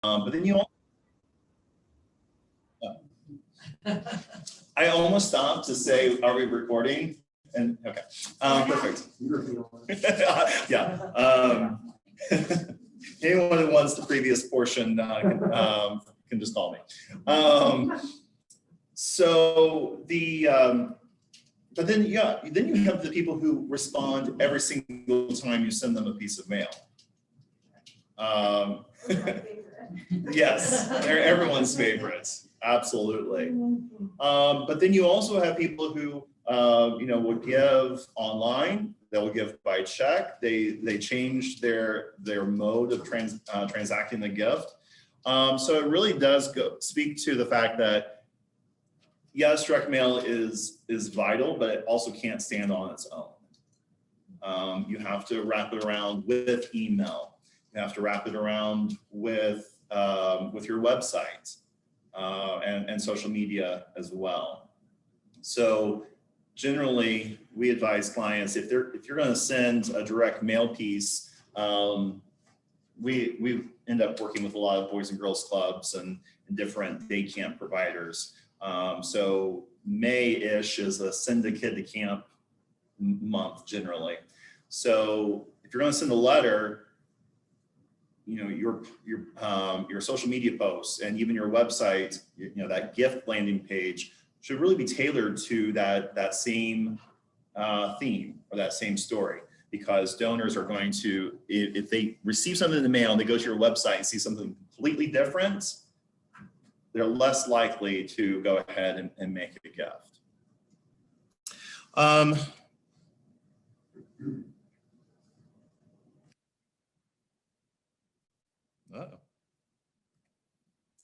But then you I almost stopped to say, are we recording? And okay, perfect. Yeah. Anyone who wants the previous portion can just call me. So the, but then, yeah, then you have the people who respond every single time you send them a piece of mail. Yes, they're everyone's favorites, absolutely. But then you also have people who, would give online. They'll give by check. They change their mode of transacting the gift. So it really does speak to the fact that yes, direct mail is vital, but it also can't stand on its own. You have to wrap it around with email. You have to wrap it around with your website and social media as well. So generally, we advise clients if you're going to send a direct mail piece, we end up working with a lot of boys and girls clubs and different day camp providers. So May-ish is a send a kid to camp month generally. So if you're going to send a letter, your social media posts and even your website, that gift landing page should really be tailored to that same theme or that same story, because donors are going to, if they receive something in the mail and they go to your website and see something completely different, they're less likely to go ahead and make a gift.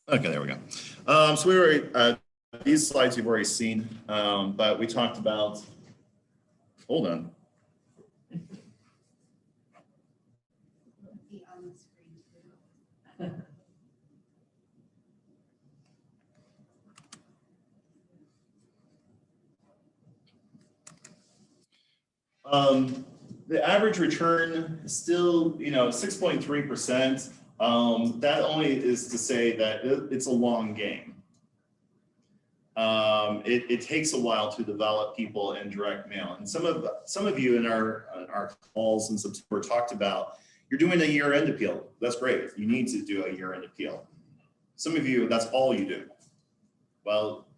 Okay, there we go. So we were, these slides you've already seen, but we talked about, hold on. The average return is still, 6.3%. That only is to say that it's a long game. It takes a while to develop people in direct mail. And some of you in our calls in September talked about, you're doing a year-end appeal. That's great. You need to do a year-end appeal. Some of you, that's all you do. Well,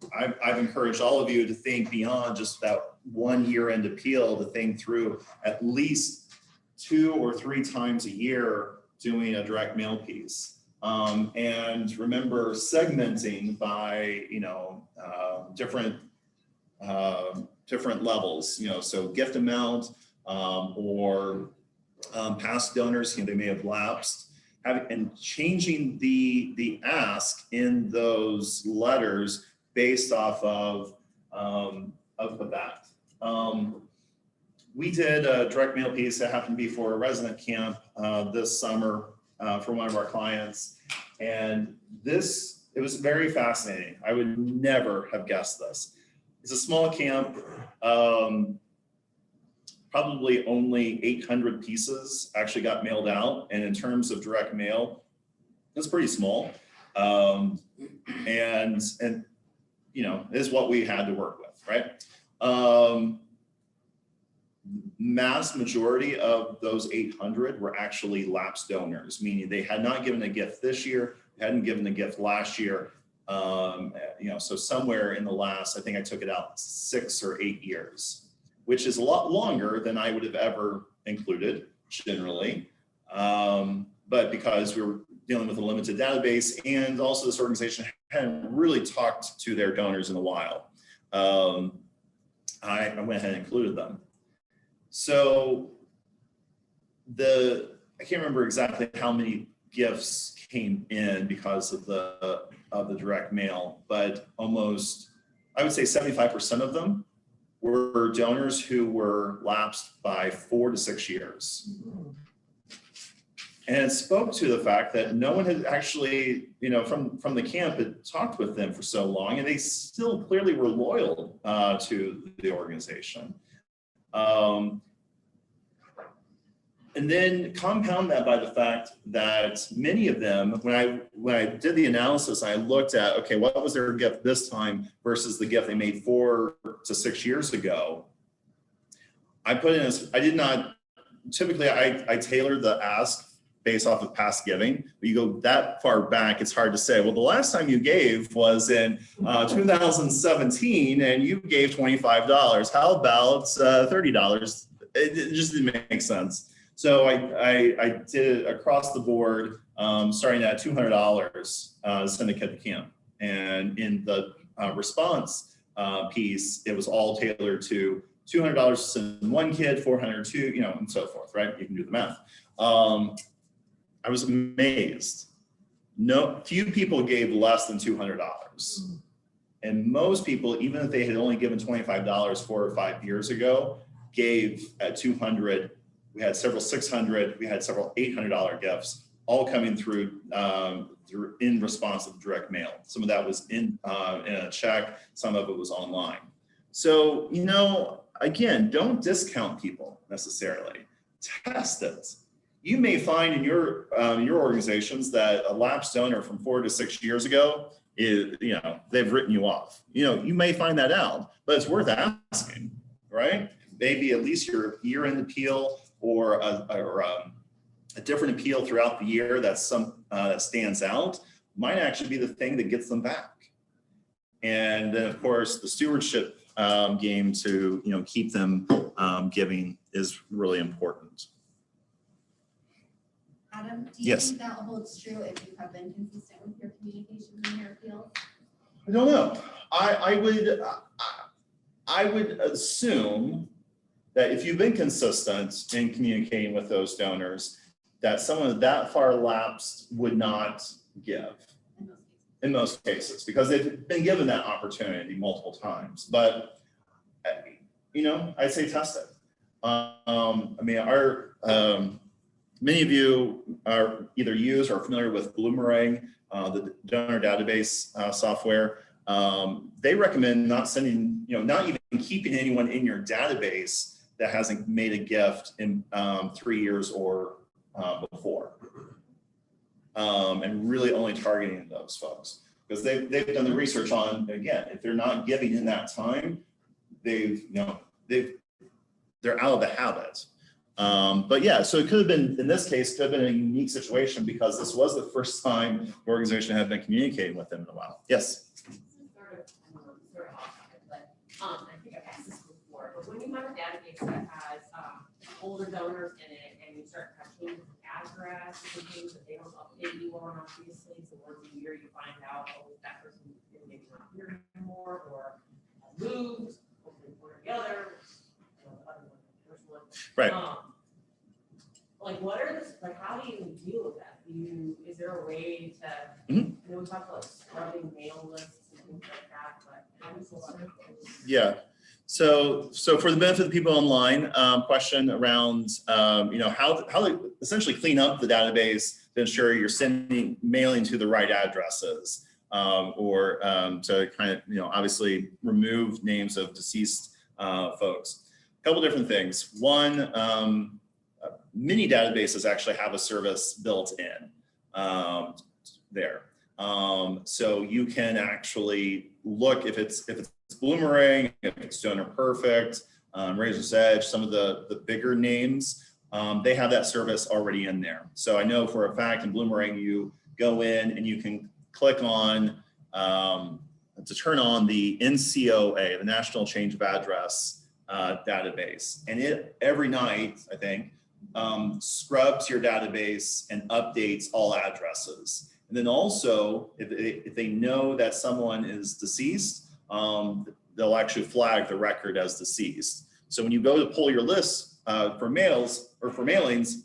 I've encouraged all of you to think beyond just that one year-end appeal, to think through at least 2 or 3 times a year doing a direct mail piece. And remember segmenting by, different levels, so gift amount or past donors, they may have lapsed. And changing the ask in those letters based off of that. We did a direct mail piece that happened to be for a resident camp this summer for one of our clients, and it was very fascinating. I would never have guessed this. It's a small camp. Probably only 800 pieces actually got mailed out. And in terms of direct mail, it's pretty small. And is what we had to work with, right? Mass majority of those 800 were actually lapsed donors, meaning they had not given a gift this year, hadn't given a gift last year. So somewhere in the last, I think I took it out 6 or 8 years, which is a lot longer than I would have ever included generally. But because we were dealing with a limited database, and also this organization hadn't really talked to their donors in a while, I went ahead and included them. So I can't remember exactly how many gifts came in because of the direct mail, but almost, I would say 75% of them were donors who were lapsed by 4 to 6 years. And it spoke to the fact that no one had actually, from the camp had talked with them for so long, and they still clearly were loyal to the organization. And then compound that by the fact that many of them, when I did the analysis, I looked at, okay, what was their gift this time versus the gift they made 4 to 6 years ago. I put in, I did not, typically I tailored the ask based off of past giving. But you go that far back, it's hard to say, well, the last time you gave was in 2017 and you gave $25. How about $30? It just didn't make sense. So I did it across the board, starting at $200 syndicate to camp. And in the response piece, it was all tailored to $200 to send one kid, $400 to, you know, and so forth, right? You can do the math. I was amazed. Few people gave less than $200. And most people, even if they had only given $25 4 or 5 years ago, gave at $200. We had several $600, we had several $800 gifts, all coming through in response to direct mail. Some of that was in a check, some of it was online. So, you know, again, don't discount people necessarily. Test it. You may find in your organizations that a lapsed donor from 4 to 6 years ago is, you know, they've written you off. You know, you may find that out, but it's worth asking, right? Maybe at least your year-end appeal or a different appeal throughout the year that stands out might actually be the thing that gets them back. And then of course the stewardship game to, you know, keep them giving is really important. Adam, do you think that holds true if you have been consistent with your communication in your appeals? I don't know. I would assume that if you've been consistent in communicating with those donors, that someone that far lapsed would not give in most cases, because they've been given that opportunity multiple times. But, you know, I'd say test it. I mean, many of you are either use or familiar with Bloomerang, the donor database software. They recommend not sending, you know, not even keeping anyone in your database that hasn't made a gift in 3 years or before. And really only targeting those folks, because they've done the research on, again, if they're not giving in that time, they're out of the habit. But yeah, so it could have been, in this case, could have been a unique situation because this was the first time the organization had been communicating with them in a while. Yes? Sort of off topic, but I think I've asked this before, but when you have a database that has older donors in it and you start touching address and things that they don't update you on, obviously, so once a year you find out, oh, that person is maybe not here anymore or moved, hopefully one or the other, first one. Right. Like what are this, like how do you deal with that? Is there a way to, I know we talked about scrubbing mail lists and things like that, but how do you go about it? Yeah. So for the benefit of the people online, question around, you know, how to essentially clean up the database to ensure you're mailing to the right addresses, or to kind of, you know, obviously remove names of deceased folks. A couple different things. One, many databases actually have a service built in there. So you can actually look if it's Bloomerang, if it's Donor Perfect, Razor's Edge, some of the bigger names, they have that service already in there. So I know for a fact in Bloomerang, you go in and you can click on to turn on the NCOA, the National Change of Address database. And it every night, I think, scrubs your database and updates all addresses. And then also, if they know that someone is deceased, they'll actually flag the record as deceased. So when you go to pull your list for mails or for mailings,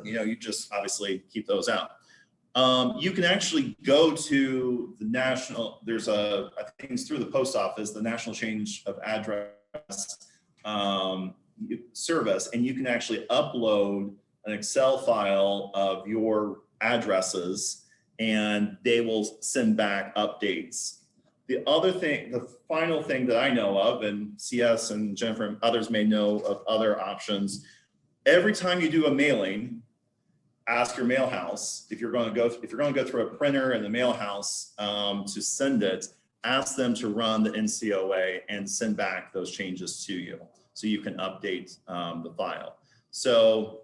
you know, you just obviously keep those out. You can actually go to the national, there's I think it's through the post office, the National Change of Address service, and you can actually upload an Excel file of your addresses and they will send back updates. The other thing, the final thing that I know of, and CS and Jennifer and others may know of other options, every time you do a mailing, ask your mail house, if you're going to go through a printer in the mail house to send it, ask them to run the NCOA and send back those changes to you so you can update the file. So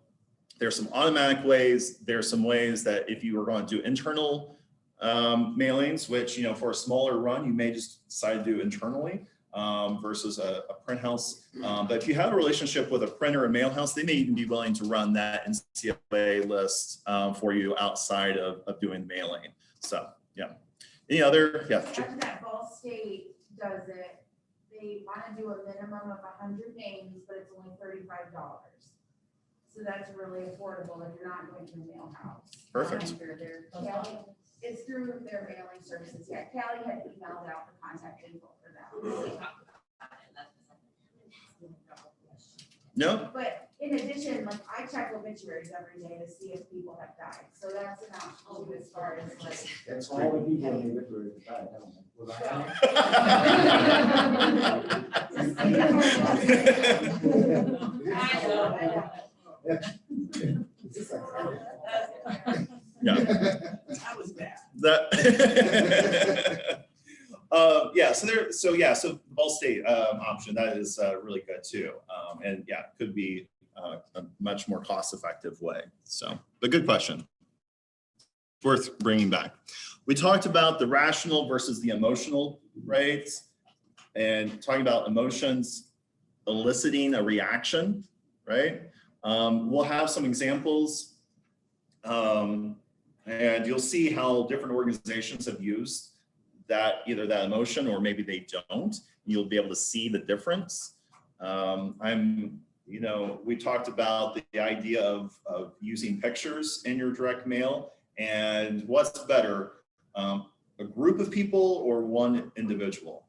there's some automatic ways. There's some ways that if you are going to do internal mailings, which, for a smaller run, you may just decide to do internally versus a print house. But if you have a relationship with a printer and mail house, they may even be willing to run that NCOA list for you outside of doing mailing. So, yeah. Any other? Yeah. After that, Ball State does it. They want to do a minimum of 100 names, but it's only $35. So that's really affordable if you're not going to a mail house. Perfect. Kelly, it's through their mailing services. Yeah, Kelly had emailed out the contact info for that. No? But in addition, like I check obituaries every day to see if people have died. So that's an option too, as far as like. That's all the people in the obituary that died, don't they? Well, Yeah. That was bad. So the Ball State option, that is really good too. And yeah, could be a much more cost-effective way. So, but good question. Worth bringing back. We talked about the rational versus the emotional, right? And talking about emotions eliciting a reaction, right? We'll have some examples. And you'll see how different organizations have used that, either that emotion or maybe they don't. You'll be able to see the difference. We talked about the idea of using pictures in your direct mail, and what's better, a group of people or one individual?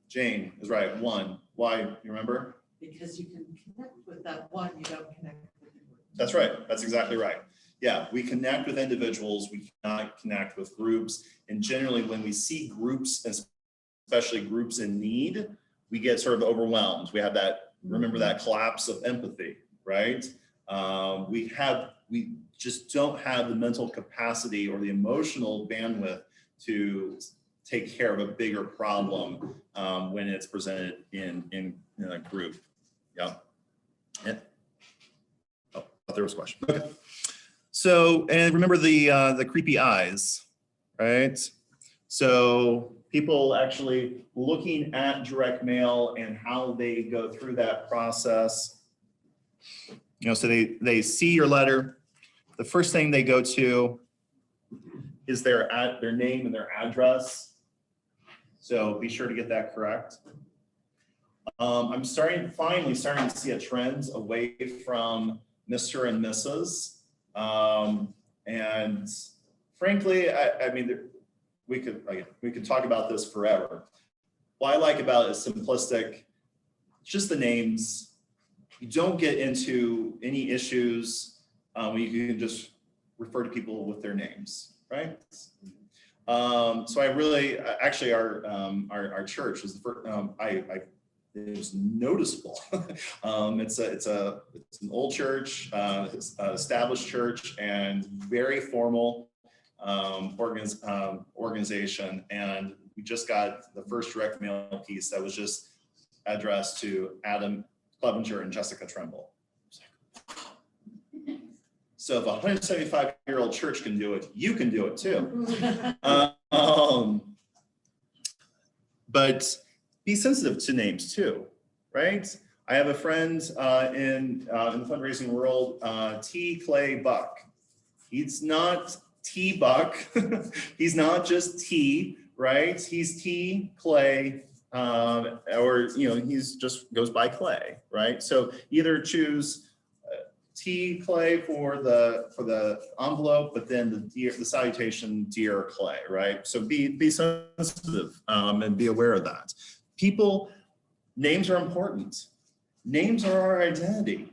Jane is right, one. Why, you remember? Because you can connect with that one, you don't connect with the group. That's right. That's exactly right. Yeah, we connect with individuals, we cannot connect with groups. And generally when we see groups, especially groups in need, we get sort of overwhelmed. We have that, remember that collapse of empathy, right? We just don't have the mental capacity or the emotional bandwidth to take care of a bigger problem when it's presented in a group. Yeah. Oh, there was a question. Okay. So, and remember the creepy eyes, right? So people actually looking at direct mail and how they go through that process. So they see your letter. The first thing they go to is their name and their address. So be sure to get that correct. I'm finally starting to see a trend away from Mr. and Mrs. And frankly, I mean, we could talk about this forever. What I like about it is simplistic, just the names. You don't get into any issues when you can just refer to people with their names, right? So I really, actually, our church was the first. It was noticeable. It's an old church, established church, and very formal organization. And we just got the first direct mail piece that was just addressed to Adam Clevenget and Jessica Trimble. So if a 175-year-old church can do it, you can do it too. But be sensitive to names too, right? I have a friend in the fundraising world, T. Clay Buck. He's not T. Buck. He's not just T, right? He's T. Clay, or he's just goes by Clay, right? So either choose T. Clay for the envelope, but then the salutation, dear Clay, right? So be sensitive and be aware of that. People, names are important. Names are our identity,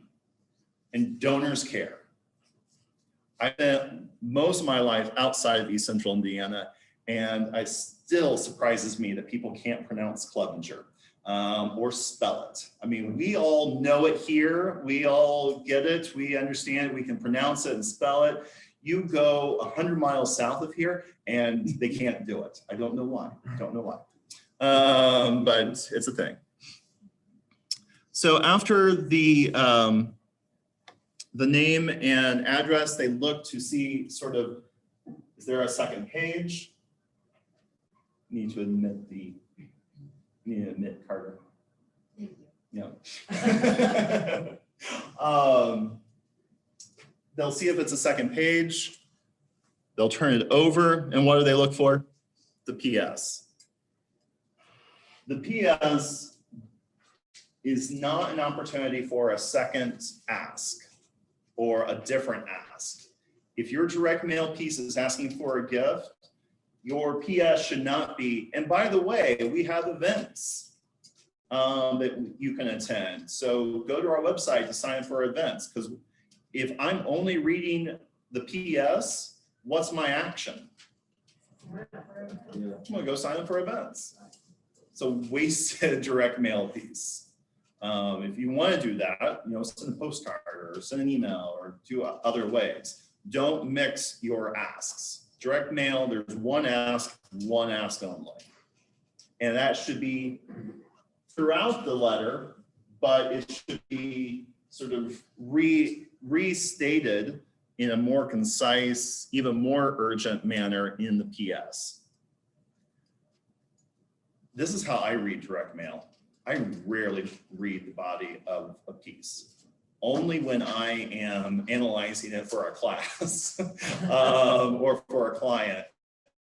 and donors care. I spent most of my life outside of East Central Indiana, and it still surprises me that people can't pronounce Clevenger. or spell it. I mean, we all know it here. We all get it. We understand it. We can pronounce it and spell it. You go 100 miles south of here and they can't do it. I don't know why. Don't know why. But it's a thing. So after the name and address, they look to see sort of, is there a second page? Need to admit Carter. Thank you. Yeah. They'll see if it's a second page. They'll turn it over, and what do they look for? The PS. The PS is not an opportunity for a second ask or a different ask. If your direct mail piece is asking for a gift, your PS should not be, and by the way, we have events that you can attend. So go to our website to sign up for events, because if I'm only reading the PS, what's my action? Yeah. I'm gonna go sign up for events. It's a wasted direct mail piece. If you want to do that, send a postcard or send an email or do other ways. Don't mix your asks. Direct mail, there's one ask only. And that should be throughout the letter, but it should be sort of restated in a more concise, even more urgent manner in the PS. This is how I read direct mail. I rarely read the body of a piece, only when I am analyzing it for a class or for a client.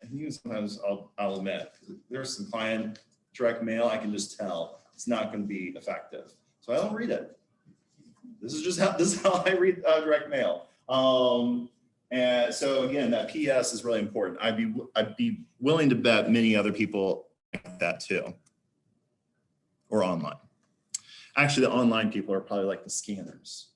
And even sometimes I'll admit, there's some client direct mail, I can just tell it's not going to be effective. So I don't read it. This is how I read direct mail. And so again, that PS is really important. I'd be willing to bet many other people like that too, or online. Actually, the online people are probably like the scanners.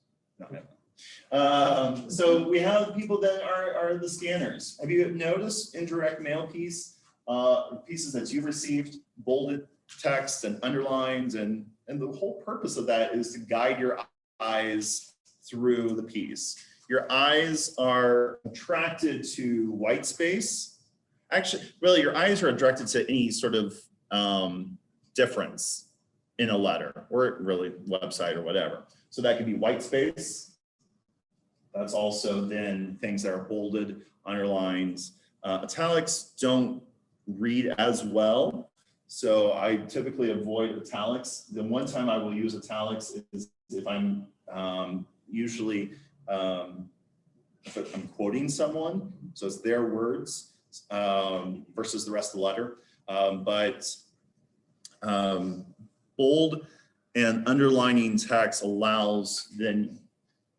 So we have people that are the scanners. Have you noticed in direct mail pieces that you've received bolded text and underlines, and the whole purpose of that is to guide your eyes through the piece. Your eyes are attracted to white space. Actually, really, your eyes are attracted to any sort of difference in a letter or really website or whatever. So that could be white space. That's also then things that are bolded, underlined. Italics don't read as well. So I typically avoid italics. The one time I will use italics is if I'm usually, if I'm quoting someone, so it's their words versus the rest of the letter. Bold and underlining text allows, then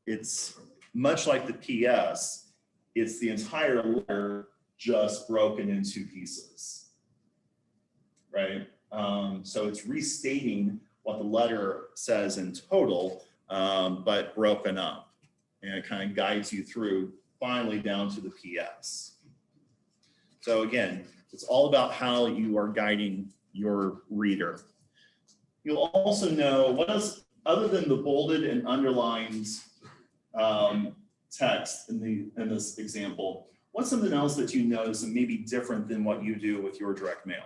it's much like the PS, it's the entire letter just broken into pieces, right? So it's restating what the letter says in total, but broken up, and it kind of guides you through finally down to the PS. So again, it's all about how you are guiding your reader. You'll also know what else, other than the bolded and underlined text in this example, what's something else that you notice and maybe different than what you do with your direct mail?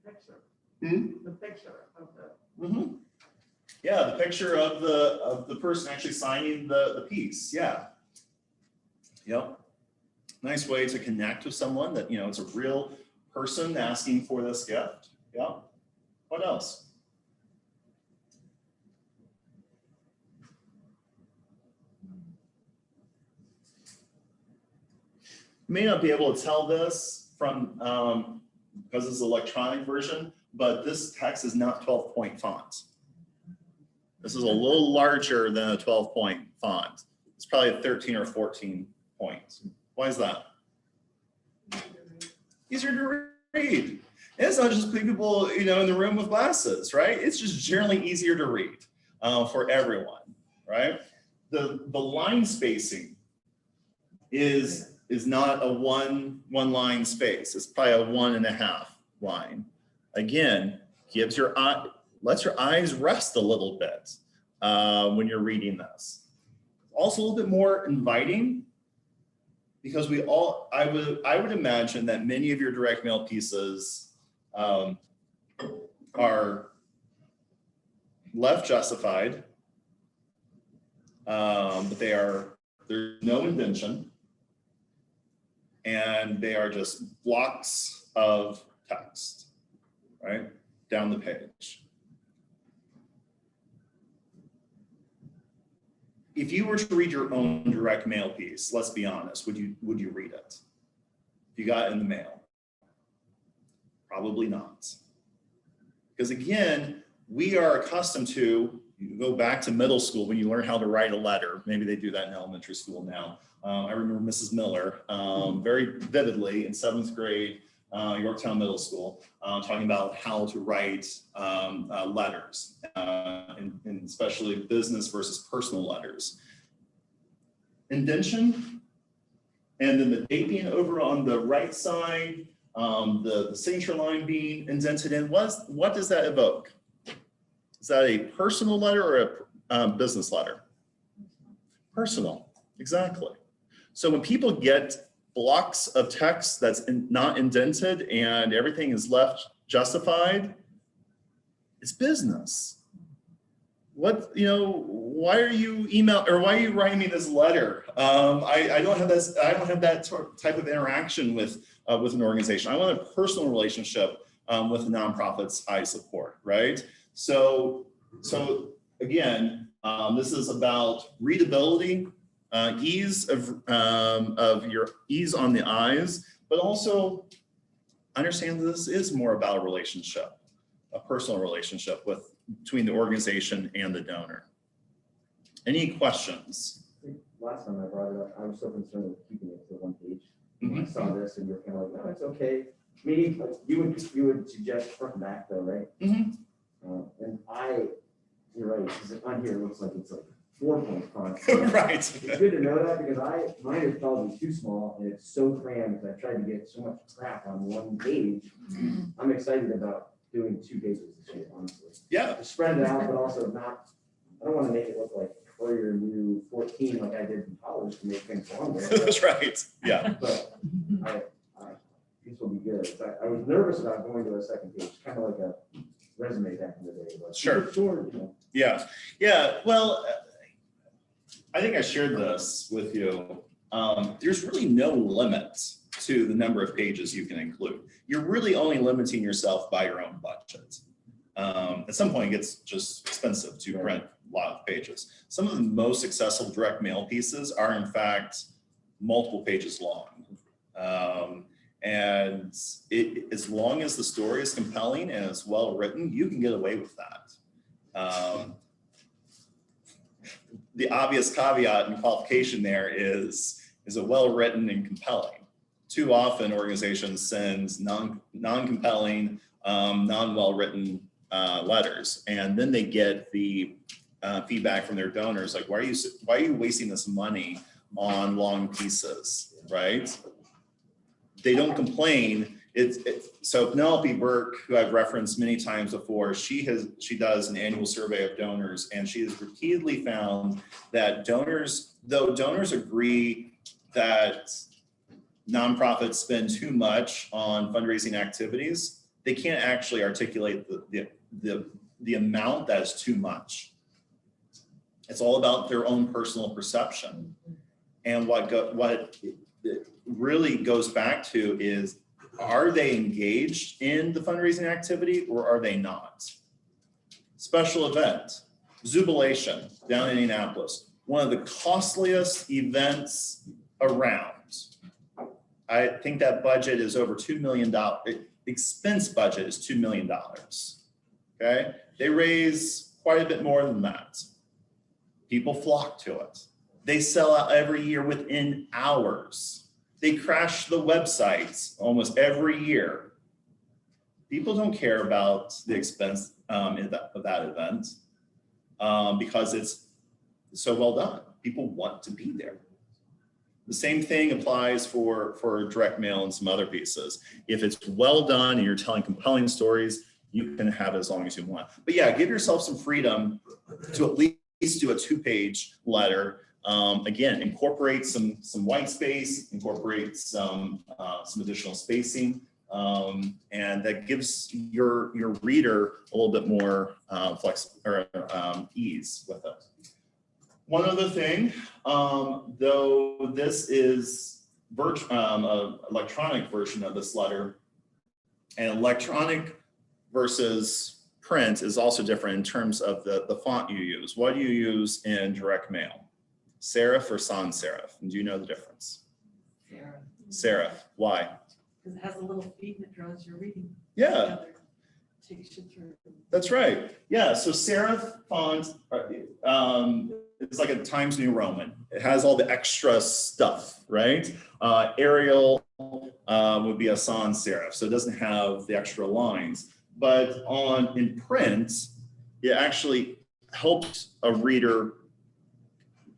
The picture. Hmm? The picture of the. Mm-hmm. Yeah, the picture of the person actually signing the piece. Yeah. Yep. Nice way to connect with someone that, it's a real person asking for this gift. Yeah. What else? You may not be able to tell this from, because it's an electronic version, but this text is not 12-point font. This is a little larger than a 12-point font. It's probably a 13 or 14 points. Why is that? Easier to read. And it's not just people, in the room with glasses, right? It's just generally easier to read for everyone, right? The line spacing is not a one line space. It's probably a 1.5 line. Again, lets your eyes rest a little bit when you're reading this. Also a little bit more inviting, because I would imagine that many of your direct mail pieces are left justified, but there's no indentation, and they are just blocks of text, right, down the page. If you were to read your own direct mail piece, let's be honest, would you read it? If you got it in the mail? Probably not. Because again, we are accustomed to, you go back to middle school when you learn how to write a letter. Maybe they do that in elementary school now. I remember Mrs. Miller very vividly in 7th grade, Yorktown Middle School, talking about how to write letters, and especially business versus personal letters. Indentation, and then the date being over on the right side, the signature line being indented in. What does that evoke? Is that a personal letter or a business letter? Personal, exactly. So when people get blocks of text that's not indented and everything is left justified, it's business. Why are you writing me this letter? I don't have this. I don't have that type of interaction with an organization. I want a personal relationship with the nonprofits I support, right? So again, this is about readability, ease on the eyes, but also understand that this is more about a relationship, a personal relationship between the organization and the donor. Any questions? Last time I brought it up, I was so concerned with keeping it to one page. Mhm. I saw this and you're kind of like, no, it's okay. Maybe you would suggest front and back though, right? Mhm. You're right, because on here it looks like it's like 4-point font. Right. It's good to know that because mine is probably too small and it's so crammed because I tried to get so much crap on one page. I'm excited about doing 2 pages this year, honestly. Yeah. To spread it out, but also I don't want to make it look like Courier New 14 like I did in college to make things longer. That's right. Yeah. But this will be good. I was nervous about going to a second page, kind of like a resume back in the day. But Sure. Yeah. Yeah. Well, I think I shared this with you. There's really no limit to the number of pages you can include. You're really only limiting yourself by your own budget. At some point, it gets just expensive to print a lot of pages. Some of the most accessible direct mail pieces are, in fact, multiple pages long. And as long as the story is compelling and it's well written, you can get away with that. The obvious caveat and qualification there is it well written and compelling? Too often organizations send non-compelling, non-well written letters, and then they get the feedback from their donors like, why are you wasting this money on long pieces, right? They don't complain. So Penelope Burke, who I've referenced many times before, she does an annual survey of donors, and she has repeatedly found that though donors agree that nonprofits spend too much on fundraising activities, they can't actually articulate the amount that is too much. It's all about their own personal perception. And what it really goes back to is, are they engaged in the fundraising activity or are they not? Special event, Zubilation down in Indianapolis, one of the costliest events around. I think that budget is over $2 million. Expense budget is $2 million. Okay, they raise quite a bit more than that. People flock to it. They sell out every year within hours. They crash the websites almost every year. People don't care about the expense of that event because it's so well done. People want to be there. The same thing applies for direct mail and some other pieces. If it's well done and you're telling compelling stories, you can have it as long as you want. But yeah, give yourself some freedom to at least do a 2-page letter. Again, incorporate some white space, incorporate some additional spacing, and that gives your reader a little bit more ease with it. One other thing, though this is an electronic version of this letter, and electronic versus print is also different in terms of the font you use. What do you use in direct mail? Serif or sans serif? And do you know the difference? Serif. Why? Because it has a little feed that draws your reading. Yeah. together, takes you through. That's right. Yeah. So serif font it's like a Times New Roman. It has all the extra stuff, right? Arial would be a sans serif, so it doesn't have the extra lines. But in print, it actually helps a reader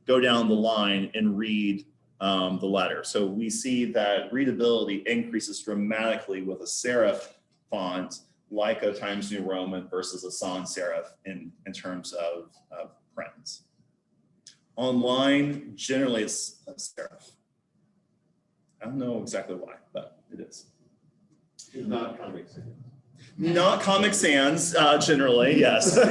go down the line and read the letter. So we see that readability increases dramatically with a serif font, like a Times New Roman versus a sans serif in terms of print. Online, generally it's a serif. I don't know exactly why, but it is. Not Comic Sans. Not Comic Sans, generally, yes. I'm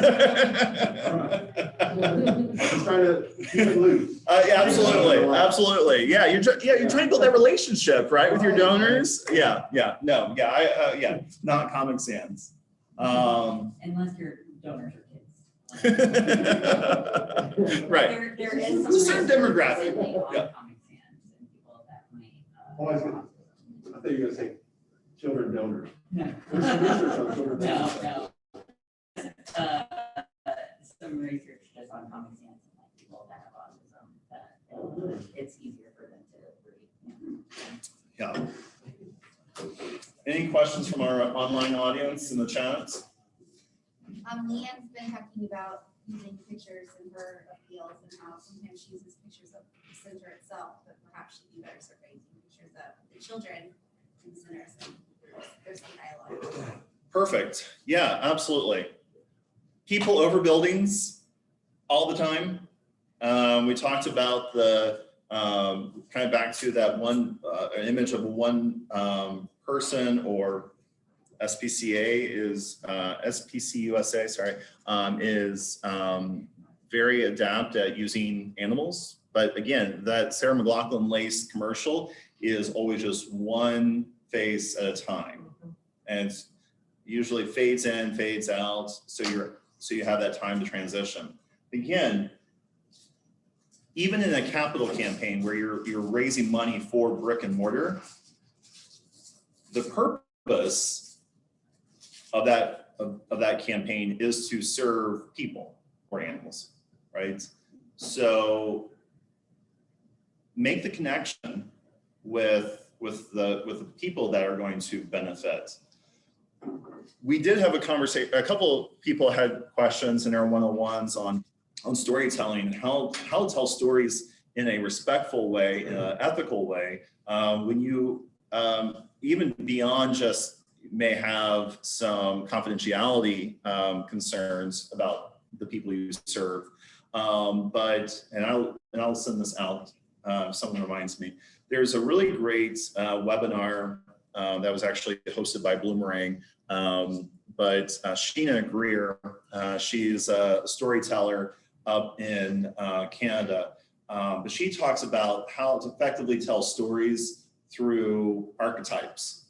just trying to keep it loose. Yeah, absolutely. Yeah, you're trying to build that relationship, right, with your donors. Yeah, not Comic Sans. Unless your donors are kids. Right. There is It's a certain demographic. Yeah. Oh, I thought you were gonna say children donors. No. There's some research on children donors. No. Some research just on Comic Sans and like people that have autism, that it's easier for them to read. Yeah. Any questions from our online audience in the chat? Leanne's been talking about using pictures in her appeals and how sometimes she uses pictures of the center itself, but perhaps she'd be better served by using pictures of the children in the center. So there's some dialogue. Perfect. Yeah, absolutely. People over buildings all the time. We talked about the kind of back to that one image of one person, or SPCA is SPCUSA, sorry, is very adept at using animals. But again, that Sarah McLachlan lace commercial is always just one face at a time, and usually fades in, fades out. So you have that time to transition. Again, even in a capital campaign where you're raising money for brick and mortar, the purpose of that campaign is to serve people or animals, right? So make the connection with the people that are going to benefit. We did have a conversation, a couple of people had questions in our 101s on storytelling, how to tell stories in a respectful way, in an ethical way, when you, even beyond just may have some confidentiality concerns about the people you serve. And I'll send this out, someone reminds me. There's a really great webinar that was actually hosted by Bloomerang, but Sheena Greer, she's a storyteller up in Canada, but she talks about how to effectively tell stories through archetypes.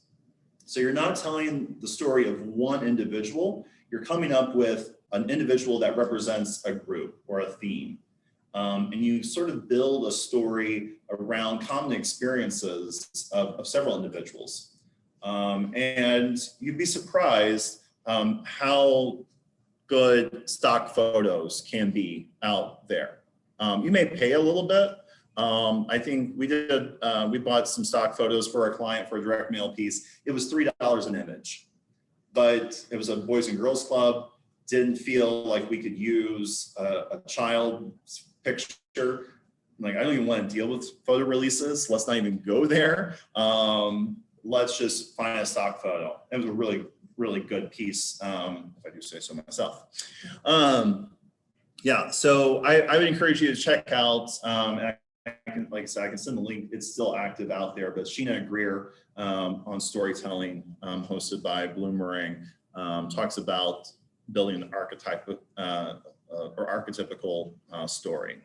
So you're not telling the story of one individual, you're coming up with an individual that represents a group or a theme. And you sort of build a story around common experiences of several individuals. And you'd be surprised how good stock photos can be out there. You may pay a little bit. I think we bought some stock photos for our client for a direct mail piece. It was $3 an image, but it was a Boys and Girls Club. Didn't feel like we could use a child's picture. Like, I don't even want to deal with photo releases. Let's not even go there. Let's just find a stock photo. It was a really really good piece, if I do say so myself. Yeah, so I would encourage you to check out, and I can, like I said, I can send the link. It's still active out there, but Sheena Greer on storytelling, hosted by Bloomerang, talks about building an archetype or archetypical story.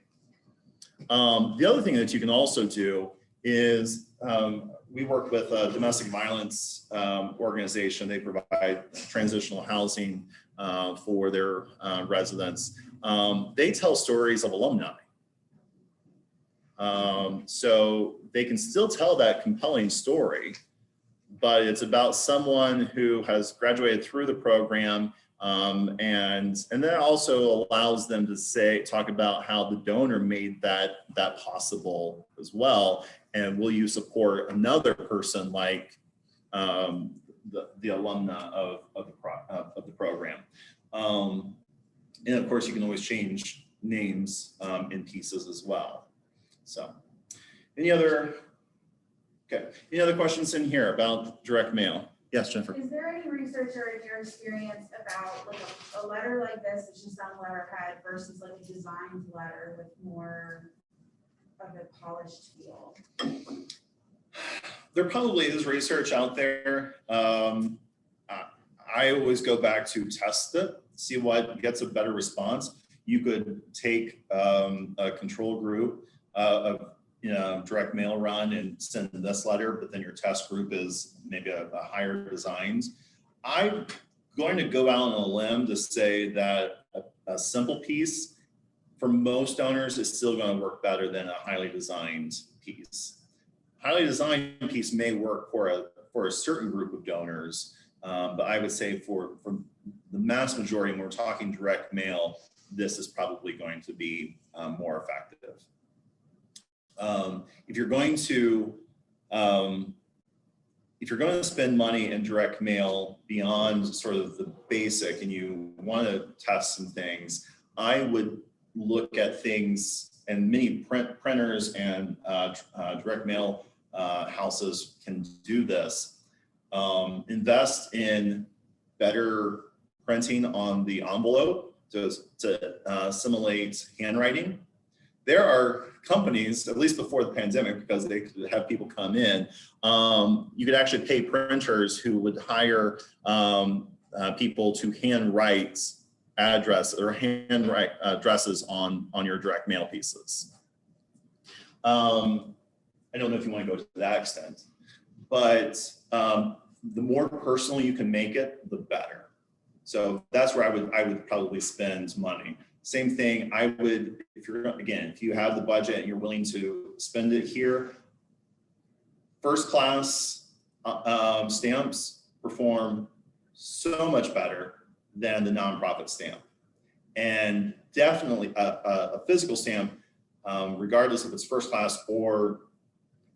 The other thing that you can also do is we work with a domestic violence organization. They provide transitional housing for their residents. They tell stories of alumni. So they can still tell that compelling story, but it's about someone who has graduated through the program. And that also allows them to talk about how the donor made that possible as well. And will you support another person like the alumna of the program? And of course, you can always change names in pieces as well. So, any other questions in here about direct mail? Yes, Jennifer. Is there any research or in your experience about like a letter like this, it's just on letterhead versus like a designed letter with more of a polished feel? There probably is research out there. I always go back to test it, see what gets a better response. You could take a control group of direct mail run and send this letter, but then your test group is maybe a higher designed. I'm going to go out on a limb to say that a simple piece for most donors is still going to work better than a highly designed piece. Highly designed piece may work for a certain group of donors, but I would say for the mass majority, when we're talking direct mail, this is probably going to be more effective. If you're going to spend money in direct mail beyond sort of the basic and you want to test some things, I would look at things, and many printers and direct mail houses can do this. Invest in better printing on the envelope to simulate handwriting. There are companies, at least before the pandemic, because they could have people come in, you could actually pay printers who would hire people to handwrite address or handwrite addresses on your direct mail pieces. I don't know if you want to go to that extent, but the more personal you can make it, the better. So that's where I would probably spend money. Same thing, I would, if you have the budget and you're willing to spend it here, first class stamps perform so much better than the nonprofit stamp. And definitely a physical stamp, regardless if it's first class or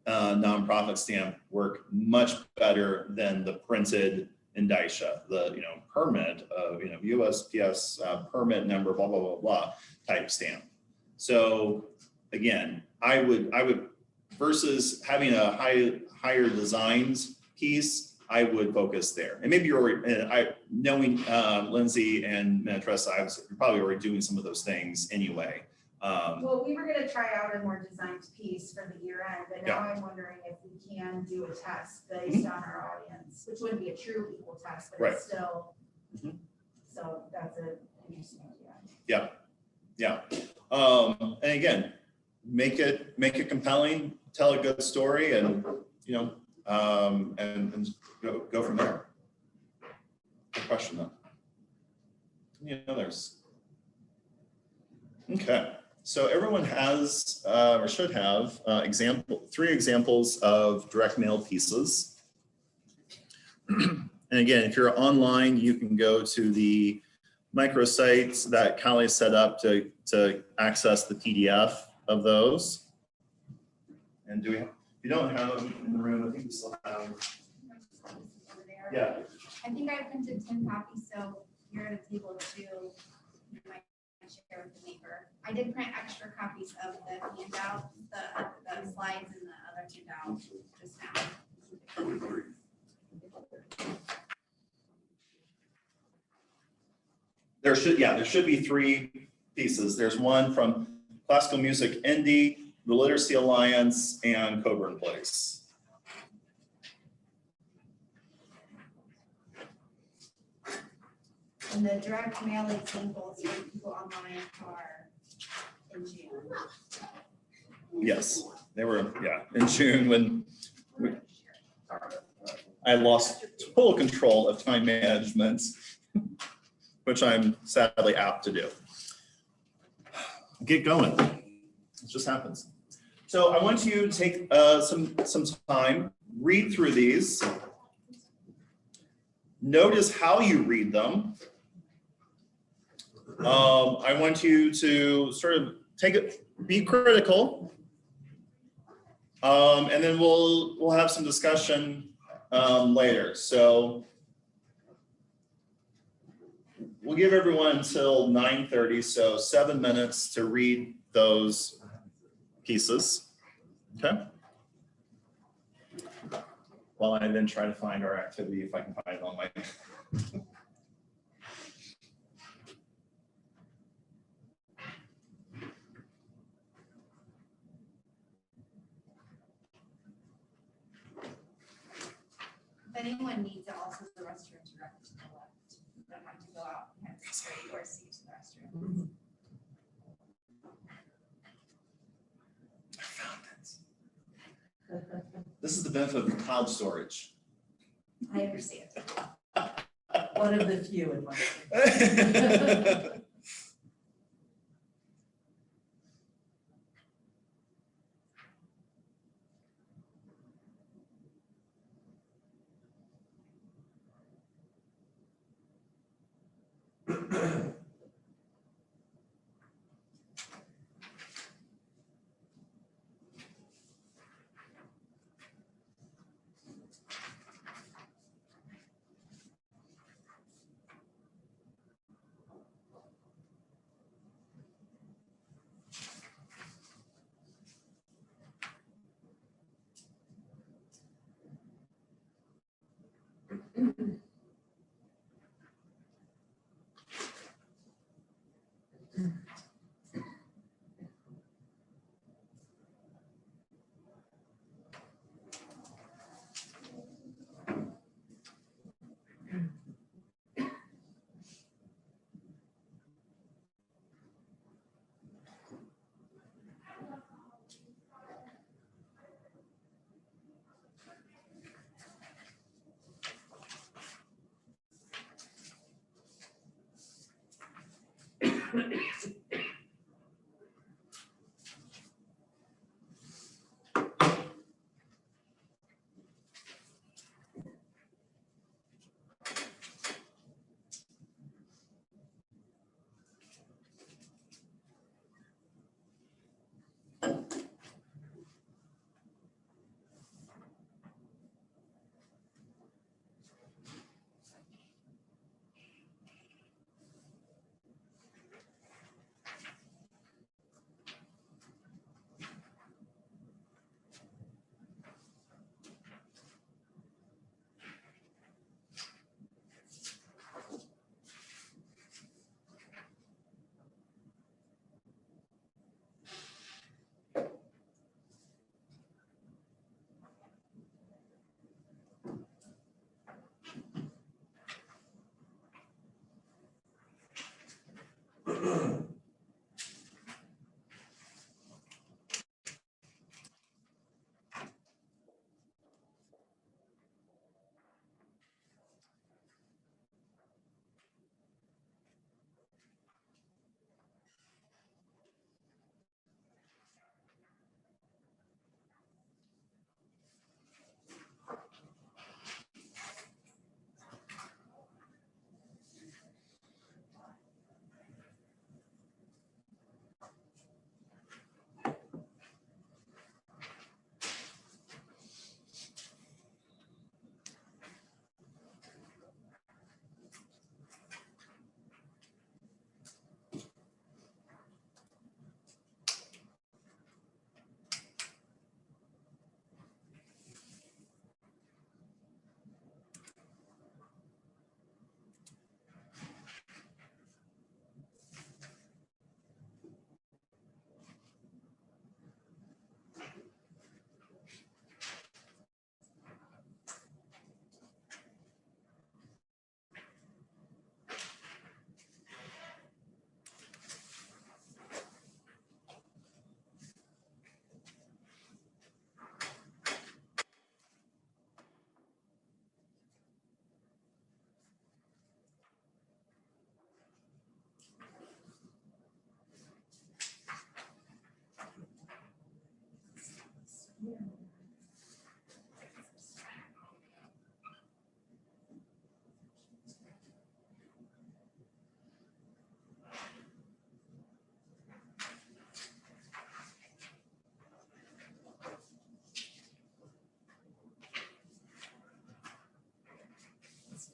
nonprofit stamp, work much better than the printed indicia, the permit of USPS permit number, blah blah blah blah type stamp. So again, I would versus having a higher designs piece, I would focus there. And maybe you're already, knowing Lindsay and Tressa, you're probably already doing some of those things anyway. Well, we were gonna try out a more designed piece for the year end, but now I'm wondering if we can do a test based on our audience, which wouldn't be a true equal test, but it's still, so that's an interesting idea. Yeah. And again, make it compelling, tell a good story, and and go from there. Good question though. Any others? Okay. So everyone has or should have 3 examples of direct mail pieces. And again, if you're online, you can go to the microsites that Callie set up to access the PDF of those. And if you don't have them in the room, I think we still have. Over there. Yeah. I think I printed 10 copies, so you're at a table of 2. You might share with the neighbor. I did print extra copies of the handout, the slides and the other handout just now. there should be 3 pieces. There's one from Classical Music Indie, the Literacy Alliance, and Coburn Place. And the direct mail examples for people online are in June. Yes, they were, in June when I lost total control of time management, which I'm sadly apt to do. Get going. It just happens. So I want you to take some time, read through these. Notice how you read them. I want you to sort of be critical. And then we'll have some discussion later. So we'll give everyone until 9:30, so 7 minutes to read those pieces. Okay. While I then try to find our activity, if I can find it on my. If anyone needs it, also the restrooms directly to the left. You don't have to go out and have to straight or see to the restroom. I found it. This is the benefit of cloud storage. I understand. One of the few in my.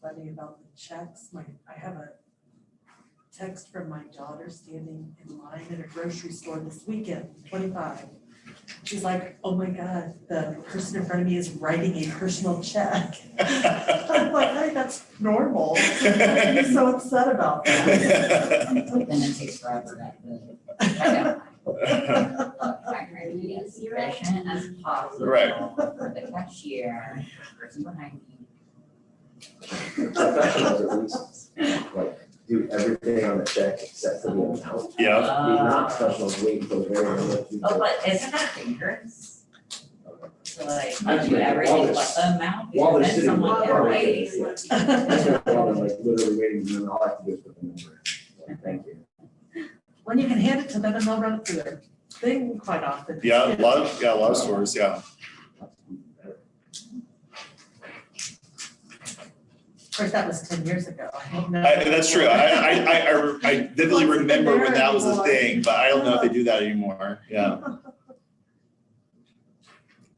funny about the checks? I have a text from my daughter standing in line at a grocery store this weekend, 25. She's like, oh my God, the person in front of me is writing a personal check. I'm like, hey, that's normal. I'm so upset about that. Then it takes forever at the checkout. Look, I try to be as efficient as possible. Right. For the cashier, the person behind me. Professionals at least, like, do everything on the check except for the amount. Yeah, The non-professionals wait until the very end. Oh, but isn't that dangerous? So like, I do do it everything while but it's- the amount, while because they're then sitting someone there. can wait. While they're like literally waiting, and then all I have to do is put the number in. Like, thank you. When you can hand it to them and they'll run it through their thing quite often. yeah, a lot of stores, yeah. Of course, that was 10 years ago. I have no- That's true. I vividly remember when that was a thing, but I don't know if they do that anymore. Yeah.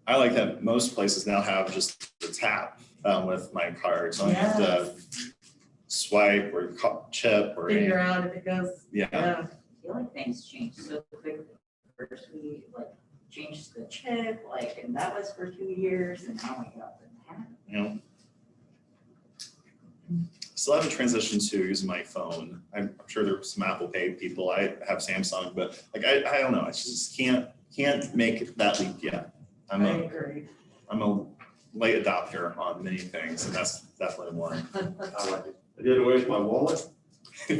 I like that most places now have just the tap with my card, so I don't have to swipe or chip or Figure out if it goes, yeah. yeah. I feel like things change so quickly. First we like changed the chip, like, and that was for 2 years, and now we got the tap. You know. Still haven't transitioned to using my phone. I'm sure there's some Apple Pay people. I have Samsung, but like I don't know. I just can't make that leap yet. I agree. I'm a late adopter on many things, and that's definitely one. I like it. I did away with my wallet,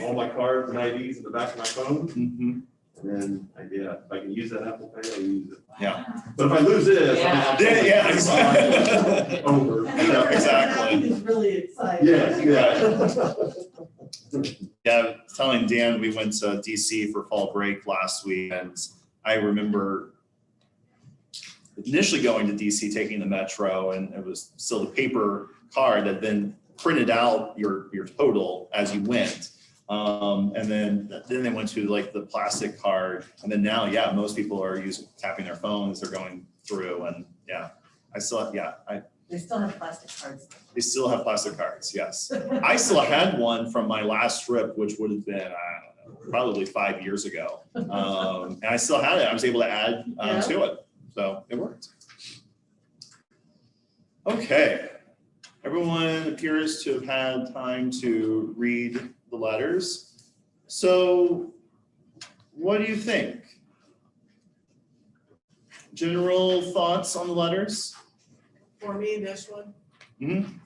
all my cards and IDs in the back of my phone, Mhm. and then if I can use that Apple Pay, I use it. Yeah. But if I lose this, Yeah. Yeah, exactly. Over. Yeah, exactly. He's really excited. Yes, Yeah, I was telling Dan, we went to DC for fall break last week, and I remember initially going to DC, taking the metro, and it was still the paper card that then printed out your total as you went. And then they went to like the plastic card, and then now, yeah, most people are tapping their phones, they're going through, and yeah, they still have plastic cards, yes. I still had one from my last trip, which would have been, I don't know, probably 5 years ago. And I still had it. I was able to add to it. So it worked. Okay. Everyone appears to have had time to read the letters. So what do you think? General thoughts on the letters? For me, this one, Mhm.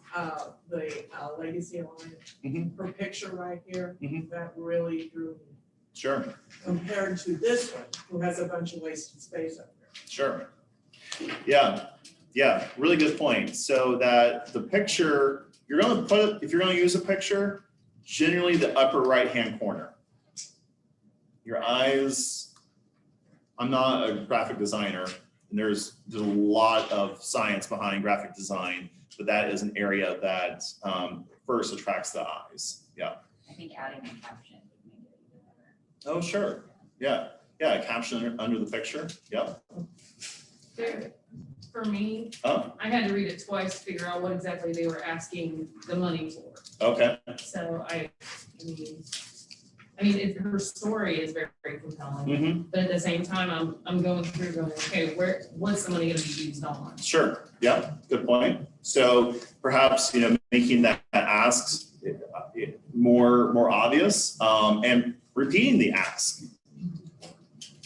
the Legacy Alliance, Mhm. her picture right here, Mhm. that really drew me. Sure, Compared to this one, who has a bunch of wasted space up there. sure. Yeah, really good point. So that the picture, if you're gonna use a picture, generally the upper right-hand corner. Your eyes, I'm not a graphic designer, and there's a lot of science behind graphic design, but that is an area that first attracts the eyes. Yeah. I think adding a caption would make it even better. Oh, sure. Yeah, a caption under the picture. Yep. For me, Oh, I had to read it twice to figure out what exactly they were asking the money for. okay. So I mean, her story is very, very compelling, Mm-hmm. but at the same time, I'm going through going, okay, what's the money gonna be used on? Sure. Yeah, good point. So perhaps, making that ask more obvious, and repeating the ask.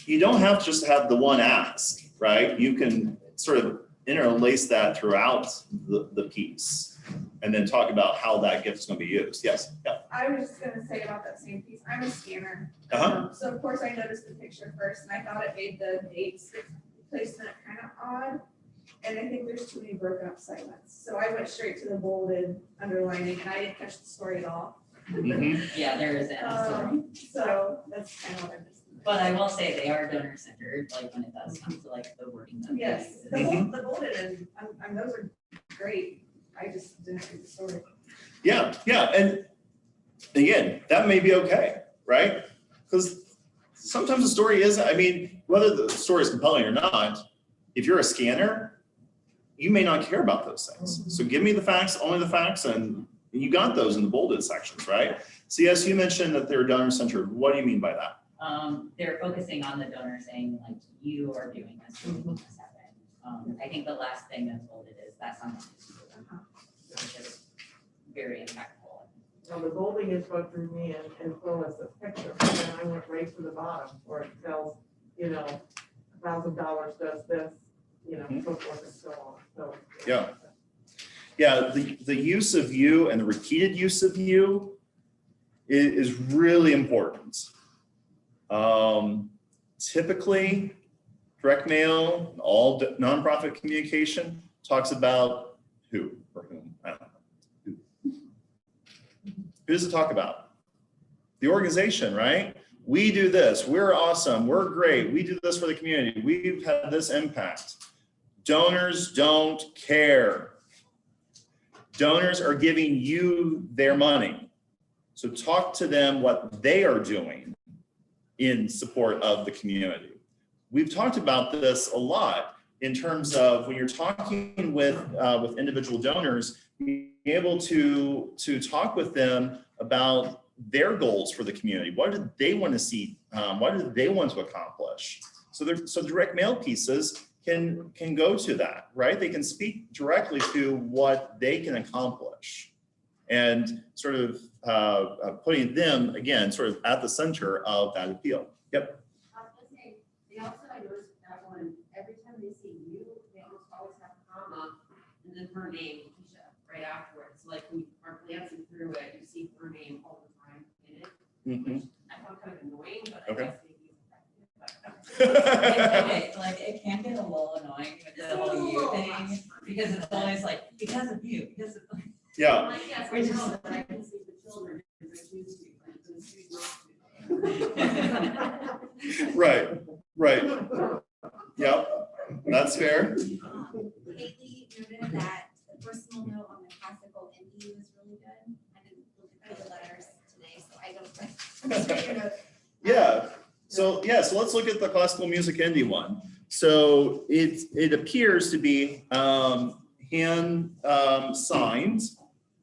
You don't have to just have the one ask, right? You can sort of interlace that throughout the piece and then talk about how that gift is going to be used. Yes. Yeah. I was just gonna say about that same piece, I'm a scanner. Uh-huh. So of course I noticed the picture first and I thought it made the dates placement kind of odd. And I think there's too many broken up segments. So I went straight to the bolded underlining and I didn't catch the story at all. Mm-hmm. Yeah, there is that story. So that's kind of what I missed. But I will say they are donor centered, like when it does come to like the wording. of Yes, things. the bolded and those are great. I just didn't read the story. Yeah. And again, that may be okay, right? Because sometimes the story is, whether the story is compelling or not, if you're a scanner, you may not care about those things. So give me the facts, only the facts, and You got those in the bolded sections, right? CS, you mentioned that they're donor centered. What do you mean by that? They're focusing on the donor, saying like, you are doing this, you're making this happen. I think the last thing that's bolded is that's on which is very impactful. Well, the bolding is what drew me in, as well as the picture, and then I went right to the bottom where it tells, you know, $1,000 does this, you know, so forth and so on, so. Yeah. Yeah, the use of you and the repeated use of you is really important. Typically, direct mail, all nonprofit communication talks about who or whom. I don't know. Who does it talk about? The organization, right? We do this. We're awesome. We're great. We do this for the community. We've had this impact. Donors don't care. Donors are giving you their money. So talk to them what they are doing in support of the community. We've talked about this a lot in terms of when you're talking with individual donors, being able to talk with them about their goals for the community. What do they want to see? What do they want to accomplish? So direct mail pieces can go to that, right? They can speak directly to what they can accomplish and sort of putting them, again, sort of at the center of that appeal. Yep. I was gonna say, they also, I noticed that one, every time they say you, they almost always have a comma and then her name, Keisha, right afterwards. Like when you are glancing through it, you see her name all the time in it, which I found kind of annoying, but I Okay. guess maybe it's effective. Okay, like it can get a little annoying with the whole you thing, because it's always like, because of you, because of. Yeah. Like, yes, I know, but I can see the children because I choose to, but I choose not to. Right. Yep. That's fair. Haley noted that the personal note on the classical indie was really good. I didn't look at the letters today, so I don't. Yeah. So let's look at the classical music indie one. So it appears to be hand signed.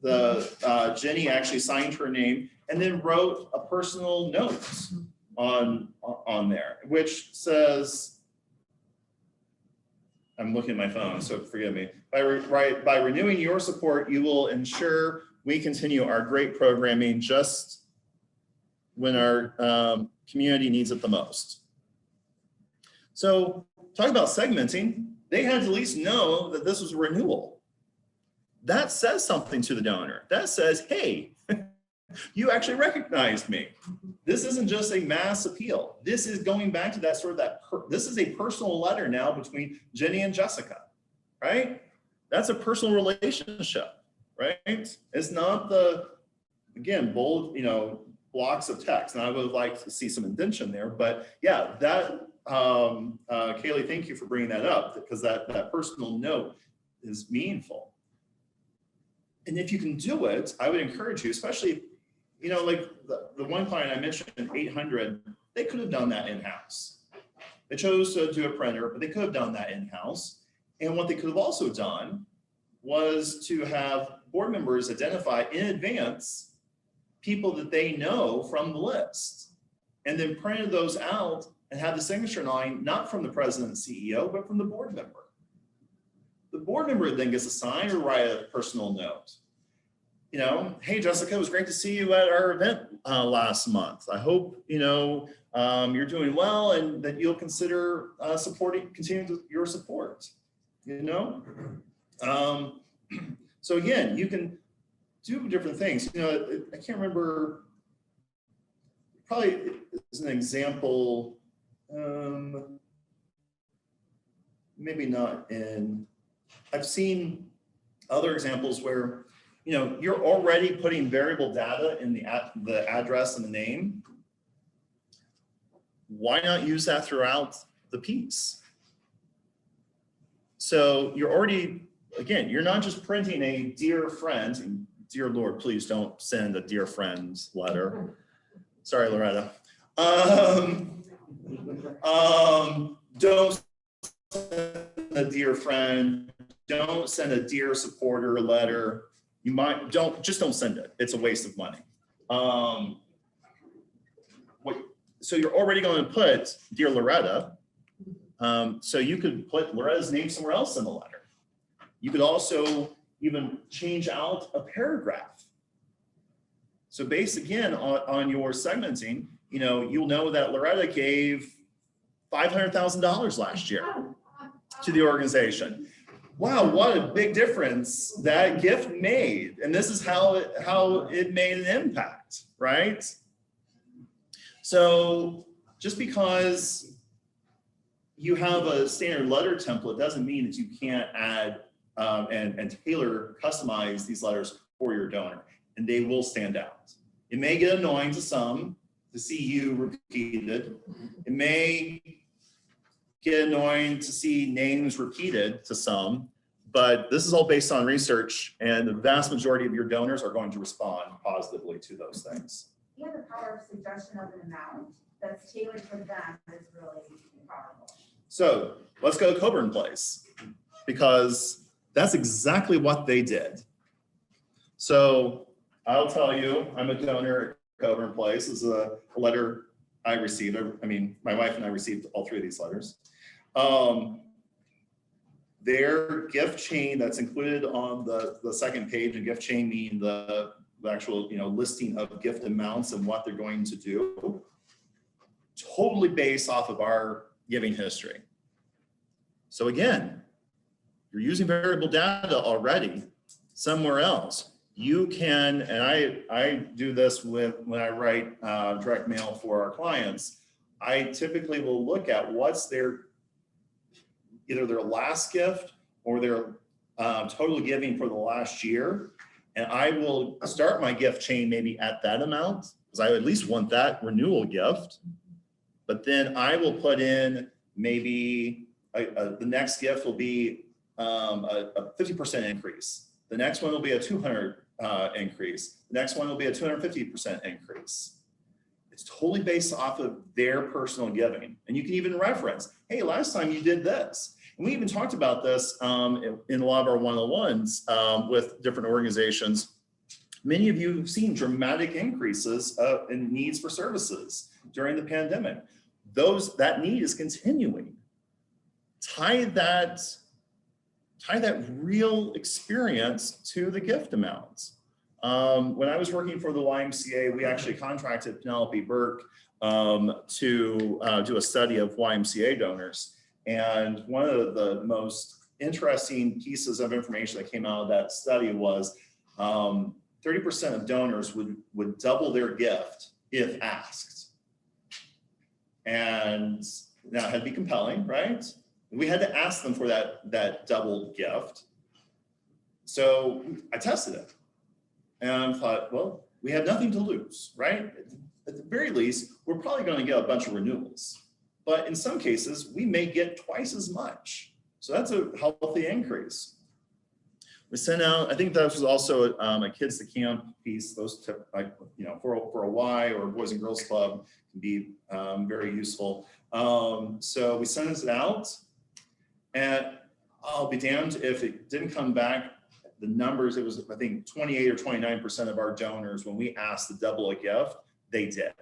The Jenny actually signed her name and then wrote a personal note on there, which says, I'm looking at my phone, so forgive me. By renewing your support, you will ensure we continue our great programming just when our community needs it the most. So talk about segmenting. They had to at least know that this was a renewal. That says something to the donor. That says, hey, you actually recognized me. This isn't just a mass appeal. This is going back to that sort of this is a personal letter now between Jenny and Jessica, right? That's a personal relationship, right? It's not the, again, bold, blocks of text. And I would like to see some indentation there, but yeah, that, Kaylee, thank you for bringing that up because that personal note is meaningful. And if you can do it, I would encourage you, especially, like the one client I mentioned, 800, they could have done that in-house. They chose to do a printer, but they could have done that in-house. And what they could have also done was to have board members identify in advance people that they know from the list, and then printed those out and have the signature line, not from the president and CEO, but from the board member. The board member then gets to sign or write a personal note. Hey, Jessica, it was great to see you at our event last month. I hope, you're doing well and that you'll consider continuing your support, So again, you can do different things. I can't remember, probably as an example, maybe not in, I've seen other examples where, you're already putting variable data in the address and the name. Why not use that throughout the piece? So you're already, again, you're not just printing a dear friend, and dear Lord, please don't send a dear friends letter. Sorry, Loretta. Don't send a dear friend, don't send a dear supporter letter. you might, don't send it. It's a waste of money. So you're already going to put Dear Loretta. So you could put Loretta's name somewhere else in the letter. You could also even change out a paragraph. So based again on your segmenting, you'll know that Loretta gave $500,000 last year to the organization. Wow, what a big difference that gift made. And this is how it made an impact, right? So just because you have a standard letter template doesn't mean that you can't add and tailor, customize these letters for your donor, and they will stand out. It may get annoying to some to see you repeated. It may get annoying to see names repeated to some, but this is all based on research, and the vast majority of your donors are going to respond positively to those things. Yeah, the power of suggestion of an amount that's tailored for them is really powerful. So let's go to Coburn Place, because that's exactly what they did. So I'll tell you, I'm a donor at Coburn Place. This is a letter I received. I mean, my wife and I received all three of these letters. Their gift chain that's included on the second page, and gift chain meaning the actual listing of gift amounts and what they're going to do, totally based off of our giving history. So again, you're using variable data already somewhere else. You can, and I do this when I write direct mail for our clients. I typically will look at what's either their last gift or their total giving for the last year. And I will start my gift chain maybe at that amount, because I at least want that renewal gift. But then I will put in maybe the next gift will be a 50% increase. The next one will be a 200 increase. The next one will be a 250% increase. It's totally based off of their personal giving. And you can even reference, hey, last time you did this. And we even talked about this in a lot of our one-on-ones with different organizations. Many of you have seen dramatic increases in needs for services during the pandemic. That need is continuing. Tie that real experience to the gift amounts. When I was working for the YMCA, we actually contracted Penelope Burke to do a study of YMCA donors. And one of the most interesting pieces of information that came out of that study was 30% of donors would double their gift if asked. And now it had to be compelling, right? We had to ask them for that double gift. So I tested it and I thought, well, we have nothing to lose, right? At the very least, we're probably going to get a bunch of renewals. But in some cases, we may get twice as much. So that's a healthy increase. We sent out, I think that was also a Kids to Camp piece. Those for a Y or Boys and Girls Club can be very useful. So we sent it out, and I'll be damned if it didn't come back. The numbers, it was, I think, 28 or 29% of our donors, when we asked to double a gift, they did.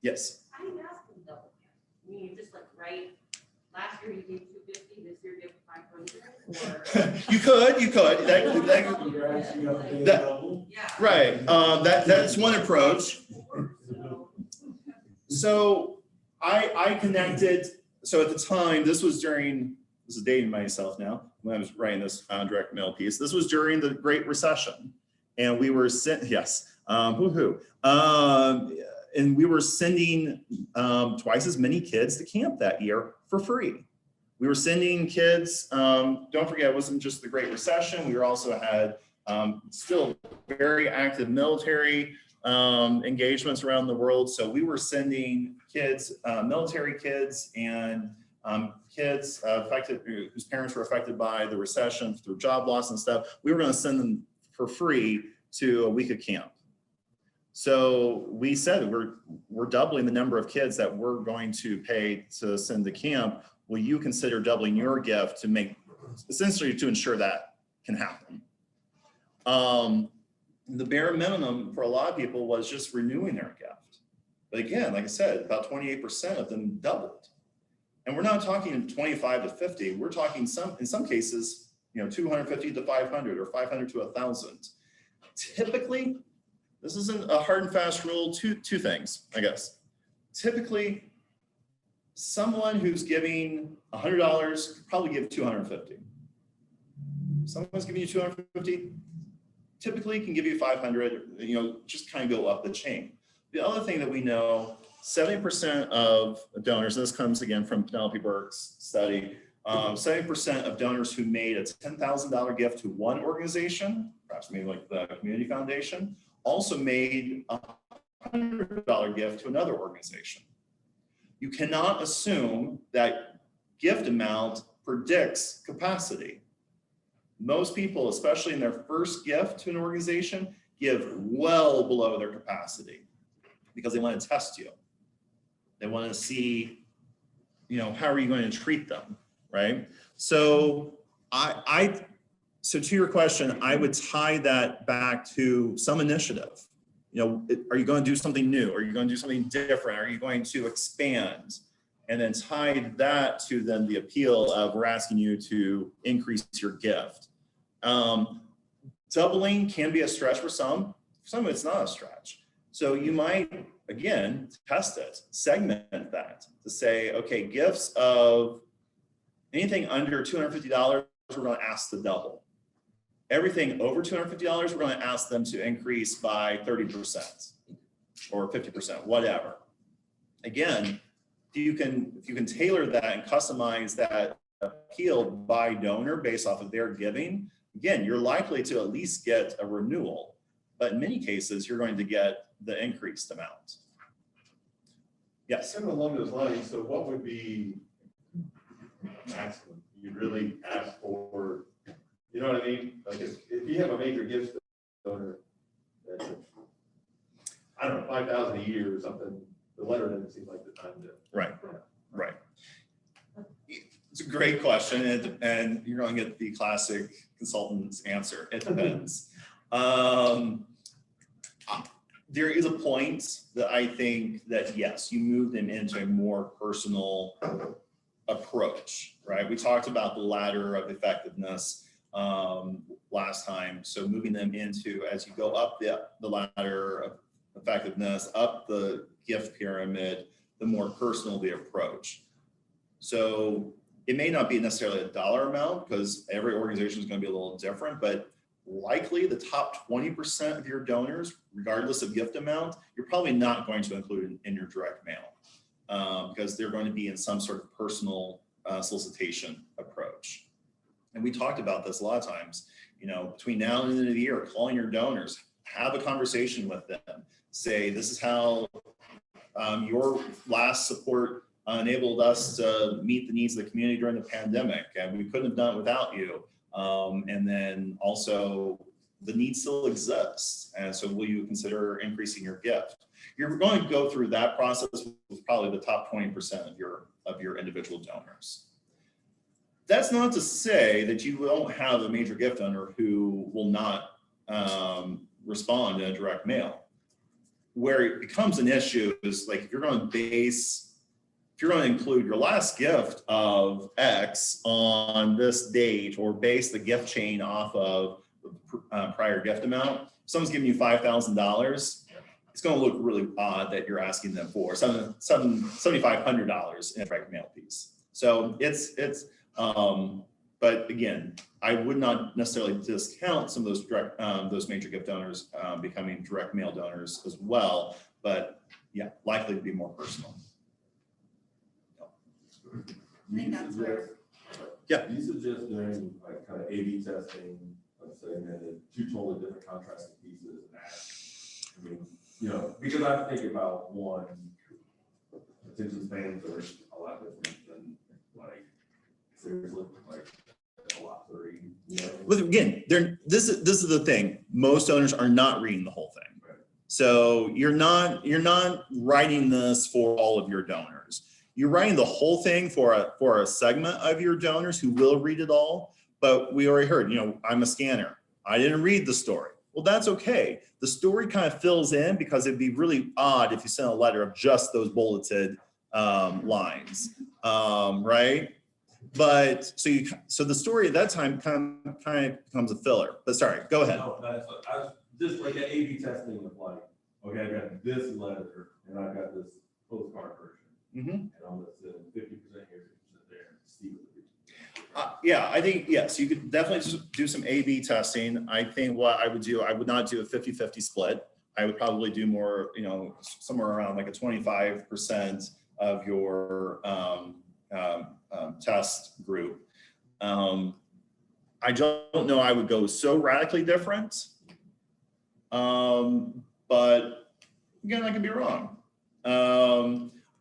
Yes? I didn't ask them double. I mean, you just write, last year you gave 250, this year you give 500, or? You could. Yeah. Right. That's one approach. So I connected. So at the time, this is dating myself now when I was writing this direct mail piece. This was during the Great Recession, and we were and we were sending twice as many kids to camp that year for free. We were sending kids, don't forget, it wasn't just the Great Recession. We also had still very active military engagements around the world. So we were sending kids, military kids and kids affected, whose parents were affected by the recession through job loss and stuff. We were going to send them for free to a week of camp. So we said we're doubling the number of kids that we're going to pay to send to camp. Will you consider doubling your gift to essentially to ensure that can happen? The bare minimum for a lot of people was just renewing their gift. But again, like I said, about 28% of them doubled. And we're not talking 25 to 50. We're talking in some cases, 250 to 500 or 500 to 1,000. Typically, this isn't a hard and fast rule. Two things, I guess. Typically, someone who's giving $100 could probably give 250. Someone's giving you 250, typically can give you 500, just kind of go up the chain. The other thing that we know, 70% of donors, and this comes again from Penelope Burke's study, 70% of donors who made a $10,000 gift to one organization, perhaps maybe like the Community Foundation, also made a $100 gift to another organization. You cannot assume that gift amount predicts capacity. Most people, especially in their first gift to an organization, give well below their capacity because they want to test you. They want to see, how are you going to treat them, right? So so to your question, I would tie that back to some initiative. Are you going to do something new? Are you going to do something different? Are you going to expand? And then tie that to then the appeal of we're asking you to increase your gift. Doubling can be a stretch for some it's not a stretch. So you might, again, test it, segment that to say, okay, gifts of anything under $250, we're going to ask to double. Everything over $250, we're going to ask them to increase by 30% or 50%, whatever. Again, if you can tailor that and customize that appeal by donor based off of their giving, again, you're likely to at least get a renewal, but in many cases, you're going to get the increased amount. Yes. Kind of along those lines, so what would be maximum? You really ask for, you know what I mean? Like if you have a major gift donor, that's, I don't know, 5,000 a year or something, the letter doesn't seem like the time to. Right. It's a great question, and you're going to get the classic consultant's answer. It depends. There is a point that I think that, yes, you move them into a more personal approach, right? We talked about the ladder of effectiveness last time. So moving them into, as you go up the ladder of effectiveness, up the gift pyramid, the more personal the approach. So it may not be necessarily a dollar amount because every organization is going to be a little different, but likely the top 20% of your donors, regardless of gift amount, you're probably not going to include in your direct mail because they're going to be in some sort of personal solicitation approach. And we talked about this a lot of times, between now and the end of the year, calling your donors, have a conversation with them, say, this is how your last support enabled us to meet the needs of the community during the pandemic, and we couldn't have done it without you. And then also the need still exists. And so will you consider increasing your gift? You're going to go through that process with probably the top 20% of your individual donors. That's not to say that you won't have a major gift donor who will not respond in a direct mail. Where it becomes an issue is like if you're going to include your last gift of X on this date or base the gift chain off of prior gift amount, someone's giving you $5,000, it's going to look really odd that you're asking them for $7,500 in a direct mail piece. So but again, I would not necessarily discount some of those those major gift donors becoming direct mail donors as well, but yeah, likely to be more personal. I think that's where. Yeah. Do you suggest doing like kind of A/B testing, let's say, and then two totally different contrasting pieces and ask? I mean, because I think about one, attention spans are a lot different than like seriously like a lot 30. But again, this is the thing. Most donors are not reading the whole thing. Right. So you're not writing this for all of your donors. You're writing the whole thing for a segment of your donors who will read it all. But we already heard, I'm a scanner. I didn't read the story. Well, that's okay. The story kind of fills in because it'd be really odd if you sent a letter of just those bulleted lines, right? But so the story at that time kind of becomes a filler. But sorry, go ahead. No, that's, I was just like that A/B testing of like, okay, I got this letter and I got this postcard version. And I'm gonna send 50% here, 50% there, see what it is. Yeah, I think, yes, you could definitely do some A/B testing. I think what I would do, I would not do a 50-50 split. I would probably do more, you know, somewhere around like a 25% of your test group. I don't know I would go so radically different, but again, I could be wrong.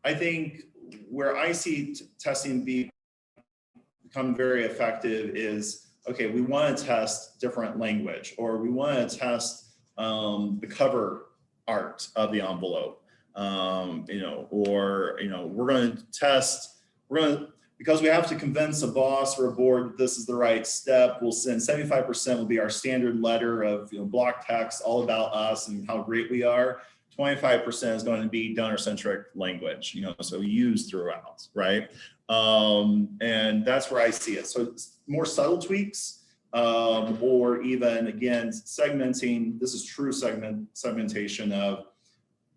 I think where I see testing become very effective is, okay, we want to test different language, or we want to test the cover art of the envelope, you know, or, you know, we're going to test, because we have to convince a boss or a board that this is the right step, we'll send 75% will be our standard letter of, you know, block text all about us and how great we are. 25% is going to be donor-centric language, you know, so used throughout, right? And that's where I see it. So it's more subtle tweaks, or even, again, segmenting. This is true segmentation of,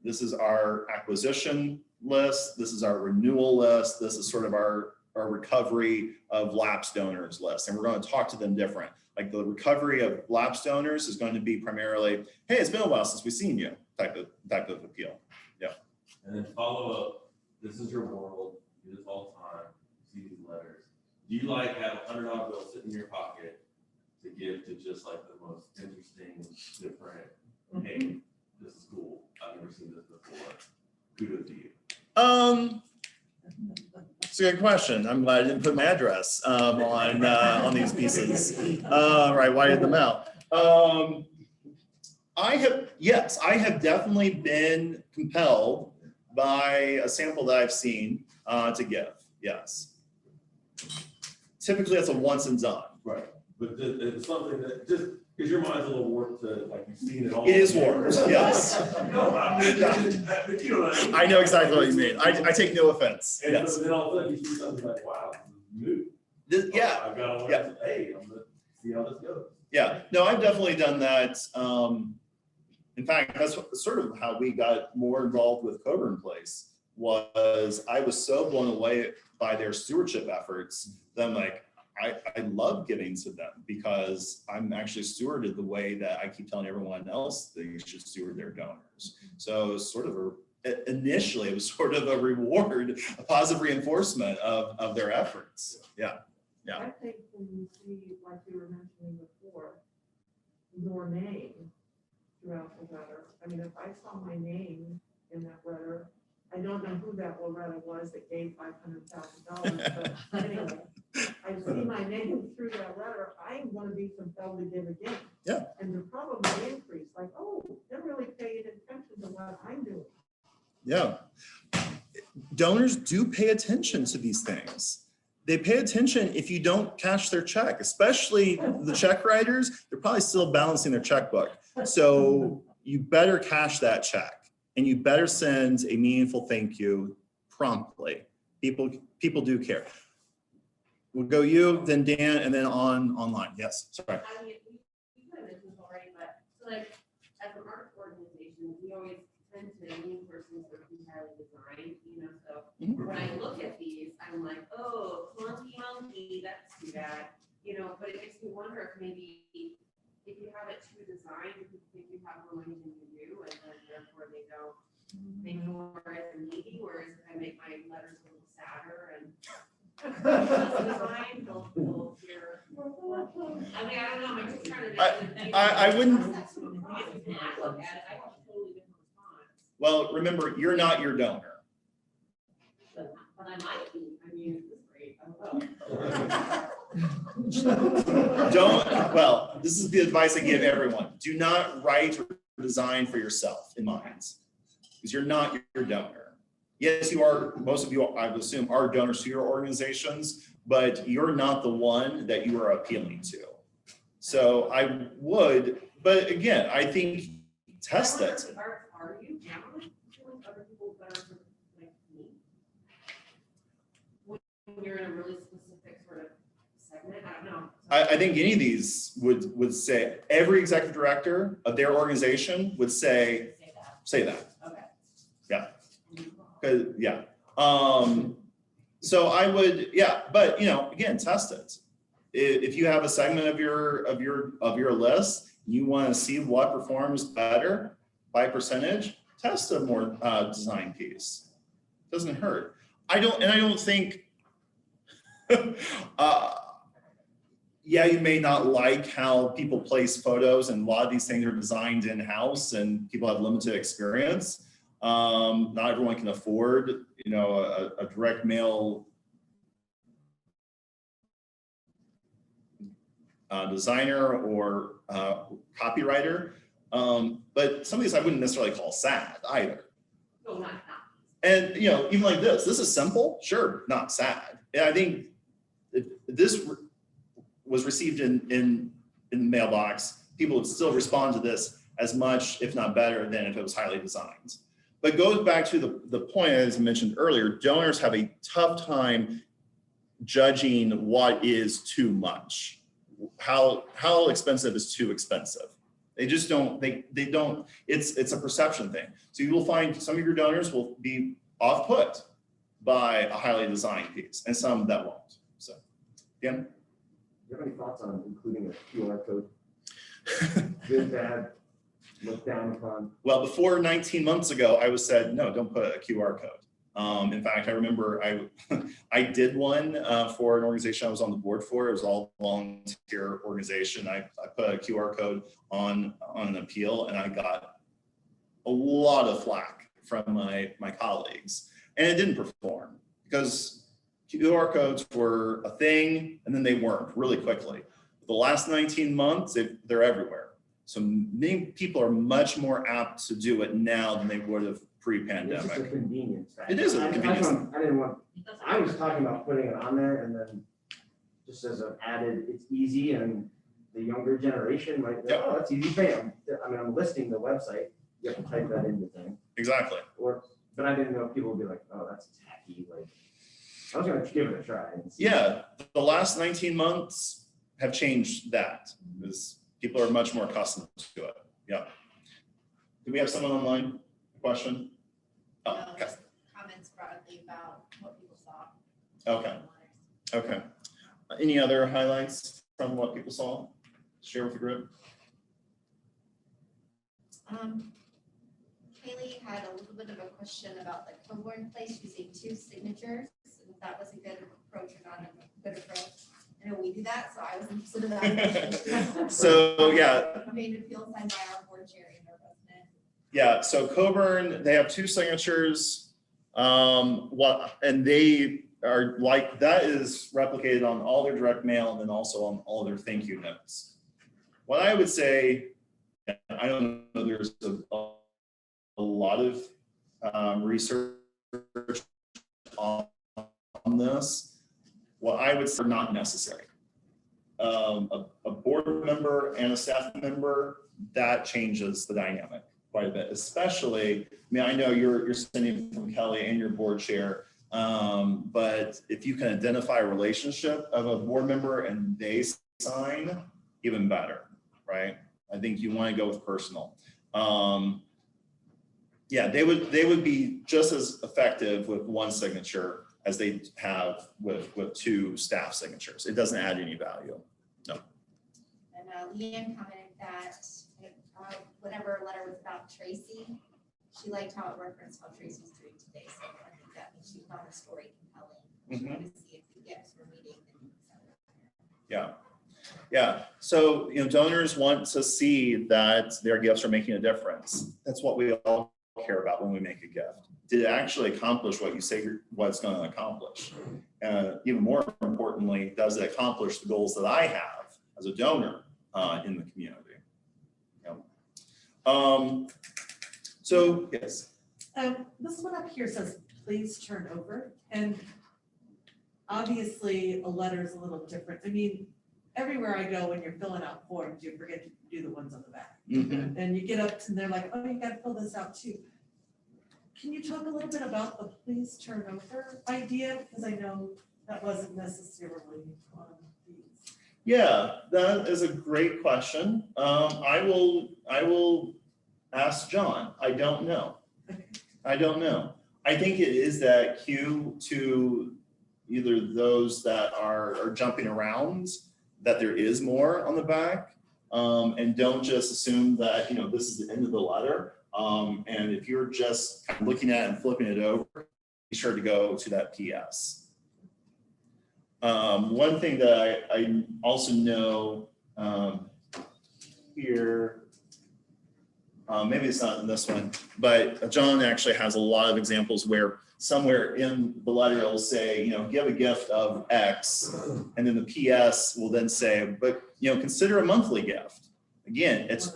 this is our acquisition list, this is our renewal list, this is sort of our recovery of lapsed donors list, and we're going to talk to them different. Like the recovery of lapsed donors is going to be primarily, hey, it's been a while since we've seen you, type of appeal. Yeah. And then follow up, this is your world, you do this all the time, you see these letters. Do you like have a $100 bill sitting in your pocket to give to just like the most interesting, different, hey, this is cool, I've never seen this before, kudos to you? It's a good question. I'm glad I didn't put my address on these pieces. Right, wired them out. I have definitely been compelled by a sample that I've seen to give. Yes. Typically, that's a once and done. Right, but it's something that just, because your mind's a little warped to, like, you've seen it all. It is warped, yes. No, I mean, but you know what I mean? I know exactly what you mean. I take no offense. And Yes. so then all of a sudden you see something like, wow, this is new. Yeah. I've got to Yeah. learn, hey, I'm gonna see how this goes. Yeah. No, I've definitely done that. In fact, that's sort of how we got more involved with Cohort in Place. Was I was so blown away by their stewardship efforts that I'm like, I love giving to them because I'm actually stewarded the way that I keep telling everyone else they should steward their donors. So sort of initially it was sort of a reward, a positive reinforcement of their efforts. Yeah. Yeah. I think when you see, like you were mentioning before, your name throughout the letter, I mean, if I saw my name in that letter, I don't know who that letter was that gave $500,000, but anyway, I see my name through that letter, I'm gonna be compelled to give again. Yeah. And to probably increase, like, oh, they're really paying attention to what I'm doing. Yeah. Donors do pay attention to these things. They pay attention if you don't cash their check, especially the check writers, they're probably still balancing their checkbook. So you better cash that check and you better send a meaningful thank you promptly. People do care. We'll go you, then Dan, and then online. Yes, sorry. I mean, we kind of mentioned this already, but so like as an art organization, we always tend to lean towards things that are entirely designed, you know, so when I look at these, I'm like, oh, clunky monkey, that's too bad, you know, but it makes me wonder if maybe if you have it too designed, if you think you have more money than you do, and then therefore they don't make more as a needy, whereas if I make my letters a little sadder and design, they'll hear. I mean, I don't know, I'm just trying to. I wouldn't. When I look at it, I have a totally different response. Well, remember, you're not your donor. But I might be, I mean, this is great, I don't know. Well, this is the advice I give everyone. Do not write or design for yourself in mind, because you're not your donor. Yes, you are, most of you, I would assume, are donors to your organizations, but you're not the one that you are appealing to. So I would, but again, I think test it. Are you generally feeling other people better than like me? When you're in a really specific sort of segment, I don't know. I think any of these would say, every executive director of their organization would say that. Okay. Yeah. 'Cause, yeah. So I would, yeah, but again, test it. If you have a segment of your list, you want to see what performs better by percentage, test a more design piece. Doesn't hurt. I don't think, yeah, you may not like how people place photos, and a lot of these things are designed in-house and people have limited experience. Not everyone can afford, a direct mail designer or copywriter. But some of these I wouldn't necessarily call sad either. No, not. And even like this is simple, sure, not sad. And I think this was received in the mailbox, people would still respond to this as much, if not better, than if it was highly designed. But it goes back to the point, as I mentioned earlier, donors have a tough time judging what is too much. How expensive is too expensive? They just don't, they don't, it's a perception thing. So you will find some of your donors will be off-put by a highly designed piece and some that won't. So, again. Do you have any thoughts on including a QR code? Good, bad, looked down upon? Well, before 19 months ago, I was said, no, don't put a QR code. In fact, I remember I did one for an organization I was on the board for. It was all volunteer organization. I put a QR code on an appeal, and I got a lot of flack from my colleagues, and it didn't perform because QR codes were a thing, and then they weren't really quickly. The last 19 months, they're everywhere. So many people are much more apt to do it now than they would have pre-pandemic. It's just a convenience factor. It is a convenience. I was talking about putting it on there, and then just as an added, it's easy, and the younger generation might go, oh, that's easy, bam. I'm listing the website, you have to type that in the thing. Exactly. But I didn't know if people would be like, oh, that's tacky, like, I was gonna give it a try. Yeah, the last 19 months have changed that because people are much more accustomed to it. Yeah. Do we have someone online? Question? Oh, No, okay. just comments broadly about what people saw. Okay. Okay. Any other highlights from what people saw? Share with the group. Kaylee had a little bit of a question about the Cohort place using 2 signatures, and if that was a good approach or not a good approach. I know we do that, so I was interested in that. So yeah. Made appeal signed by our board chair and our president. Yeah, so Coburn, they have 2 signatures. And they are like, that is replicated on all their direct mail and then also on all their thank you notes. What I would say, I don't know, there's a lot of research on this. What I would say are not necessary. A board member and a staff member, that changes the dynamic quite a bit, especially, I know you're sending from Kelly and your board chair, but if you can identify a relationship of a board member and they sign, even better, right? I think you want to go with personal. Yeah, they would be just as effective with 1 signature as they have with 2 staff signatures. It doesn't add any value. No. And Leanne commented that whatever letter was about Tracy, she liked how it referenced how Tracy was doing today. So I think that she found the story compelling. She wanted to see if the gifts were meeting the needs. Yeah. Yeah. So, donors want to see that their gifts are making a difference. That's what we all care about when we make a gift. Did it actually accomplish what you say what's going to accomplish? Even more importantly, does it accomplish the goals that I have as a donor in the community? So yes. This one up here says, please turn over. And obviously a letter is a little different. I mean, everywhere I go, when you're filling out forms, you forget to do the ones on the back. Mhm. And you get up and they're like, oh, you gotta fill this out too. Can you talk a little bit about the police turnover idea? Because I know that wasn't necessarily on these. Yeah, that is a great question. I will ask John. I don't know. I don't know. I think it is that cue to either those that are jumping around, that there is more on the back. And don't just assume that, this is the end of the letter. And if you're just kind of looking at it and flipping it over, be sure to go to that PS. One thing that I also know here, maybe it's not in this one, but John actually has a lot of examples where somewhere in the letter it'll say, give a gift of X, and then the PS will then say, but consider a monthly gift. Again, it's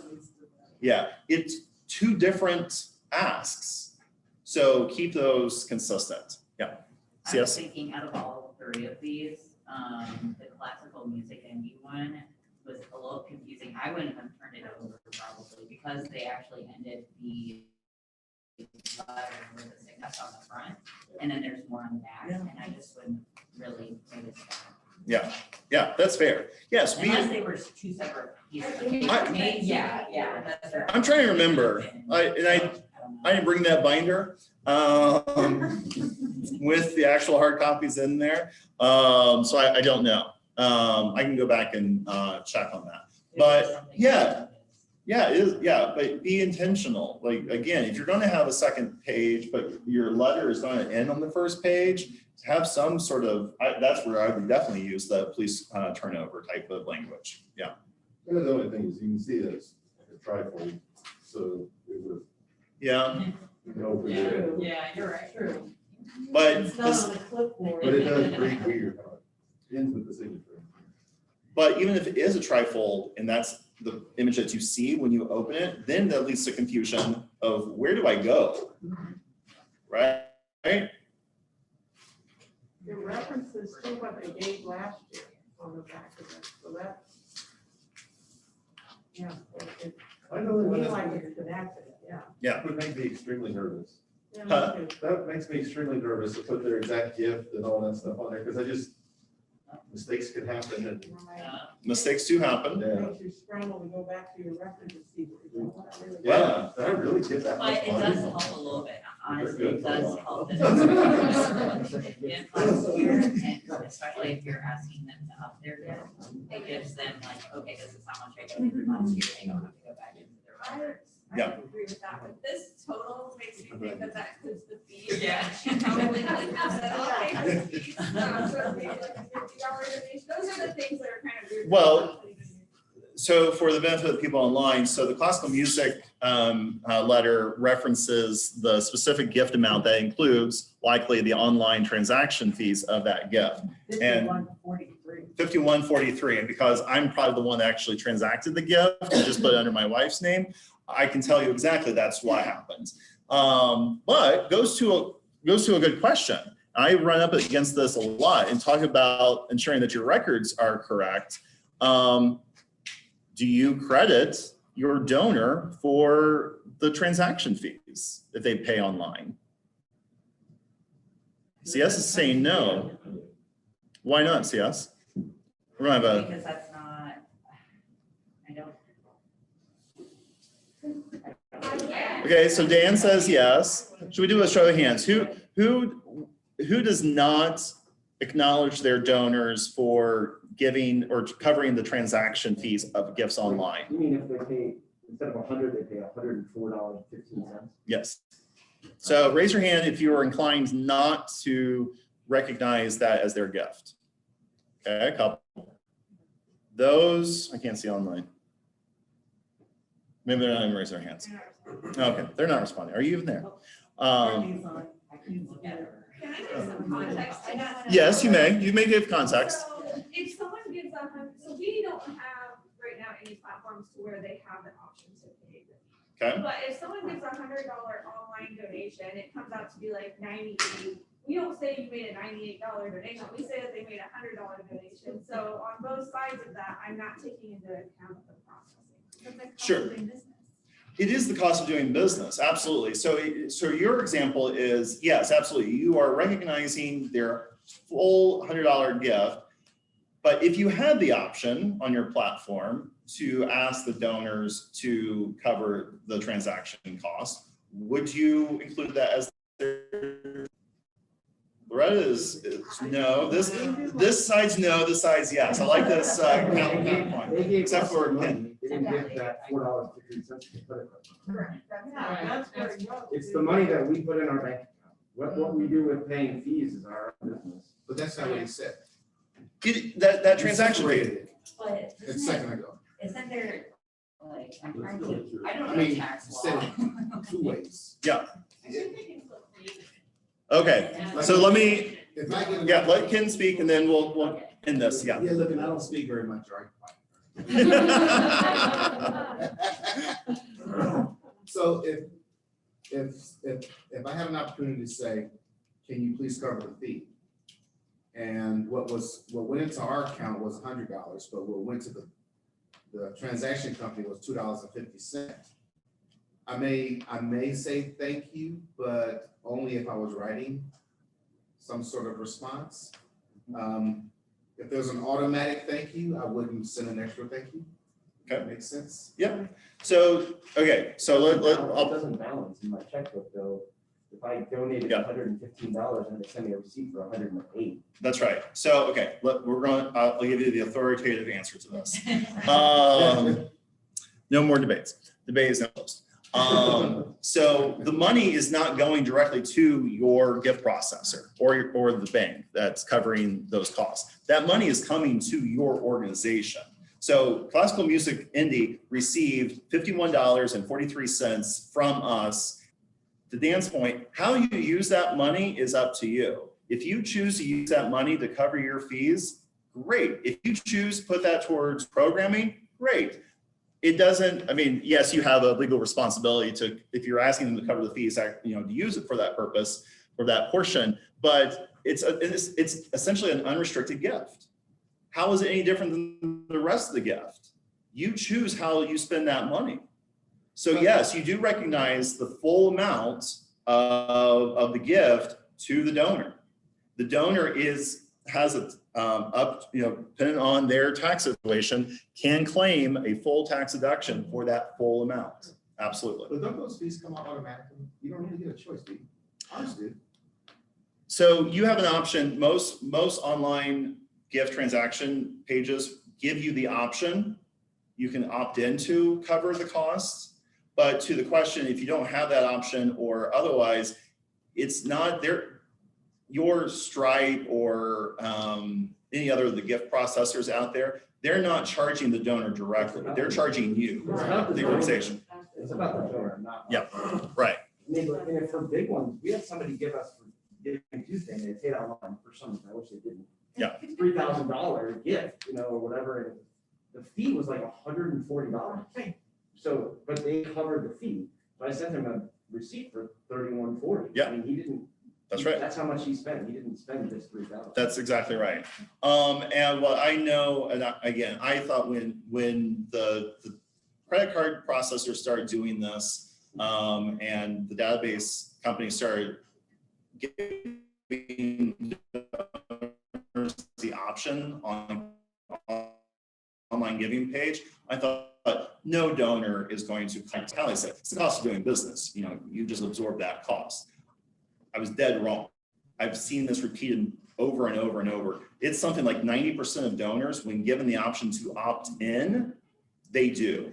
two different asks. So keep those consistent. Yeah. I was thinking out of all three of these, the classical music NU one was a little confusing. I wouldn't have turned it over probably because they actually ended the letter with a signature on the front, and then there's more on the back, and I just wouldn't really notice that. Yeah, that's fair. Yes, Unless they were two separate pieces. That's fair. I'm trying to remember. I didn't bring that binder with the actual hard copies in there. So I don't know. I can go back and check on that. But it is, but be intentional. Like, again, if you're going to have a second page, but your letter is going to end on the first page, have some sort of, that's where I would definitely use the police turnover type of language. Yeah. And the only thing is, you can see that it's a trifold, so it would. Yeah. Yeah, you're right. True. But It's not on a clipboard. But it does read weird, ends with the signature. But even if it is a trifold and that's the image that you see when you open it, then that leads to confusion of where do I go? Right? It references to what they gave last year on the back of it, so that's. Yeah. It I know feels that like it's connected, yeah. Yeah. would make me extremely nervous. Yeah, Huh? me too. That makes me extremely nervous to put their exact gift and all that stuff on there, because mistakes can happen and. Mistakes do happen. It makes you scramble to go back to your record to see what you're doing. What I really- Yeah, did I really get that much But it money? does help a little bit, honestly, They're it good for a does while. help. that it's in last year, and especially if you're asking them to up their gift, it gives them like, okay, this is how much I gave you last year, they don't have to go back into their records. Yeah. I agree with that, but this total makes me think that includes the fees. Yeah. She probably like has it all paid for the fees. So it'd be like a $50 donation. Those are the things that are kind of weird. Well, so for the benefit of the people online, so the classical music letter references the specific gift amount that includes likely the online transaction fees of that gift. And 5143, and because I'm probably the one that actually transacted the gift and just put it under my wife's name, I can tell you exactly that's what happens. But goes to a good question. I run up against this a lot and talk about ensuring that your records are correct. Do you credit your donor for the transaction fees if they pay online? CS is saying no. Why not, CS? We're gonna have a. Because that's not, I don't. Okay, so Dan says yes. Should we do a show of hands? Who does not acknowledge their donors for giving or covering the transaction fees of gifts online? You mean if they pay, instead of 100, they pay $104.15? Yes. So raise your hand if you are inclined not to recognize that as their gift. Okay, a couple. Those, I can't see online. Maybe they're not even raising their hands. Okay, they're not responding. Are you even there? Can I give some context to that? Yes, you may. You may give context. So if someone gives so we don't have right now any platforms to where they have the option to pay. Okay. But if someone gives $100 online donation, it comes out to be like 98 we don't say you made a $98 donation, we say that they made a $100 donation. So on both sides of that, I'm not taking into account the processing. That's like cost Sure. of doing business. It is the cost of doing business, absolutely. So your example is, yes, absolutely. You are recognizing their full $100 gift. But if you had the option on your platform to ask the donors to cover the transaction cost, would you include that as their? Loretta is no, this side's no, this side's yes. I like this counterpoint, They gave except us for the money, they didn't give that $4.50 to credit card. Correct. That's Yeah, that's where it goes. It's the money that we put in our bank account. What we do with paying fees is our business. But that's not what he said. that transaction rate. But It's a isn't second ago. isn't there, like, I'm trying Let's to, go through. I don't I know mean, tax said law. it two ways. Yeah. I think they can still create it. Okay. So let me, If I get. yeah, let Ken speak and then we'll end this. Yeah. Yeah, look, and I don't speak very much, right? So if I have an opportunity to say, can you please cover the fee? And what went into our account was $100, but what went to the transaction company was $2.50. I may say thank you, but only if I was writing some sort of response. If there's an automatic thank you, I wouldn't send an extra thank you. Okay. Makes sense? Yeah. So, okay, so It I'll, doesn't balance in my checkbook though. If I donated Yeah. $115 and they send me a receipt for 108. that's right. So, okay, I'll give you the authoritative answer to this. No more debates. Debate is now closed. So the money is not going directly to your gift processor or the bank that's covering those costs. That money is coming to your organization. So Classical Music Indie received $51.43 from us. To Dan's point, how you use that money is up to you. If you choose to use that money to cover your fees, great. If you choose to put that towards programming, great. It doesn't, I mean, yes, you have a legal responsibility to, if you're asking them to cover the fees, to use it for that purpose, for that portion, but it's essentially an unrestricted gift. How is it any different than the rest of the gift? You choose how you spend that money. So yes, you do recognize the full amount of the gift to the donor. The donor has a depending on their tax situation, can claim a full tax deduction for that full amount. Absolutely. But don't those fees come out automatically? You don't really get a choice, do you? Ours do. So you have an option. Most online gift transaction pages give you the option. You can opt in to cover the costs. But to the question, if you don't have that option or otherwise, it's not there. Your Stripe or any other of the gift processors out there, they're not charging the donor directly. They're charging you, the organization. It's about the donor, not. Yeah, right. I mean, like, and for big ones, we had somebody give us for Giving Tuesday, and they paid online for some, I wish they didn't. Yeah. $3,000 gift, or whatever. And the fee was like $140. So, but they covered the fee. So I sent him a receipt for $31.40. Yeah. I mean, he didn't. That's right. That's how much he spent. He didn't spend just $3,000. That's exactly right. And what I know, and I thought when the credit card processors started doing this, and the database companies started giving the option on online giving page, I thought no donor is going to tally say it's the cost of doing business. You just absorb that cost. I was dead wrong. I've seen this repeated over and over and over. It's something like 90% of donors, when given the option to opt in, they do.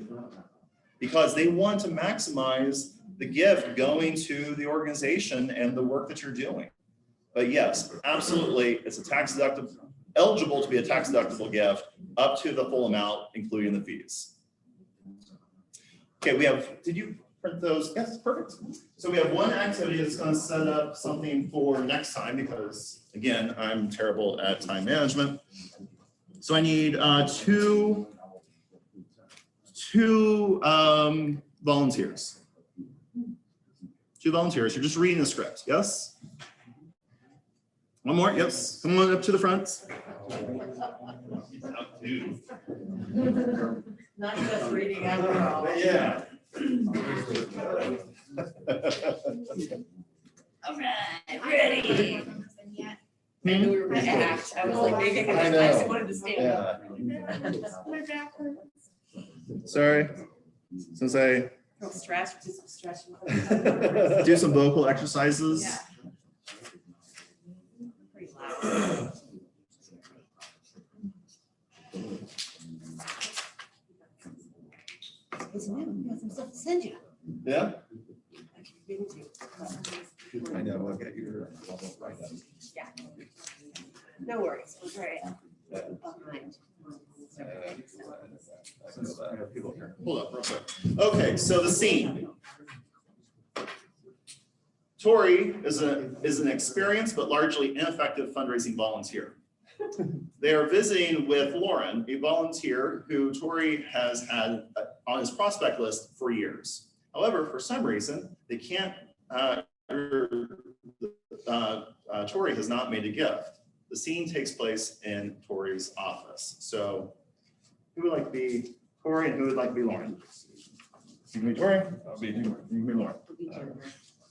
Because they want to maximize the gift going to the organization and the work that you're doing. But yes, absolutely, it's a tax deductible, eligible to be a tax deductible gift up to the full amount, including the fees. Okay, we have, did you print those? Yes, perfect. So we have one activity that's going to set up something for next time because, again, I'm terrible at time management. So I need two volunteers. Two volunteers. You're just reading the script, yes? One more, yes. Come on up to the front. Not just reading after all. Yeah. All right, ready. I knew we were gonna act. I was like, maybe I I just know. wanted to stand up. My back hurts. Sorry, since I Don't stretch, just stretch. do some vocal exercises. Yeah. Pretty loud. It's new, he has some stuff to send you. Yeah? I know, I'll get your. No worries, we'll try it behind. Hold up real quick. Okay, so the scene. Tori is an experienced but largely ineffective fundraising volunteer. They are visiting with Lauren, a volunteer who Tori has had on his prospect list for years. However, for some reason, they can't, Tori has not made a gift. The scene takes place in Tori's office. So who would like to be Tori and who would like to be Lauren? You can be Tori, I'll be, you can be Lauren.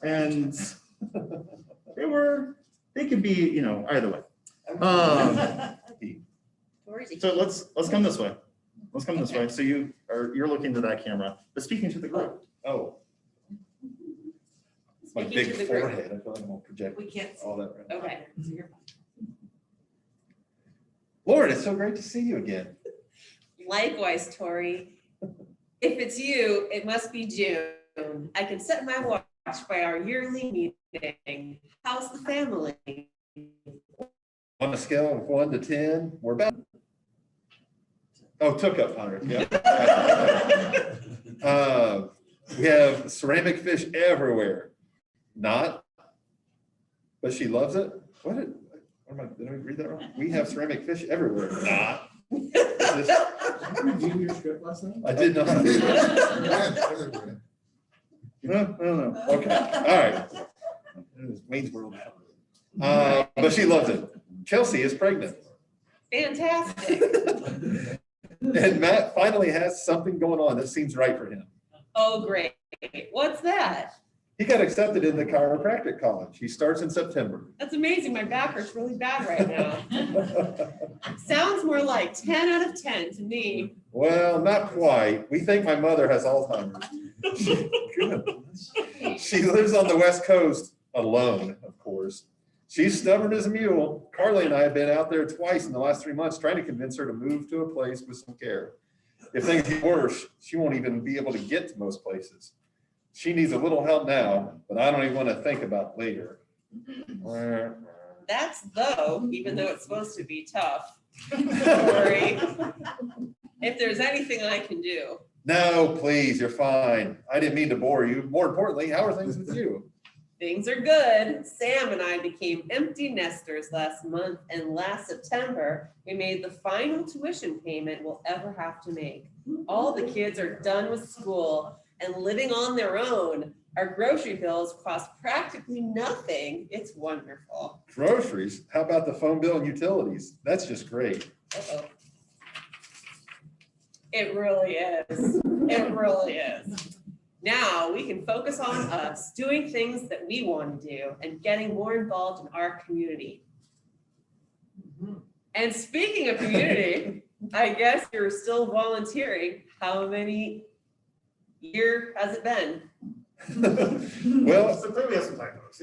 And they could be, you know, either way. So let's come this way. Let's come this way. So you're looking to that camera, but speaking to the group. Oh. It's my Speaking big to the group. forehead. I feel like I'm gonna project We can't, all that. Right now. okay. So you're Lauren, it's so great to see you again. Likewise, Tori. If it's you, it must be June. I can set my watch by our yearly meeting. How's the family? On a scale of 1 to 10, we're about. Oh, took up 100. Yeah. We have ceramic fish everywhere. Not, but she loves it. Did I read that wrong? We have ceramic fish everywhere. Not. Did you do your script last night? I did not. No. Okay. All right. It was Wayne's World. But she loves it. Chelsea is pregnant. Fantastic. And Matt finally has something going on that seems right for him. Oh, great. What's that? He got accepted in the chiropractic college. He starts in September. That's amazing. My back hurts really bad right now. Sounds more like 10 out of 10 to me. Well, not quite. We think my mother has Alzheimer's. She lives on the West Coast alone, of course. She's stubborn as a mule. Carly and I have been out there twice in the last 3 months trying to convince her to move to a place with some care. If things get worse, she won't even be able to get to most places. She needs a little help now, but I don't even want to think about later. That's though, even though it's supposed to be tough. Sorry. If there's anything I can do. No, please, you're fine. I didn't mean to bore you. More importantly, how are things with you? Things are good. Sam and I became empty nesters last month, and last September, we made the final tuition payment we'll ever have to make. All the kids are done with school and living on their own. Our grocery bills cost practically nothing. It's wonderful. Groceries? How about the phone bill and utilities? That's just great. Uh-oh. It really is. It really is. Now we can focus on us doing things that we want to do and getting more involved in our community. And speaking of community, I guess you're still volunteering. How many years has it been? Well, So clearly we have some typos.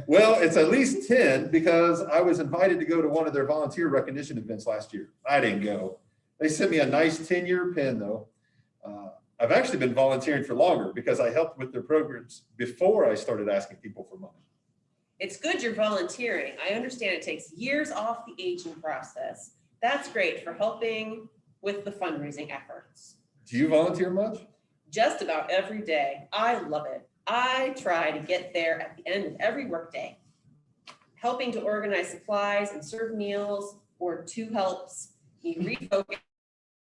well, it's at least 10 because I was invited to go to one of their volunteer recognition events last year. I didn't go. They sent me a nice 10-year pin though. I've actually been volunteering for longer because I helped with their programs before I started asking people for money. It's good you're volunteering. I understand it takes years off the aging process. That's great for helping with the fundraising efforts. Do you volunteer much? Just about every day. I love it. I try to get there at the end of every workday. Helping to organize supplies and serve meals or two helps me refocus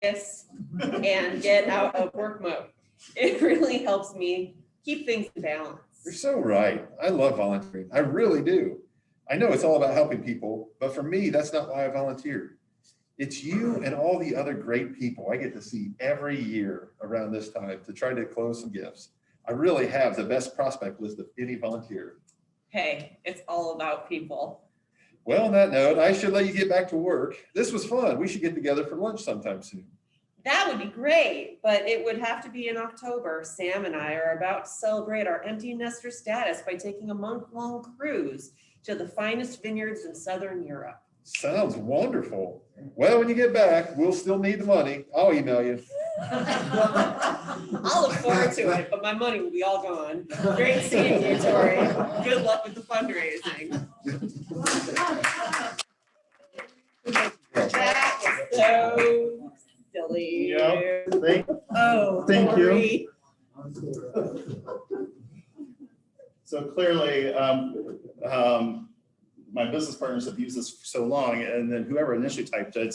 and get out of work mode. It really helps me keep things in balance. You're so right. I love volunteering. I really do. I know it's all about helping people, but for me, that's not why I volunteered. It's you and all the other great people I get to see every year around this time to try to close some gifts. I really have the best prospect list of any volunteer. Hey, it's all about people. Well, on that note, I should let you get back to work. This was fun. We should get together for lunch sometime soon. That would be great, but it would have to be in October. Sam and I are about to celebrate our empty nester status by taking a month-long cruise to the finest vineyards in Southern Europe. Sounds wonderful. Well, when you get back, we'll still need the money. I'll email you. I'll look forward to it, but my money will be all gone. Great seeing you, Tori. Good luck with the fundraising. That was so silly. Yeah, Oh, thank you. Tori. So clearly, my business partners have used this for so long, and then whoever initially typed it,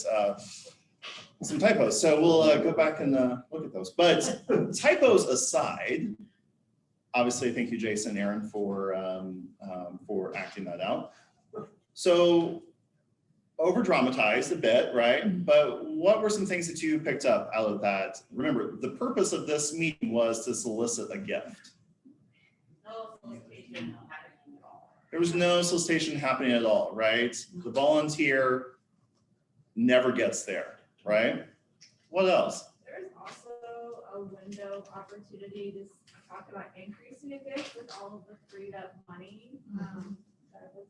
some typos. So we'll go back and look at those. But typos aside, obviously, thank you, Jason and Aaron, for acting that out. So over dramatized a bit, right? But what were some things that you picked up out of that? Remember, the purpose of this meeting was to solicit a gift. No solicitation happening at all. There was no solicitation happening at all, right? The volunteer never gets there, right? What else? There's also a window of opportunity to talk about increasing a gift with all of the freed up money. That was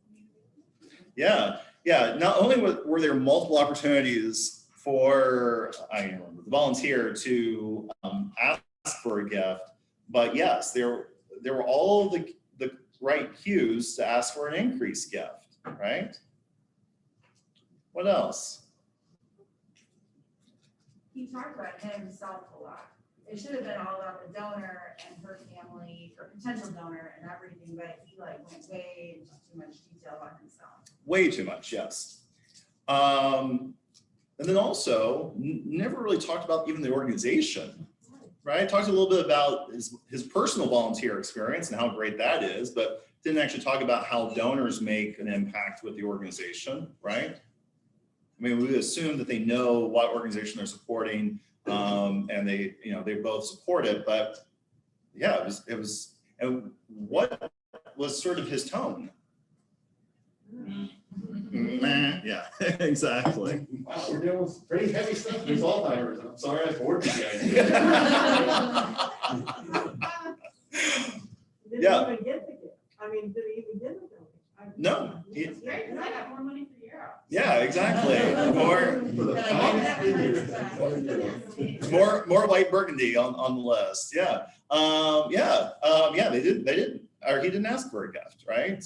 Yeah, not only were there multiple opportunities for the volunteer to ask for a gift, but yes, there were all the right cues to ask for an increased gift, right? What else? He talked about himself a lot. It should have been all about the donor and her family, or potential donor and everything, but he like went way into too much detail on himself. Way too much, yes. And then also never really talked about even the organization, right? Talked a little bit about his personal volunteer experience and how great that is, but didn't actually talk about how donors make an impact with the organization, right? I mean, we would assume that they know what organization they're supporting, and they both support it, but yeah, it was, and what was sort of his tone? Yeah, exactly. Wow, we're doing some pretty heavy stuff. There's Alzheimer's. I'm sorry I bored you guys. Yeah. Didn't even get the gift. I mean, did he even get the donation? No. It's great, because I got more money for Europe. Yeah, exactly. More white burgundy on the list. Yeah. They didn't, or he didn't ask for a gift, right?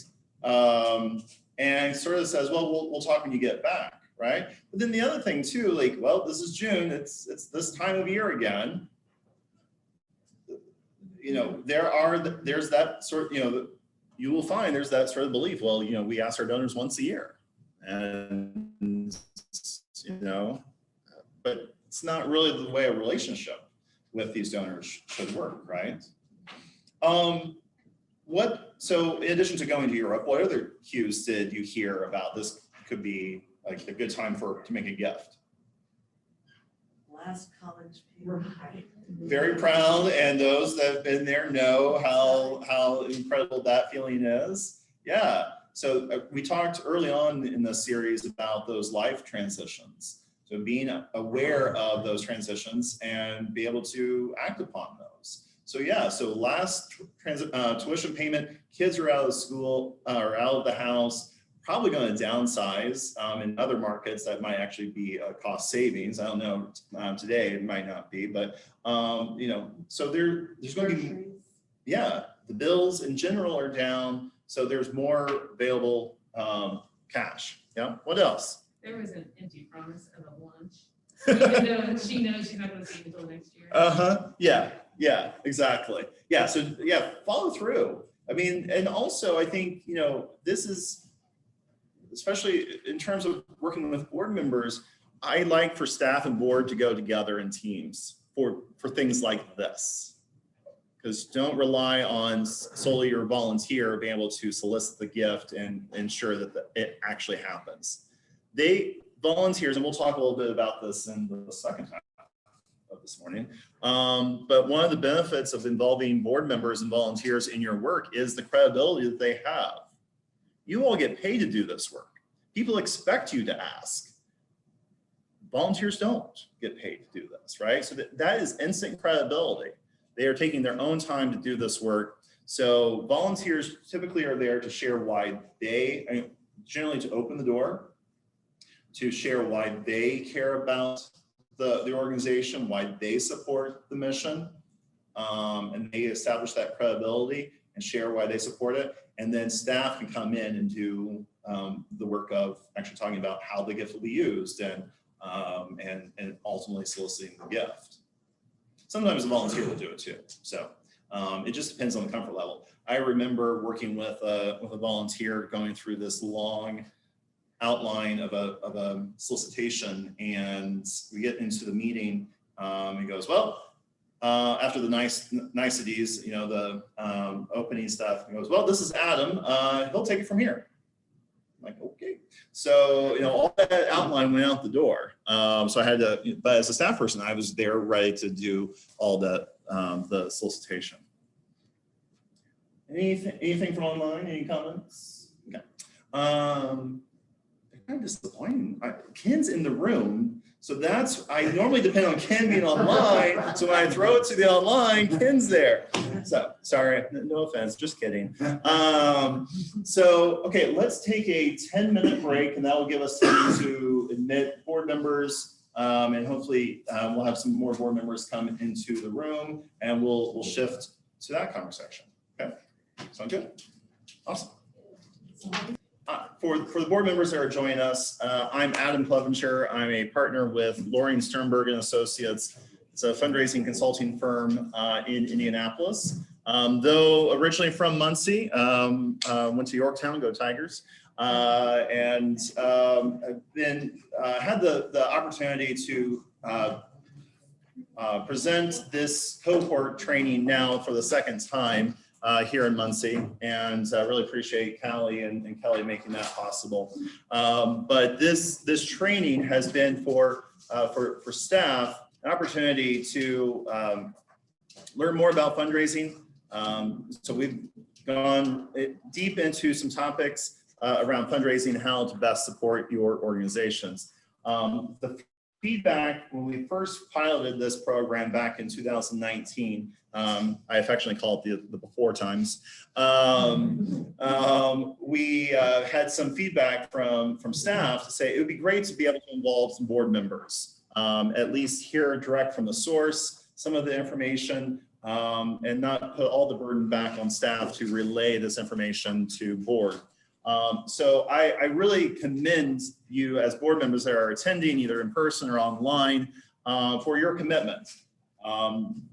And sort of says, well, we'll talk when you get back, right? But then the other thing too, like, well, this is June, it's this time of year again. You know, there's that sort, you will find there's that sort of belief, well, we ask our donors once a year. And, but it's not really the way a relationship with these donors should work, right? So in addition to going to Europe, what other cues did you hear about this could be like a good time to make a gift? Last college paper. Very proud, and those that have been there know how incredible that feeling is. Yeah, so we talked early on in the series about those life transitions. So being aware of those transitions and be able to act upon those. So yeah, so last tuition payment, kids are out of school or out of the house, probably going to downsize. In other markets, that might actually be a cost savings. I don't know, today it might not be, but so there's going to be, yeah, the bills in general are down, so there's more available cash. Yeah, what else? There was an empty promise of a lunch, even though she knows she's not gonna see it until next year. Yeah, exactly. Yeah, so yeah, follow through. I mean, and also I think, this is, especially in terms of working with board members, I like for staff and board to go together in teams for things like this. because don't rely on solely your volunteer being able to solicit the gift and ensure that it actually happens. Volunteers, and we'll talk a little bit about this in the second half of this morning, but one of the benefits of involving board members and volunteers in your work is the credibility that they have. You all get paid to do this work. People expect you to ask. Volunteers don't get paid to do this, right? So that is instant credibility. They are taking their own time to do this work. So volunteers typically are there to share why generally to open the door, to share why they care about the organization, why they support the mission, and they establish that credibility and share why they support it. And then staff can come in and do the work of actually talking about how the gift will be used and ultimately soliciting the gift. Sometimes a volunteer will do it too. So it just depends on the comfort level. I remember working with a volunteer going through this long outline of a solicitation, and we get into the meeting. He goes, well, after the niceties, you know, the opening stuff, he goes, well, this is Adam. He'll take it from here. I'm like, okay. So, you know, all that outline went out the door. So I had to, but as a staff person, I was there ready to do all that, the solicitation. Anything from online? Any comments? Okay. They're kind of disappointing. Ken's in the room. So I normally depend on Ken being online. So when I throw it to the online, Ken's there. So sorry, no offense, just kidding. So, okay, let's take a 10-minute break, and that will give us time to admit board members. And hopefully we'll have some more board members come into the room, and we'll shift to that conversation. Okay, sound good? Awesome. For the board members that are joining us, I'm Adam Clevenget. I'm a partner with Loring Sternberg and Associates. It's a fundraising consulting firm in Indianapolis. Though originally from Muncie, went to Yorktown, go Tigers, and I've had the opportunity to present this cohort training now for the second time here in Muncie, and really appreciate Callie and Kelly making that possible. But this training has been for staff an opportunity to learn more about fundraising. So we've gone deep into some topics around fundraising and how to best support your organizations. The feedback when we first piloted this program back in 2019, I affectionately call it the before times. We had some feedback from staff to say it would be great to be able to involve some board members, at least hear direct from the source some of the information, and not put all the burden back on staff to relay this information to board. So I really commend you as board members that are attending either in person or online for your commitment.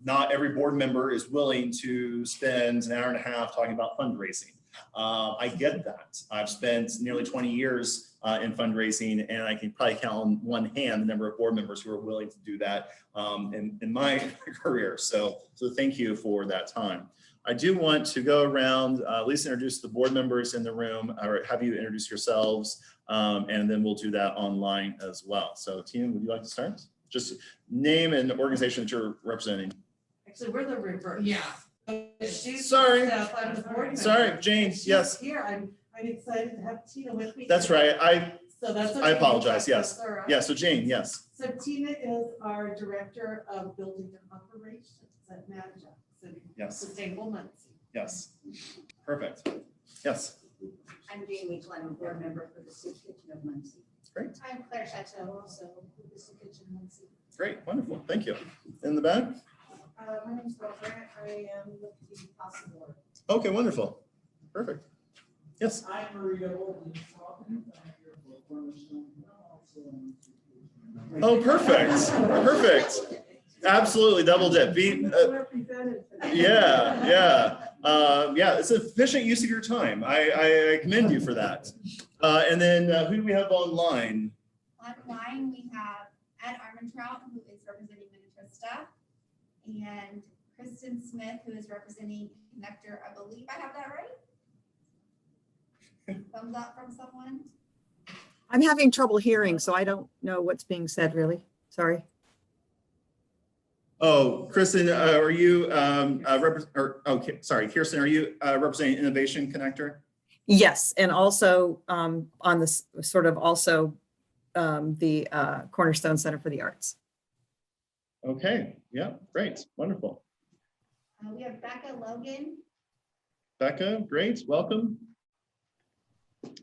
Not every board member is willing to spend an hour and a half talking about fundraising. I get that. I've spent nearly 20 years in fundraising, and I can probably count on one hand the number of board members who are willing to do that in my career. So thank you for that time. I do want to go around, at least introduce the board members in the room, or have you introduce yourselves, and then we'll do that online as well. So Tina, would you like to start? Just name and organization that you're representing. Actually, we're the reverse. Yeah. She's Sorry. staff, I'm the board member. Sorry, Jane, She's yes. Here, I'm excited to have Tina with me. That's right. So that's. I apologize, yes. That's all right. Yeah, so Jane, yes. So Tina is our Director of Building and Operations at MADJA, so Yes. Sustainable Muncie. Yes. Perfect. Yes. I'm Jane Weechel, I'm a board member for the Soup Kitchen of Muncie. Great. I'm Claire Chateau, also with the Soup Kitchen Muncie. Great. Wonderful. Thank you. In the back? My name is Laura Grant. I am with the Council Board. Okay, wonderful. Perfect. Yes. I'm Maria Bolton. Oh, perfect. Perfect. Absolutely. Double dip. Yeah. It's an efficient use of your time. I commend you for that. And then who do we have online? Online, we have Ed Armentrout, who is representing Minnetrista, and Kristen Smith, who is representing Connector. I believe I have that right. Thumbs up from someone. I'm having trouble hearing, so I don't know what's being said really. Sorry. Oh, Kristen, are you, sorry, Kirsten, are you representing Innovation Connector? Yes, and also on this sort of also the Cornerstone Center for the Arts. Okay, yeah, great, wonderful. We have Becca Logan. Becca, great, welcome.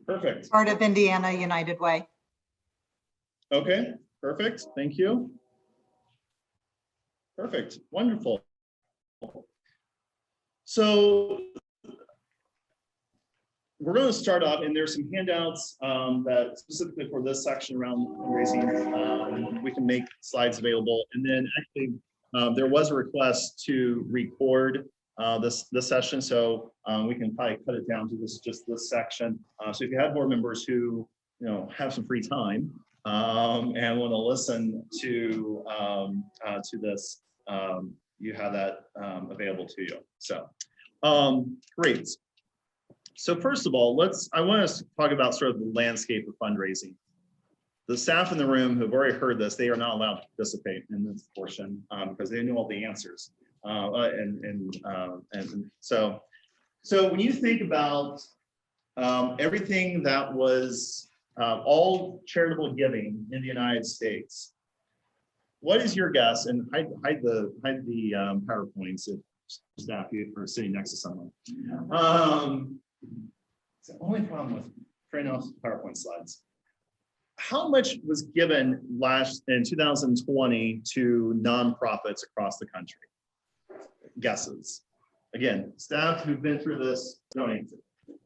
Perfect. Part of Indiana United Way. Okay, perfect, thank you. Perfect, wonderful. So we're going to start off, and there's some handouts that specifically for this section around fundraising, we can make slides available. And then actually, there was a request to record this session, so we can probably cut it down to just this section. So if you have board members who have some free time and want to listen to this, you have that available to you. So great. So first of all, I want us to talk about sort of the landscape of fundraising. The staff in the room who've already heard this, they are not allowed to participate in this portion because they know all the answers. And so when you think about everything that was all charitable giving in the United States, what is your guess? And hide the PowerPoints if staff are sitting next to someone. It's the only problem with printing off PowerPoint slides. How much was given in 2020 to nonprofits across the country? Guesses. Again, staff who've been through this, don't answer.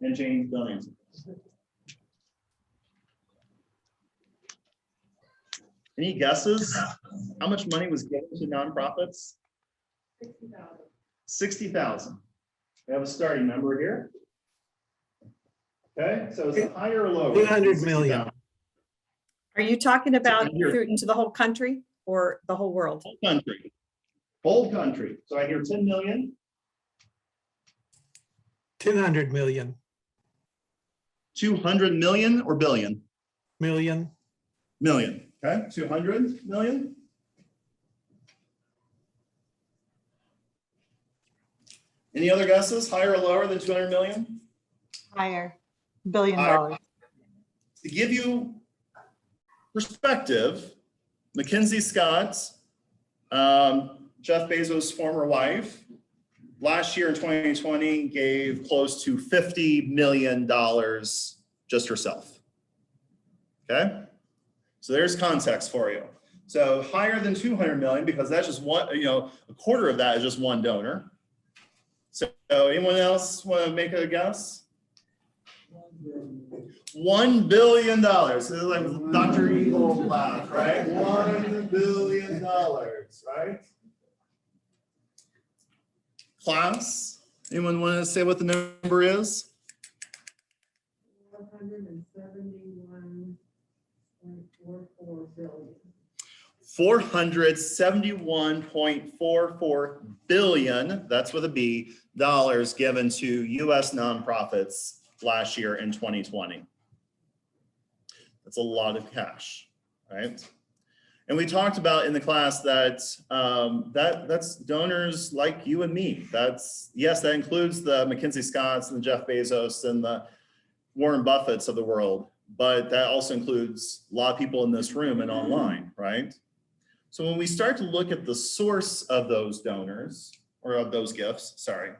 And James, don't answer. Any guesses? How much money was given to nonprofits? 60,000. 60,000. We have a starting number here. Okay, so is it higher or lower? 200 million. Are you talking about into the whole country or the whole world? Whole country. Whole country. So I hear 10 million. 200 million. 200 million or billion? Million. Million. Okay, 200 million. Any other guesses? Higher or lower than 200 million? Higher. $1 billion. To give you perspective, Mackenzie Scott, Jeff Bezos' former wife, last year in 2020 gave close to $50 million just herself. Okay, so there's context for you. So higher than 200 million because that's just one, a quarter of that is just one donor. So anyone else want to make a guess? $1 billion. So this is like Dr. Evil laugh, right? $1 billion, right? Class, anyone want to say what the number is? 171.44 billion. $471.44 billion, that's with a B, dollars given to US nonprofits last year in 2020. That's a lot of cash, right? And we talked about in the class that that's donors like you and me. Yes, that includes the Mackenzie Scotts and the Jeff Bezos and the Warren Buffetts of the world, but that also includes a lot of people in this room and online, right? So when we start to look at the source of those donors, or of those gifts, sorry,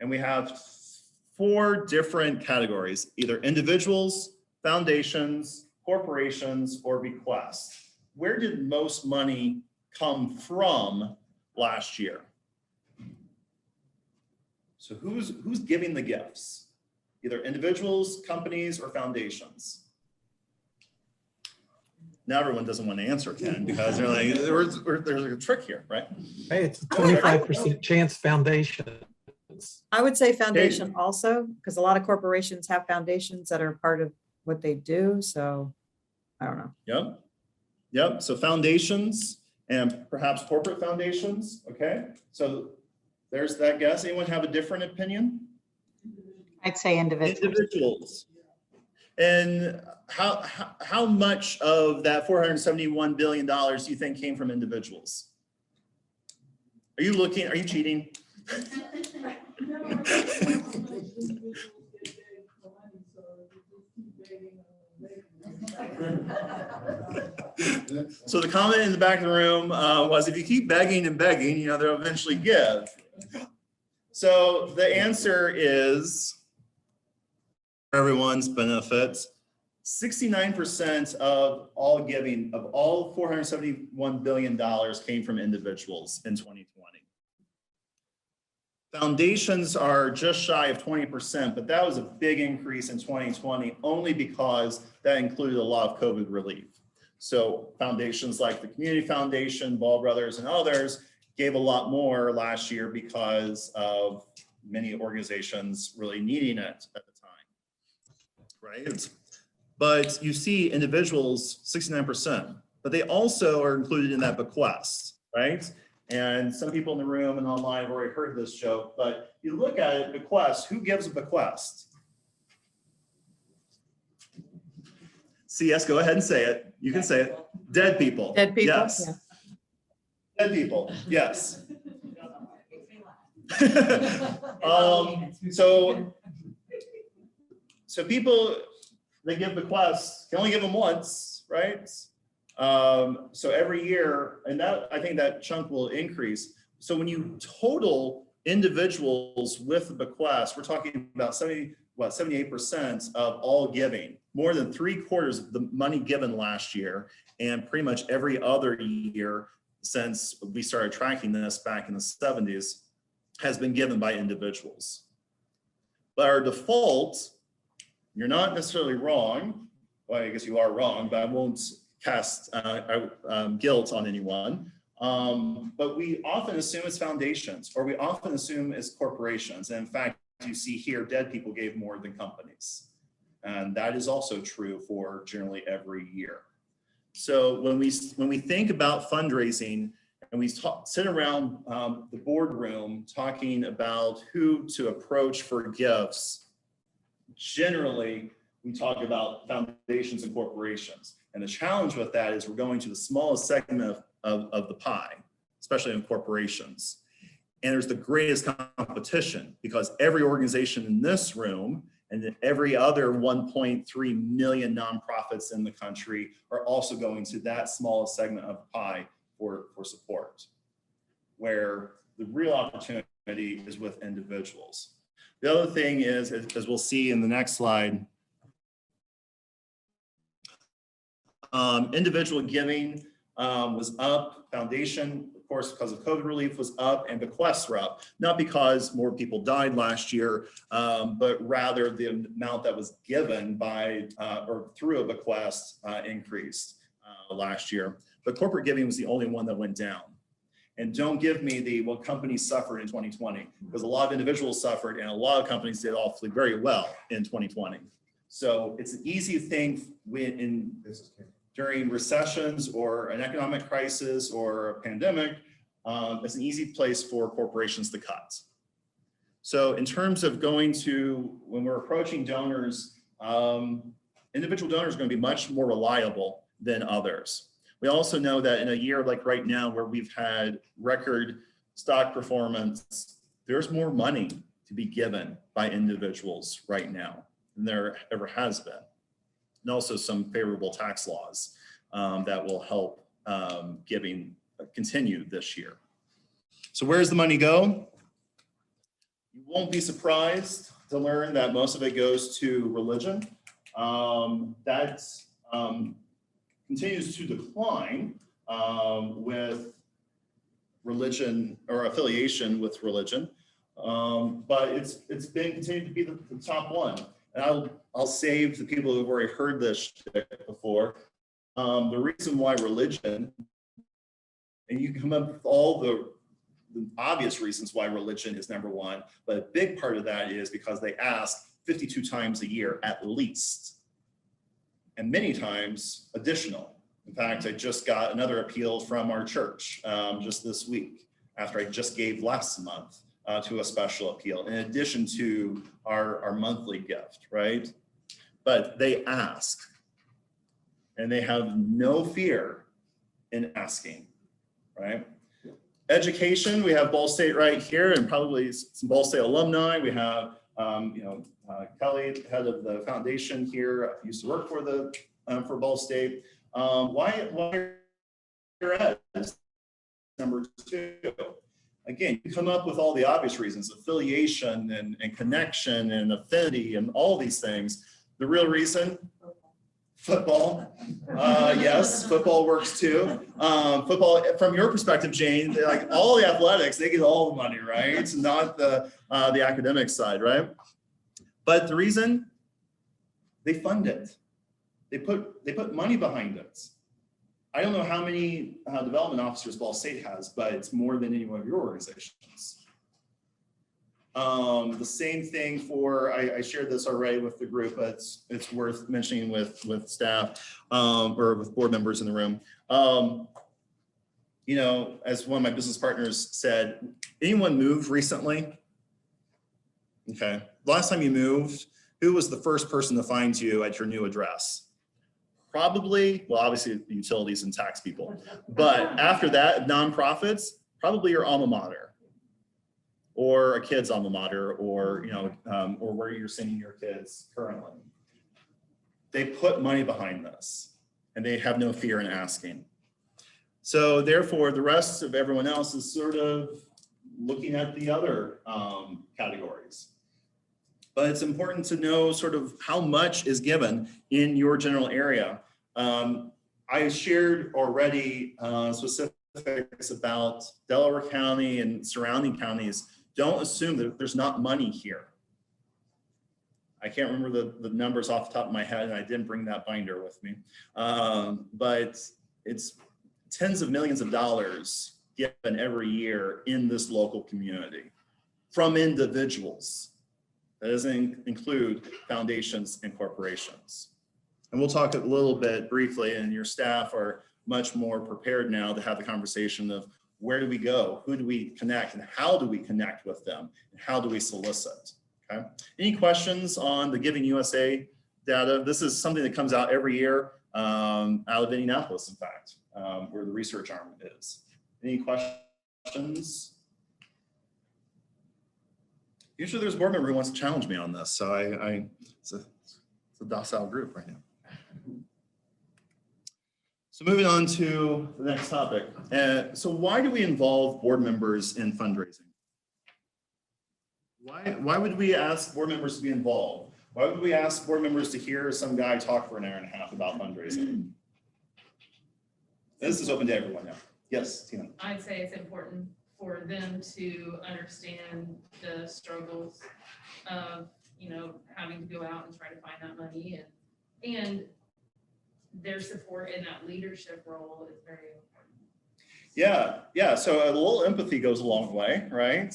and we have 4 different categories, either individuals, foundations, corporations, or bequests. Where did most money come from last year? So who's giving the gifts? Either individuals, companies, or foundations? Now everyone doesn't want to answer, Ken, because they're like, there's a trick here, right? Hey, it's a 25% chance foundation. I would say foundation also, because a lot of corporations have foundations that are part of what they do. So I don't know. Yep. So foundations and perhaps corporate foundations. Okay. So There's that guess. Anyone have a different opinion? I'd say individual. Individuals. And how much of that $471 billion do you think came from individuals? Are you cheating? So the comment in the back of the room was, if you keep begging and begging, you know, they'll eventually give. So the answer is, for everyone's benefit, 69% of all giving, of all $471 billion came from individuals in 2020. Foundations are just shy of 20%, but that was a big increase in 2020 only because that included a lot of COVID relief. So foundations like the Community Foundation, Ball Brothers, and others gave a lot more last year because of many organizations really needing it at the time, right? But you see individuals, 69%, but they also are included in that bequest, right? And some people in the room and online have already heard this joke, but you look at it, bequest, who gives a bequest? CS, go ahead and say it. You can say it. Dead people. Dead people? Yes. Yeah. Dead people, yes. So people, they give bequests, can only give them once, right? So every year, and that, I think that chunk will increase. So when you total individuals with the bequest, we're talking about 78% of all giving, more than 3/4 of the money given last year, and pretty much every other year since we started tracking this back in the 70s has been given by individuals. But our default, you're not necessarily wrong. Well, I guess you are wrong, but I won't cast guilt on anyone. But we often assume it's foundations, or we often assume it's corporations. And in fact, you see here, dead people gave more than companies. And that is also true for generally every year. So when we think about fundraising and we sit around the boardroom talking about who to approach for gifts, generally we talk about foundations and corporations. And the challenge with that is we're going to the smallest segment of the pie, especially in corporations. And there's the greatest competition because every organization in this room and every other 1.3 million nonprofits in the country are also going to that smallest segment of the pie for support, where the real opportunity is with individuals. The other thing is, as we'll see in the next slide, individual giving was up, foundation, of course, because of COVID relief was up, and bequests were up, not because more people died last year, but rather the amount that was given by or through a bequest increased last year. But corporate giving was the only one that went down. And don't give me what companies suffered in 2020, because a lot of individuals suffered and a lot of companies did awfully very well in 2020. So it's an easy thing during recessions or an economic crisis or a pandemic, it's an easy place for corporations to cut. So in terms of when we're approaching donors, individual donors are going to be much more reliable than others. We also know that in a year like right now, where we've had record stock performance, there's more money to be given by individuals right now than there ever has been. And also some favorable tax laws that will help giving continue this year. So where does the money go? You won't be surprised to learn that most of it goes to religion. That continues to decline with religion or affiliation with religion, but it's been continued to be the top one. And I'll save the people who've already heard this before. The reason why religion, and you can come up with all the obvious reasons why religion is number one, but a big part of that is because they ask 52 times a year at least, and many times additional. In fact, I just got another appeal from our church just this week after I just gave last month. to a special appeal, in addition to our monthly gift, right? But they ask, and they have no fear in asking, right? Education, we have Ball State right here, and probably some Ball State alumni. We have, Kelly, head of the foundation here, used to work for Ball State. Why your ed is number 2? Again, you come up with all the obvious reasons, affiliation and connection and affinity and all these things. The real reason, football. Yes, football works too. Football, from your perspective, Jane, like all the athletics, they get all the money, right? It's not the academic side, right? But the reason, they fund it. They put money behind it. I don't know how many development officers Ball State has, but it's more than any one of your organizations. The same thing for, I shared this already with the group, but it's worth mentioning with staff or with board members in the room. You know, as one of my business partners said, anyone move recently? Okay, last time you moved, who was the first person to find you at your new address? Probably, well, obviously the utilities and tax people, but after that, nonprofits, probably your alma mater or a kid's alma mater, or, you know, or where you're sending your kids currently. They put money behind this and they have no fear in asking. So therefore, the rest of everyone else is sort of looking at the other categories. But it's important to know sort of how much is given in your general area. I shared already specifics about Delaware County and surrounding counties. Don't assume that there's not money here. I can't remember the numbers off the top of my head, and I didn't bring that binder with me. But it's tens of millions of dollars given every year in this local community from individuals. That doesn't include foundations and corporations. And we'll talk a little bit briefly, and your staff are much more prepared now to have the conversation of where do we go, who do we connect, and how do we connect with them, and how do we solicit, okay? Any questions on the Giving USA data? This is something that comes out every year out of Indianapolis, in fact, where the research arm is. Any questions? Usually there's a board member who wants to challenge me on this, so it's a docile group right now. So moving on to the next topic. So why do we involve board members in fundraising? Why would we ask board members to be involved? Why would we ask board members to hear some guy talk for an hour and a half about fundraising? This is open to everyone now. Yes, Tina. I'd say it's important for them to understand the struggles of, you know, having to go out and try to find that money, and their support in that leadership role is very important. Yeah. So a little empathy goes a long way, right?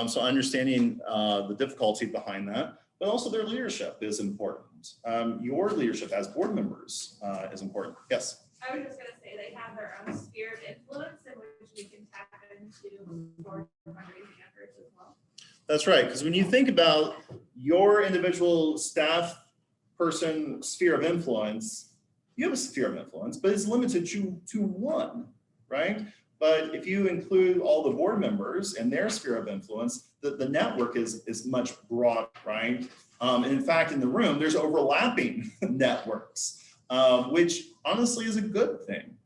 So understanding the difficulty behind that, but also their leadership is important. Your leadership as board members is important. Yes. I was just gonna say they have their own sphere of influence in which we can tap into for fundraising efforts as well. That's right, because when you think about your individual staff person sphere of influence, you have a sphere of influence, but it's limited to one, right? But if you include all the board members and their sphere of influence, the network is much broader, right? And in fact, in the room, there's overlapping networks, which honestly is a good thing.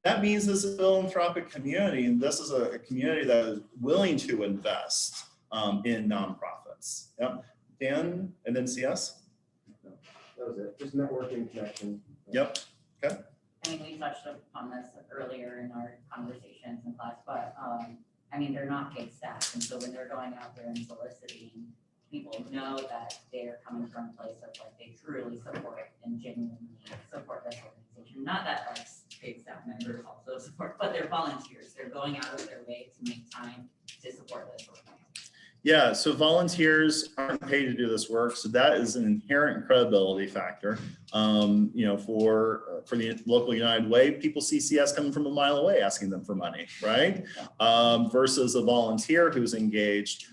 That means this is a philanthropic community, and this is a community that is willing to invest in nonprofits. Yep. Dan, and then CS? No, that was it, just networking connection. Yep. Okay. I mean, we touched upon this earlier in our conversations in class, but I mean, they're not paid staff. And so when they're going out there and soliciting, people know that they're coming from a place of like they truly support and genuinely support this organization. Not that like paid staff members also support, but they're volunteers. They're going out of their way to make time to support this organization. Yeah, so volunteers aren't paid to do this work, so that is an inherent credibility factor. You know, for the local United Way, people see CS coming from a mile away asking them for money, right? Versus a volunteer who's engaged,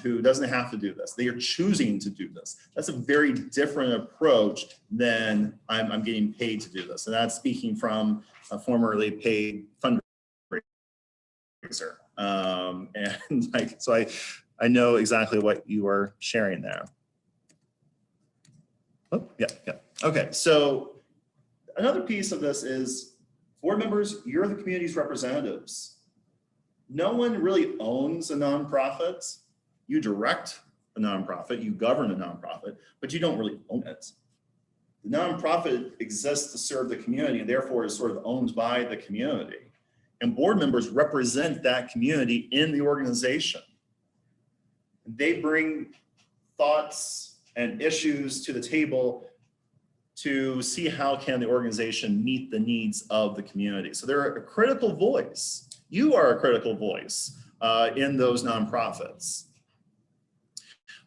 who doesn't have to do this. They are choosing to do this. That's a very different approach than I'm getting paid to do this. And that's speaking from a formerly paid fundraiser. And like, so I know exactly what you are sharing there. Oh, yeah. Okay, so another piece of this is board members, you're the community's representatives. No one really owns a nonprofit. You direct a nonprofit, you govern a nonprofit, but you don't really own it. The nonprofit exists to serve the community and therefore is sort of owned by the community. And board members represent that community in the organization. They bring thoughts and issues to the table to see how can the organization meet the needs of the community. So they're a critical voice. You are a critical voice in those nonprofits.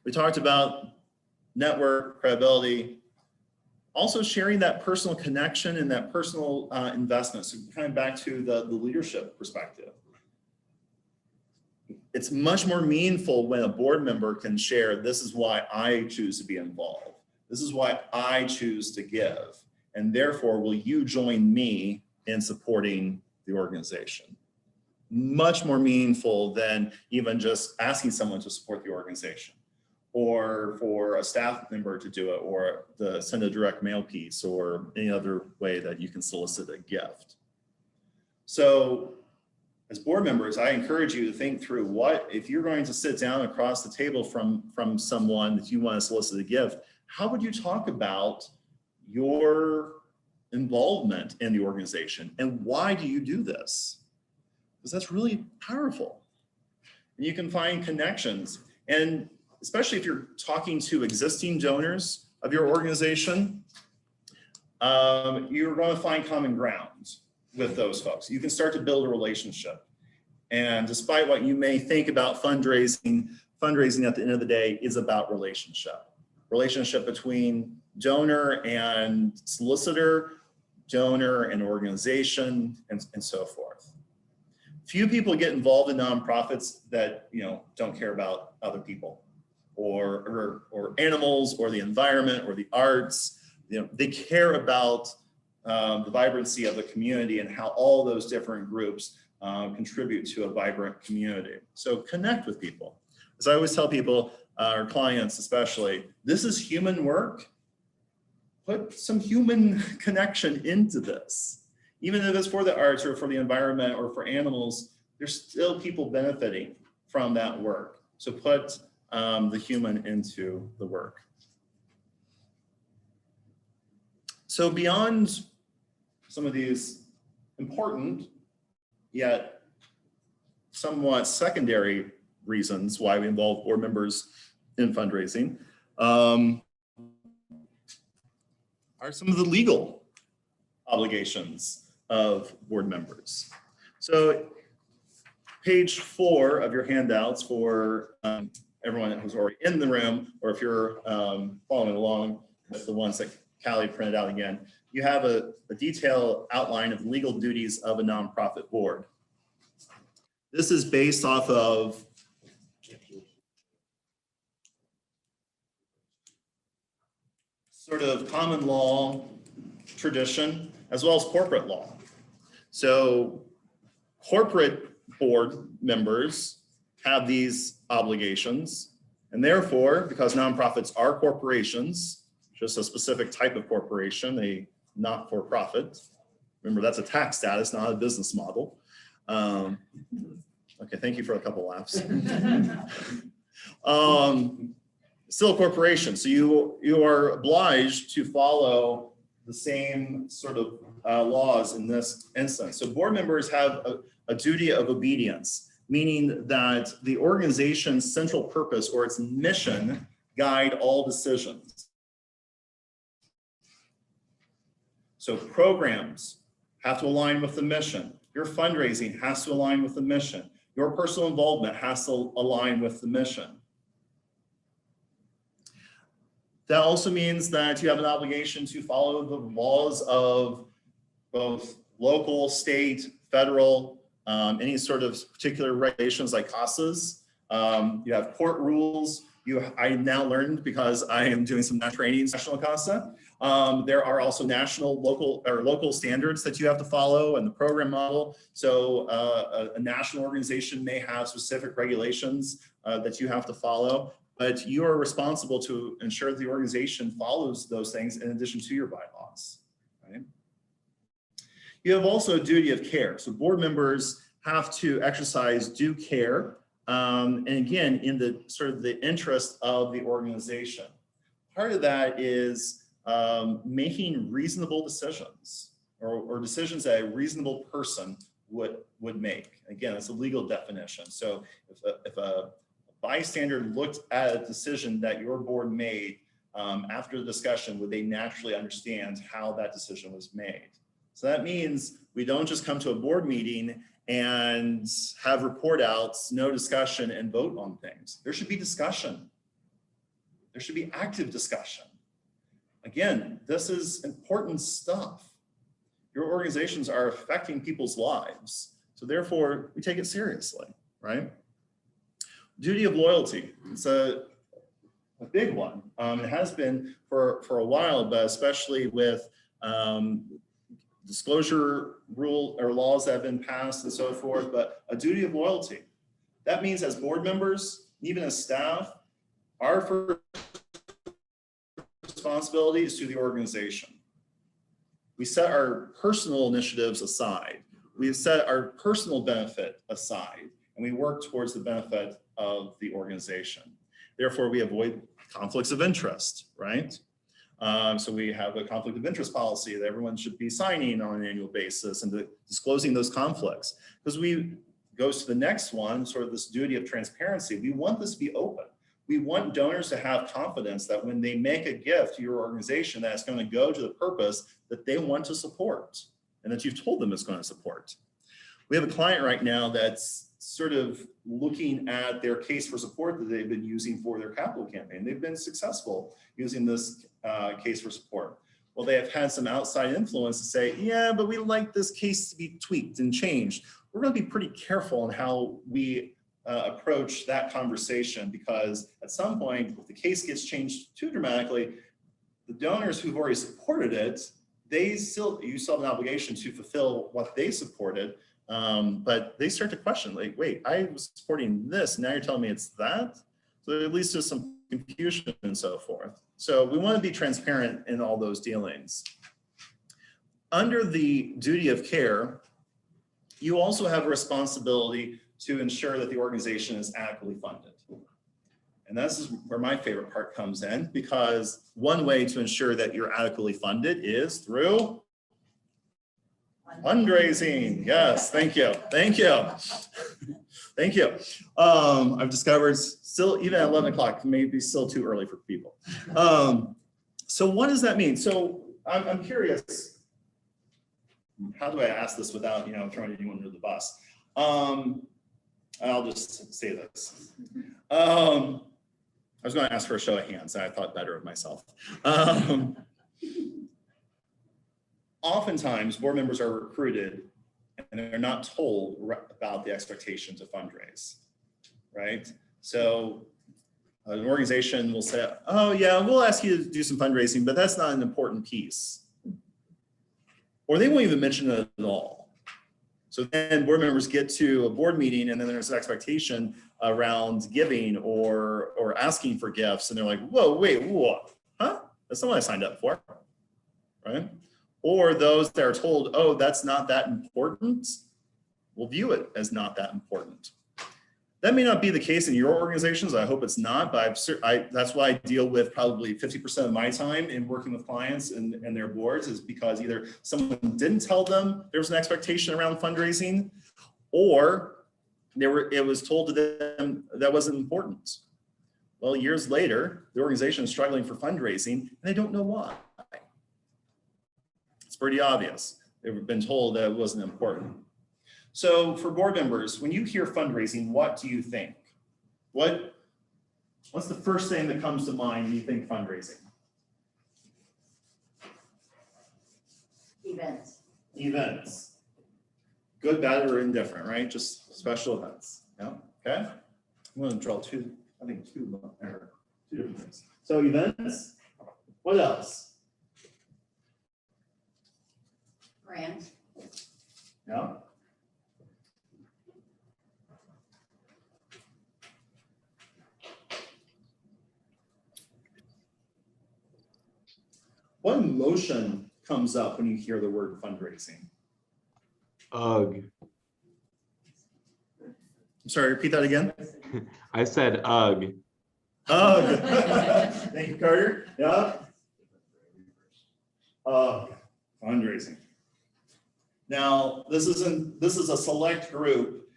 We talked about network, credibility, also sharing that personal connection and that personal investment. So kind of back to the leadership perspective. It's much more meaningful when a board member can share, this is why I choose to be involved. This is why I choose to give. And therefore, will you join me in supporting the organization? Much more meaningful than even just asking someone to support the organization, or for a staff member to do it, or to send a direct mail piece, or any other way that you can solicit a gift. So as board members, I encourage you to think through what, if you're going to sit down across the table from someone that you want to solicit a gift, how would you talk about your involvement in the organization and why do you do this? Because that's really powerful. And you can find connections, and especially if you're talking to existing donors of your organization, you're going to find common ground with those folks. You can start to build a relationship. And despite what you may think about fundraising at the end of the day is about relationship. Relationship between donor and solicitor, donor and organization, and so forth. Few people get involved in nonprofits that don't care about other people or animals or the environment or the arts. They care about the vibrancy of the community and how all those different groups contribute to a vibrant community. So connect with people. As I always tell people, our clients especially, this is human work. Put some human connection into this. Even if it's for the arts or for the environment or for animals, there's still people benefiting from that work. So put the human into the work. So beyond some of these important yet somewhat secondary reasons why we involve board members in fundraising, are some of the legal obligations of board members. So page 4 of your handouts for everyone who's already in the room, or if you're following along with the ones that Callie printed out again, you have a detailed outline of legal duties of a nonprofit board. This is based off of sort of common law tradition, as well as corporate law. So corporate board members have these obligations, and therefore, because nonprofits are corporations, just a specific type of corporation, a not-for-profit. Remember, that's a tax status, not a business model. Okay, thank you for a couple laughs. Still a corporation, so you are obliged to follow the same sort of laws in this instance. So board members have a duty of obedience, meaning that the organization's central purpose or its mission guide all decisions. So programs have to align with the mission. Your fundraising has to align with the mission. Your personal involvement has to align with the mission. That also means that you have an obligation to follow the laws of both local, state, federal, any sort of particular regulations like CASAs. You have court rules. I now learned, because I am doing some trainings, national CASA. There are also national, local standards that you have to follow, and the program model. So a national organization may have specific regulations that you have to follow, but you are responsible to ensure that the organization follows those things in addition to your bylaws, right? You have also a duty of care. So board members have to exercise due care, and again, in the sort of the interest of the organization. Part of that is making reasonable decisions, or decisions that a reasonable person would make. Again, it's a legal definition. So if a bystander looked at a decision that your board made after the discussion, would they naturally understand how that decision was made? So that means we don't just come to a board meeting and have report outs, no discussion, and vote on things. There should be discussion. There should be active discussion. Again, this is important stuff. Your organizations are affecting people's lives. So therefore, we take it seriously, right? Duty of loyalty. It's a big one. It has been for a while, but especially with disclosure rule or laws that have been passed and so forth, but a duty of loyalty. That means as board members, even as staff, our first responsibility is to the organization. We set our personal initiatives aside. We set our personal benefit aside, and we work towards the benefit of the organization. Therefore, we avoid conflicts of interest, right? So we have a conflict of interest policy that everyone should be signing on an annual basis and disclosing those conflicts. Because goes to the next one, sort of this duty of transparency. We want this to be open. We want donors to have confidence that when they make a gift to your organization, that it's going to go to the purpose that they want to support and that you've told them it's going to support. We have a client right now that's sort of looking at their case for support that they've been using for their capital campaign. They've been successful using this case for support. Well, they have had some outside influence to say, yeah, but we like this case to be tweaked and changed. We're going to be pretty careful on how we approach that conversation, because at some point, if the case gets changed too dramatically, the donors who've already supported it, you still have an obligation to fulfill what they supported. But they start to question, like, wait, I was supporting this, now you're telling me it's that? So at least there's some confusion and so forth. So we want to be transparent in all those dealings. Under the duty of care, you also have a responsibility to ensure that the organization is adequately funded. And this is where my favorite part comes in, because one way to ensure that you're adequately funded is through fundraising. Yes, thank you. Thank you. Thank you. I've discovered still, even at 11 o'clock, maybe still too early for people. So what does that mean? So I'm curious, how do I ask this without, throwing anyone under the bus? I'll just say this. I was going to ask for a show of hands, and I thought better of myself. Oftentimes, board members are recruited and they're not told about the expectation to fundraise, right? So an organization will say, oh yeah, we'll ask you to do some fundraising, but that's not an important piece. Or they won't even mention it at all. So then board members get to a board meeting and then there's an expectation around giving or asking for gifts. And they're like, whoa, wait, what? Huh? That's not what I signed up for, right? Or those that are told, oh, that's not that important, will view it as not that important. That may not be the case in your organizations. I hope it's not, but that's why I deal with probably 50% of my time in working with clients and their boards, is because either someone didn't tell them there was an expectation around fundraising, or it was told to them that wasn't important. Well, years later, the organization is struggling for fundraising and they don't know why. It's pretty obvious. They've been told that it wasn't important. So for board members, when you hear fundraising, what do you think? What's the first thing that comes to mind when you think fundraising? Events. Events. Good, bad, or indifferent, right? Just special events. Yeah, okay. I'm gonna draw two different things. So events, what else? Grants. Yeah. What emotion comes up when you hear the word fundraising? Ugh. I'm sorry, repeat that again. I said ugh. Ugh. Thank you, Carter. Yeah. Fundraising. Now, this is a select group.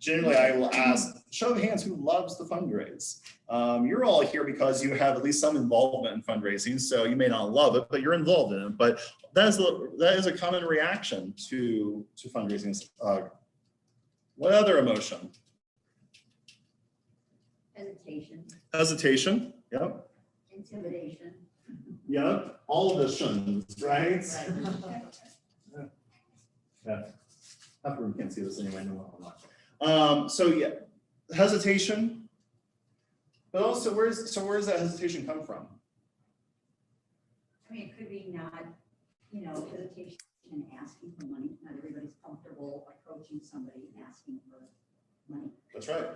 Generally, I will ask, show of hands who loves to fundraise. You're all here because you have at least some involvement in fundraising, so you may not love it, but you're involved in it. But that is a common reaction to fundraising. What other emotion? Hesitation. Hesitation. Yep. Intimidation. Yep. All of the shuns, right? Yeah. Half the room can't see this anyway. So yeah, hesitation. But also, where does that hesitation come from? I mean, it could be not, hesitation in asking for money. Not everybody's comfortable approaching somebody and asking for money. That's right.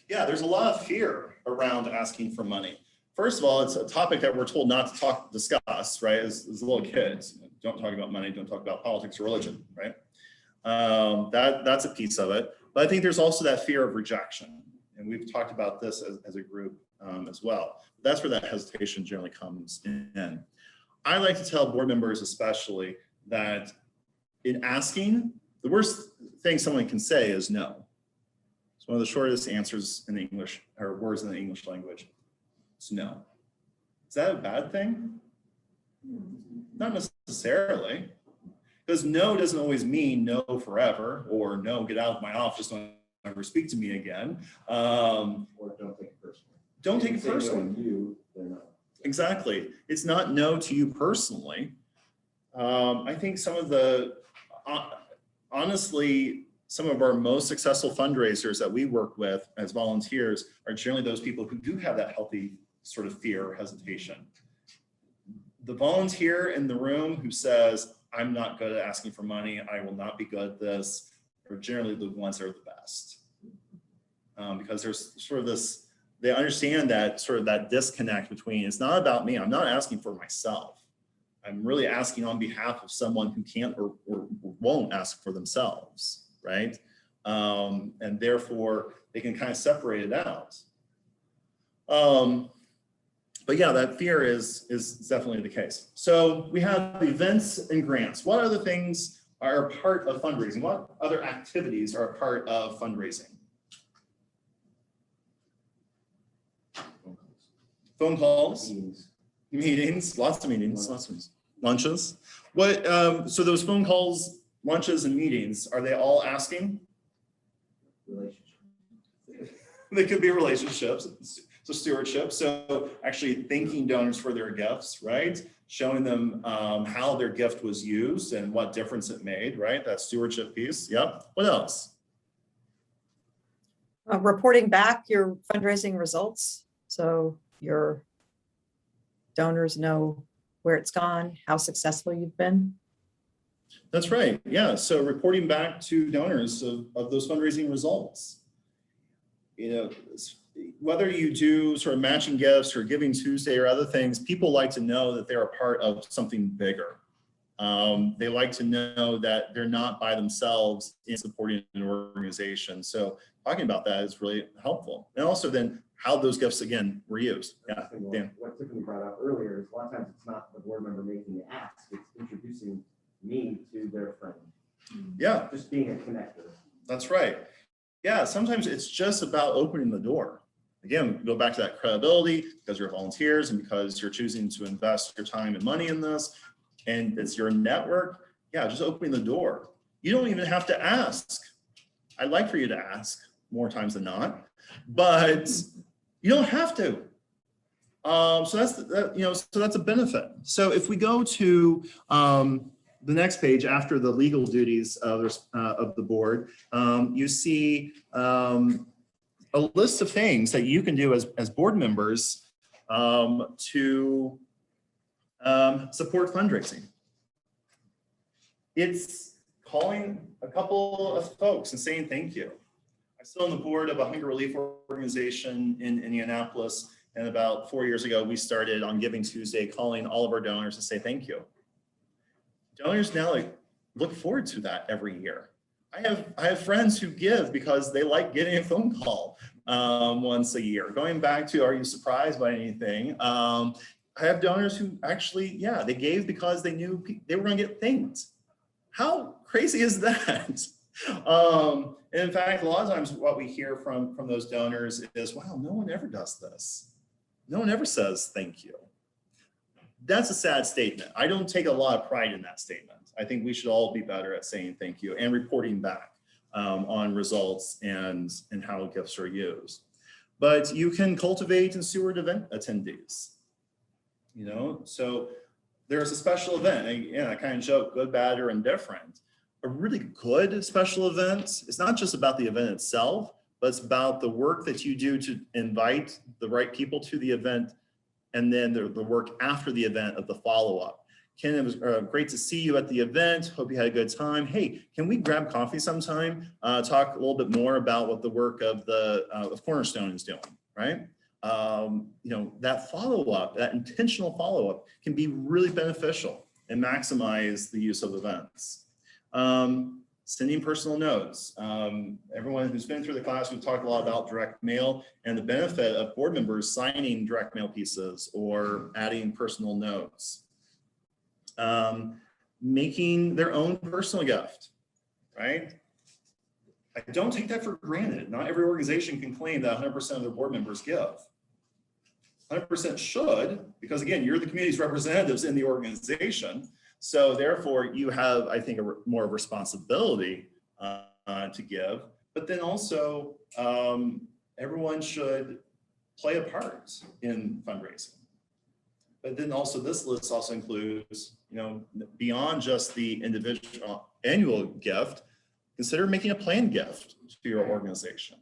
Yeah, there's a lot of fear around asking for money. First of all, it's a topic that we're told not to discuss, right? As little kids, don't talk about money, don't talk about politics or religion, right? That's a piece of it. But I think there's also that fear of rejection. And we've talked about this as a group as well. That's where that hesitation generally comes in. I like to tell board members especially that in asking, the worst thing someone can say is no. It's one of the shortest answers in the English, or words in the English language. It's no. Is that a bad thing? Not necessarily. Because no doesn't always mean no forever, or no, get out of my office, don't ever speak to me again. Or don't take it personally. Don't take it If they know personally. you, they're not. Exactly. It's not no to you personally. I think some of the, honestly, some of our most successful fundraisers that we work with as volunteers are generally those people who do have that healthy sort of fear or hesitation. The volunteer in the room who says, I'm not good at asking for money, I will not be good at this, are generally the ones that are the best. Because there's sort of this, they understand that sort of that disconnect between, it's not about me, I'm not asking for myself. I'm really asking on behalf of someone who can't or won't ask for themselves, right? And therefore, they can kind of separate it out. But yeah, that fear is definitely the case. So we have events and grants. What other things are a part of fundraising? What other activities are a part of fundraising? Phone calls, meetings, lots of meetings, lunches. What? So those phone calls, lunches, and meetings, are they all asking? Relationship. They could be relationships. So stewardship. So actually thanking donors for their gifts, right? Showing them how their gift was used and what difference it made, right? That stewardship piece. Yep. What else? Reporting back your fundraising results. So your donors know where it's gone, how successful you've been. That's right. Yeah. So reporting back to donors of those fundraising results. Whether you do sort of matching gifts or Giving Tuesday or other things, people like to know that they're a part of something bigger. They like to know that they're not by themselves in supporting an organization. So talking about that is really helpful. And also then how those gifts, again, were used. Yeah, Dan. What Tiffany brought up earlier is a lot of times it's not the board member making the ask, it's introducing me to their friend. Yeah. Just being a connector. That's right. Yeah, sometimes it's just about opening the door. Again, go back to that credibility because you're volunteers and because you're choosing to invest your time and money in this and it's your network. Yeah, just opening the door. You don't even have to ask. I'd like for you to ask more times than not, but you don't have to. So that's a benefit. So if we go to the next page after the legal duties of the board, you see a list of things that you can do as board members to support fundraising. It's calling a couple of folks and saying thank you. I sit on the board of a hunger relief organization in Indianapolis, and about 4 years ago, we started on Giving Tuesday calling all of our donors to say thank you. Donors now look forward to that every year. I have friends who give because they like getting a phone call once a year. Going back to, are you surprised by anything? I have donors who actually, yeah, they gave because they knew they were going to get things. How crazy is that? And in fact, a lot of times what we hear from those donors is, wow, no one ever does this. No one ever says thank you. That's a sad statement. I don't take a lot of pride in that statement. I think we should all be better at saying thank you and reporting back on results and how gifts are used. But you can cultivate and steward event attendees. You know, so there's a special event, and I kind of joke, good, bad, or indifferent. A really good special event, it's not just about the event itself, but it's about the work that you do to invite the right people to the event, and then the work after the event of the follow-up. Ken, it was great to see you at the event. Hope you had a good time. Hey, can we grab coffee sometime? Talk a little bit more about what the work of of Cornerstone is doing, right? You know, that follow-up, that intentional follow-up can be really beneficial and maximize the use of events. Sending personal notes. Everyone who's been through the class, we've talked a lot about direct mail and the benefit of board members signing direct mail pieces or adding personal notes. Making their own personal gift, right? I don't take that for granted. Not every organization can claim that 100% of their board members give. 100% should, because again, you're the community's representatives in the organization. So therefore you have, I think, more of a responsibility to give, but then also everyone should play a part in fundraising. But then also this list also includes, you know, beyond just the individual annual gift, consider making a planned gift to your organization,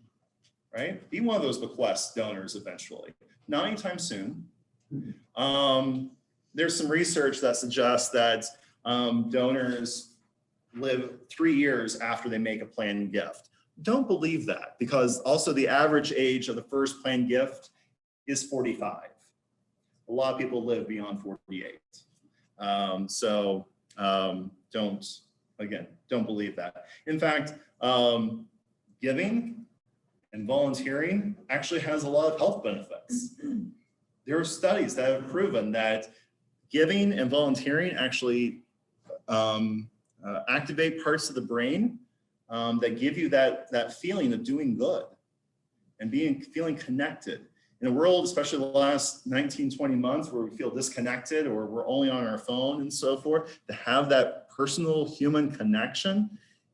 right? Be one of those bequest donors eventually, not anytime soon. There's some research that suggests that donors live 3 years after they make a planned gift. Don't believe that, because also the average age of the first planned gift is 45. A lot of people live beyond 48. Don't believe that. In fact, giving and volunteering actually has a lot of health benefits. There are studies that have proven that giving and volunteering actually activate parts of the brain that give you that feeling of doing good and feeling connected. In a world, especially the last 19, 20 months, where we feel disconnected or we're only on our phone and so forth, to have that personal human connection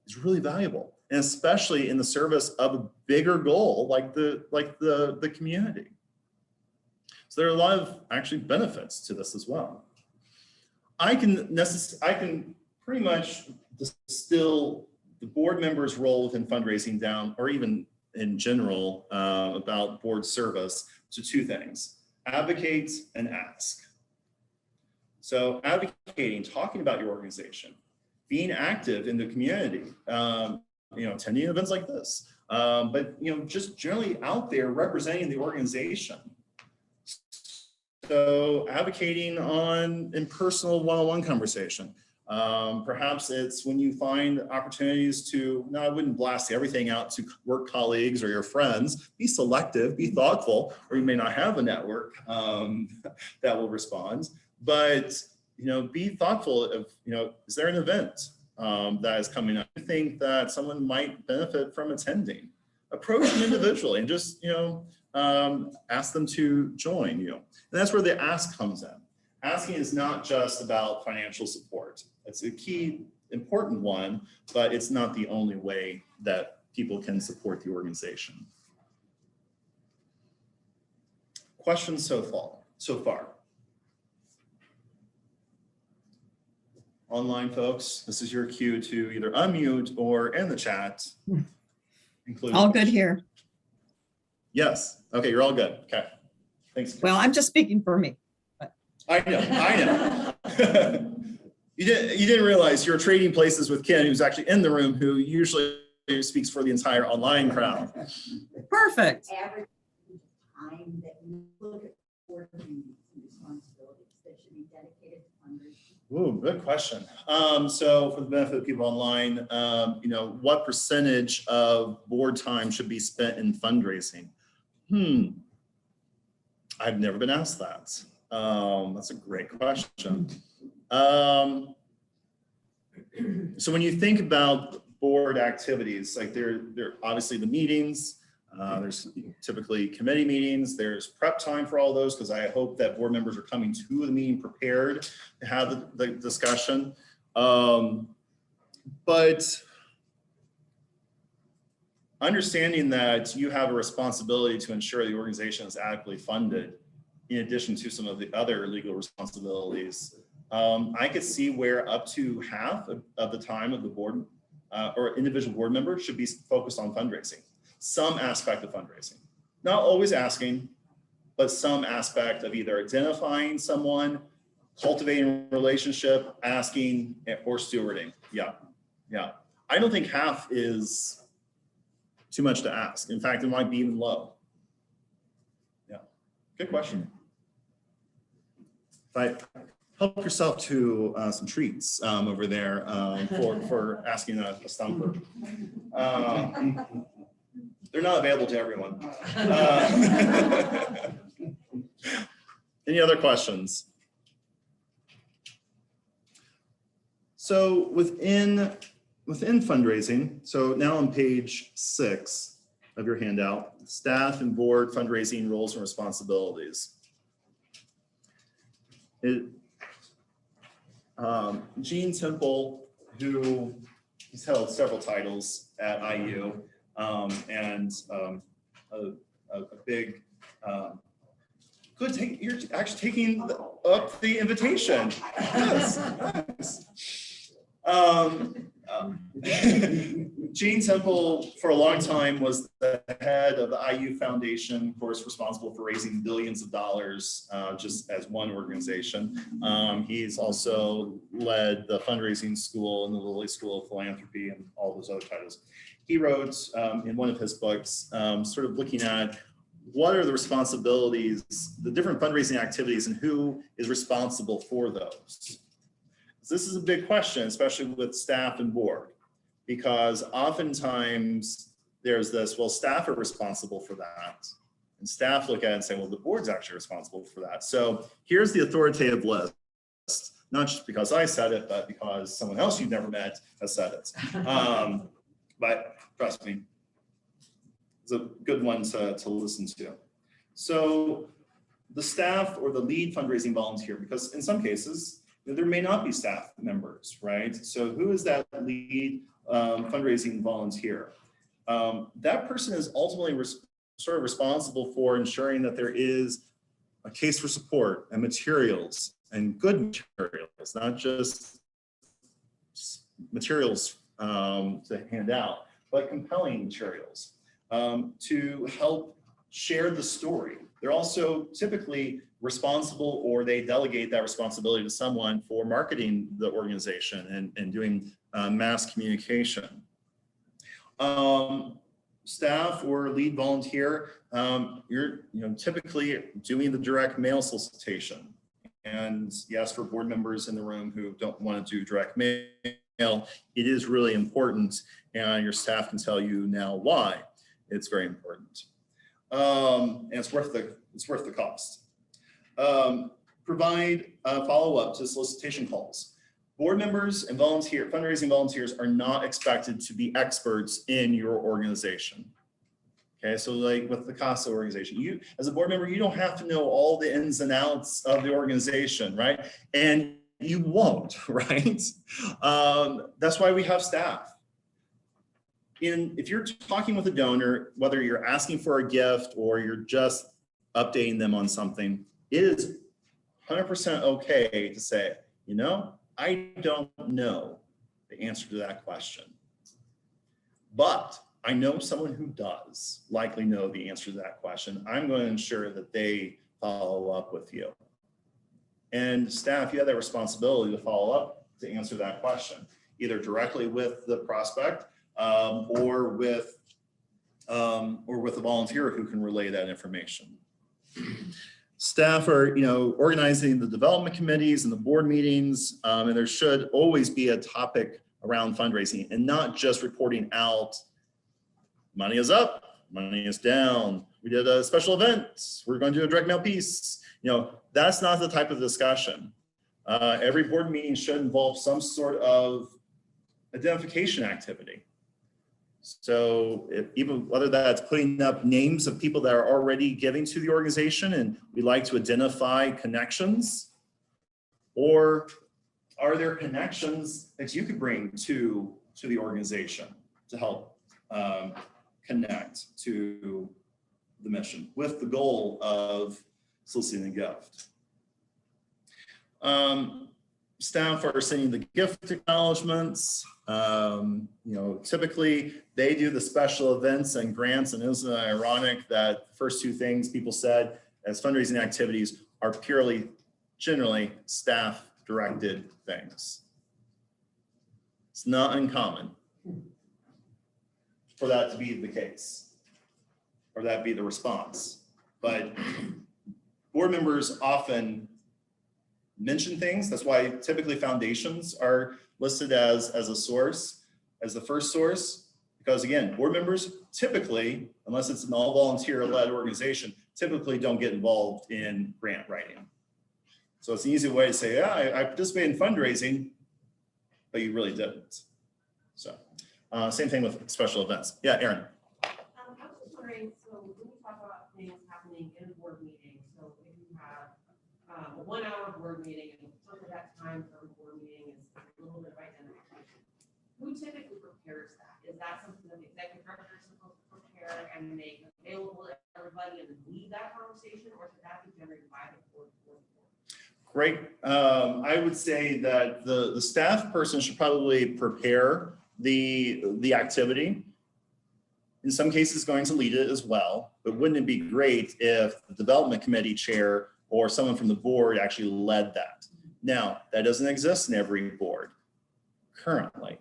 is really valuable, and especially in the service of a bigger goal like the community. So there are a lot of actually benefits to this as well. I can pretty much distill the board member's role within fundraising down, or even in general about board service, to two things: advocate and ask. So advocating, talking about your organization, being active in the community, you know, attending events like this, but you know, just generally out there representing the organization. So advocating in personal one-on-one conversation. Perhaps it's when you find opportunities to, no, I wouldn't blast everything out to work colleagues or your friends. Be selective, be thoughtful, or you may not have a network that will respond. But you know, be thoughtful of, you know, is there an event that is coming up? I think that someone might benefit from attending. Approach them individually and just, you know, ask them to join you. And that's where the ask comes in. Asking is not just about financial support. It's a key important one, but it's not the only way that people can support the organization. Questions so far? Online folks, this is your cue to either unmute or in the chat. Include All good here. Yes. Okay, you're all good. Okay. Thanks. Well, I'm just speaking for me. I know. You didn't realize you're trading places with Ken, who's actually in the room, who usually speaks for the entire online crowd. Perfect. Average time that you look at board duties and responsibilities that should be dedicated to fundraising? Ooh, good question. So for the benefit of people online, what percentage of board time should be spent in fundraising? I've never been asked that. That's a great question. So when you think about board activities, like they're obviously the meetings, there's typically committee meetings, there's prep time for all those, because I hope that board members are coming to the meeting prepared to have the discussion. But understanding that you have a responsibility to ensure the organization is adequately funded, in addition to some of the other legal responsibilities, I could see where up to half of the time of the board or individual board member should be focused on fundraising, some aspect of fundraising. Not always asking, but some aspect of either identifying someone, cultivating a relationship, asking, or stewarding. Yeah. I don't think half is too much to ask. In fact, it might be even low. Yeah, good question. Help yourself to some treats over there for asking a stumper. They're not available to everyone. Any other questions? So within fundraising, so now on page 6 of your handout, staff and board fundraising roles and responsibilities. Gene Temple, who he's held several titles at IU, and a big, good, you're actually taking up the invitation. Yes, Gene Temple, for a long time, was the head of the IU Foundation, of course, responsible for raising billions of dollars just as one organization. He's also led the fundraising school and the Lilly School of Philanthropy and all those other titles. He wrote in one of his books, sort of looking at what are the responsibilities, the different fundraising activities, and who is responsible for those. This is a big question, especially with staff and board, because oftentimes there's this, well, staff are responsible for that. And staff look at it and say, well, the board's actually responsible for that. So here's the authoritative list, not just because I said it, but because someone else you've never met has said it. But trust me, it's a good one to listen to. So the staff or the lead fundraising volunteer, because in some cases, there may not be staff members, right? So who is that lead fundraising volunteer? That person is ultimately sort of responsible for ensuring that there is a case for support and materials, and good materials, not just materials to hand out, but compelling materials to help share the story. They're also typically responsible, or they delegate that responsibility to someone for marketing the organization and doing mass communication. Staff or lead volunteer, you're typically doing the direct mail solicitation. And yes, for board members in the room who don't want to do direct mail, it is really important, and your staff can tell you now why it's very important. And it's worth the cost. Provide follow-up to solicitation calls. Board members and fundraising volunteers are not expected to be experts in your organization. Okay, so like with the CASA organization, you as a board member, you don't have to know all the ins and outs of the organization, right? And you won't, right? That's why we have staff. If you're talking with a donor, whether you're asking for a gift or you're just updating them on something, it is 100% okay to say, you know, I don't know the answer to that question, but I know someone who does likely know the answer to that question. I'm going to ensure that they follow up with you. And staff, you have that responsibility to follow up to answer that question, either directly with the prospect or with a volunteer who can relay that information. Staff are, organizing the development committees and the board meetings, and there should always be a topic around fundraising and not just reporting out, money is up, money is down, we did a special event, we're going to do a direct mail piece. That's not the type of discussion. Every board meeting should involve some sort of identification activity. So even whether that's putting up names of people that are already giving to the organization and we like to identify connections, or are there connections that you could bring to the organization to help connect to the mission with the goal of soliciting a gift. Staff are sending the gift acknowledgements. Typically they do the special events and grants, and isn't it ironic that the first two things people said as fundraising activities are purely, generally staff directed things. It's not uncommon for that to be the case, or that be the response. But board members often mention things. That's why typically foundations are listed as a source, as the first source, because again, board members typically, unless it's an all volunteer led organization, typically don't get involved in grant writing. So it's an easy way to say, yeah, I participated in fundraising, but you really didn't. So same thing with special events. Yeah, Aaron. I was just wondering, so when we talk about things happening in a board meeting, so if you have a 1 hour board meeting and some of that time for a board meeting is a little bit of identification, who typically prepares that? Is that something that the executive director is supposed to prepare and make available to everybody and lead that conversation, or should that be generated by the board? Great. I would say that the staff person should probably prepare the activity. In some cases, going to lead it as well, but wouldn't it be great if the development committee chair or someone from the board actually led that? Now, that doesn't exist in every board currently.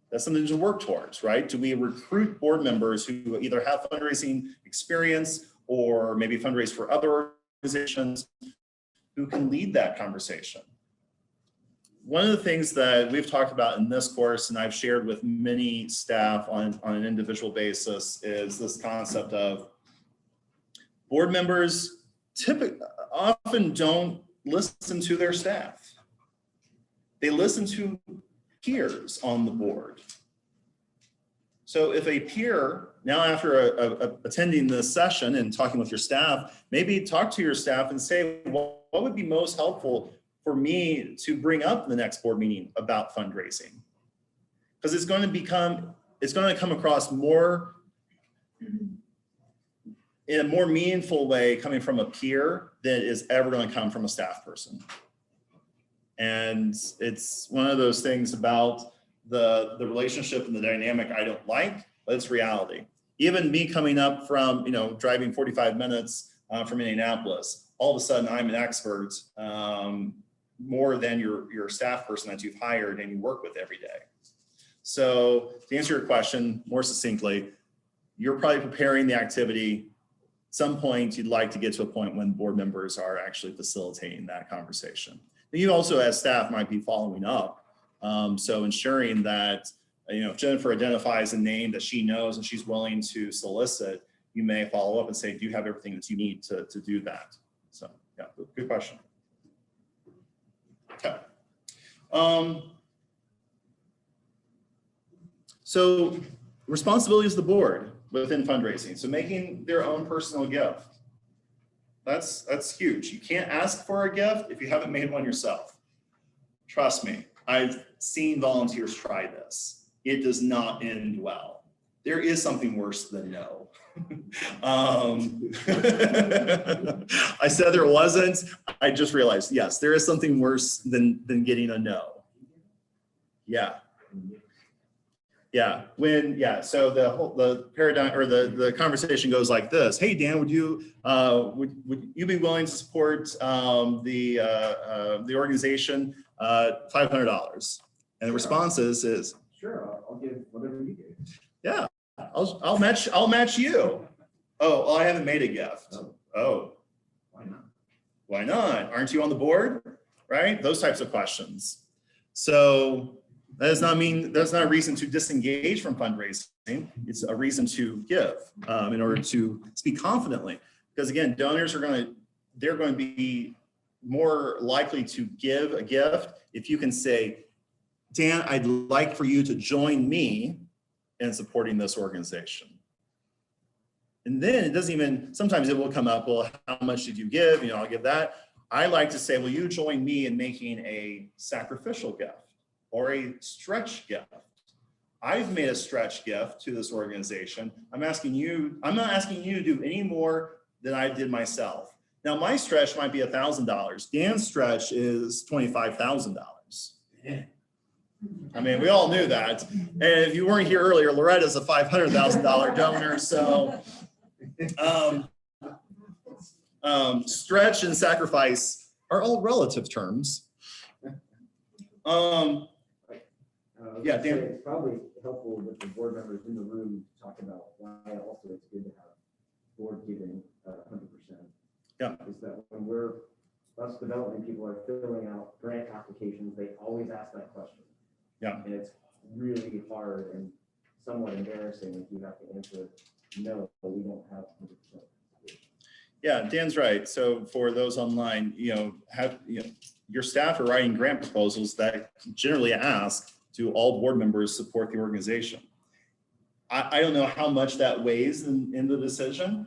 That's something to work towards, right? Do we recruit board members who either have fundraising experience or maybe fundraise for other organizations who can lead that conversation? One of the things that we've talked about in this course, and I've shared with many staff on an individual basis, is this concept of board members often don't listen to their staff. They listen to peers on the board. So if a peer, now after attending this session and talking with your staff, maybe talk to your staff and say, well, what would be most helpful for me to bring up in the next board meeting about fundraising? Because it's going to come across more in a more meaningful way coming from a peer than it is ever going to come from a staff person. And it's one of those things about the relationship and the dynamic I don't like, but it's reality. Even me coming up from, driving 45 minutes from Indianapolis, all of a sudden I'm an expert more than your staff person that you've hired and you work with every day. So to answer your question more succinctly, you're probably preparing the activity. At some point, you'd like to get to a point when board members are actually facilitating that conversation. And you also as staff might be following up. So ensuring that, if Jennifer identifies a name that she knows and she's willing to solicit, you may follow up and say, do you have everything that you need to do that? So yeah, good question. Okay. So responsibility is the board within fundraising. So making their own personal gift. That's huge. You can't ask for a gift if you haven't made one yourself. Trust me, I've seen volunteers try this. It does not end well. There is something worse than no. I said there wasn't. I just realized, yes, there is something worse than getting a no. Yeah. Yeah, so the paradigm or the conversation goes like this. Hey, Dan, would you be willing to support the organization $500? And the response is Sure, I'll give whatever you give. yeah, I'll match you. Oh, well, I haven't made a gift. Oh, Why not? why not? Aren't you on the board? Right? Those types of questions. So that does not mean, that's not a reason to disengage from fundraising. It's a reason to give in order to speak confidently. Because again, donors are they're going to be more likely to give a gift if you can say, Dan, I'd like for you to join me in supporting this organization. And then it doesn't even, sometimes it will come up, well, how much did you give? You know, I'll give that. I like to say, will you join me in making a sacrificial gift or a stretch gift? I've made a stretch gift to this organization. I'm not asking you to do any more than I did myself. Now my stretch might be $1,000. Dan's stretch is $25,000. Yeah. I mean, we all knew that. And if you weren't here earlier, Loretta's a $500,000 donor. So stretch and sacrifice are all relative terms. Yeah, Dan. It's probably helpful with the board members in the room to talk about why also it's good to have board giving 100%. Yeah. Is that when us development people are filling out grant applications, they always ask that question. Yeah. And it's really hard and somewhat embarrassing if you have to answer, no, but we don't have 100%. Yeah, Dan's right. So for those online, your staff are writing grant proposals that generally ask, do all board members support the organization? I don't know how much that weighs in the decision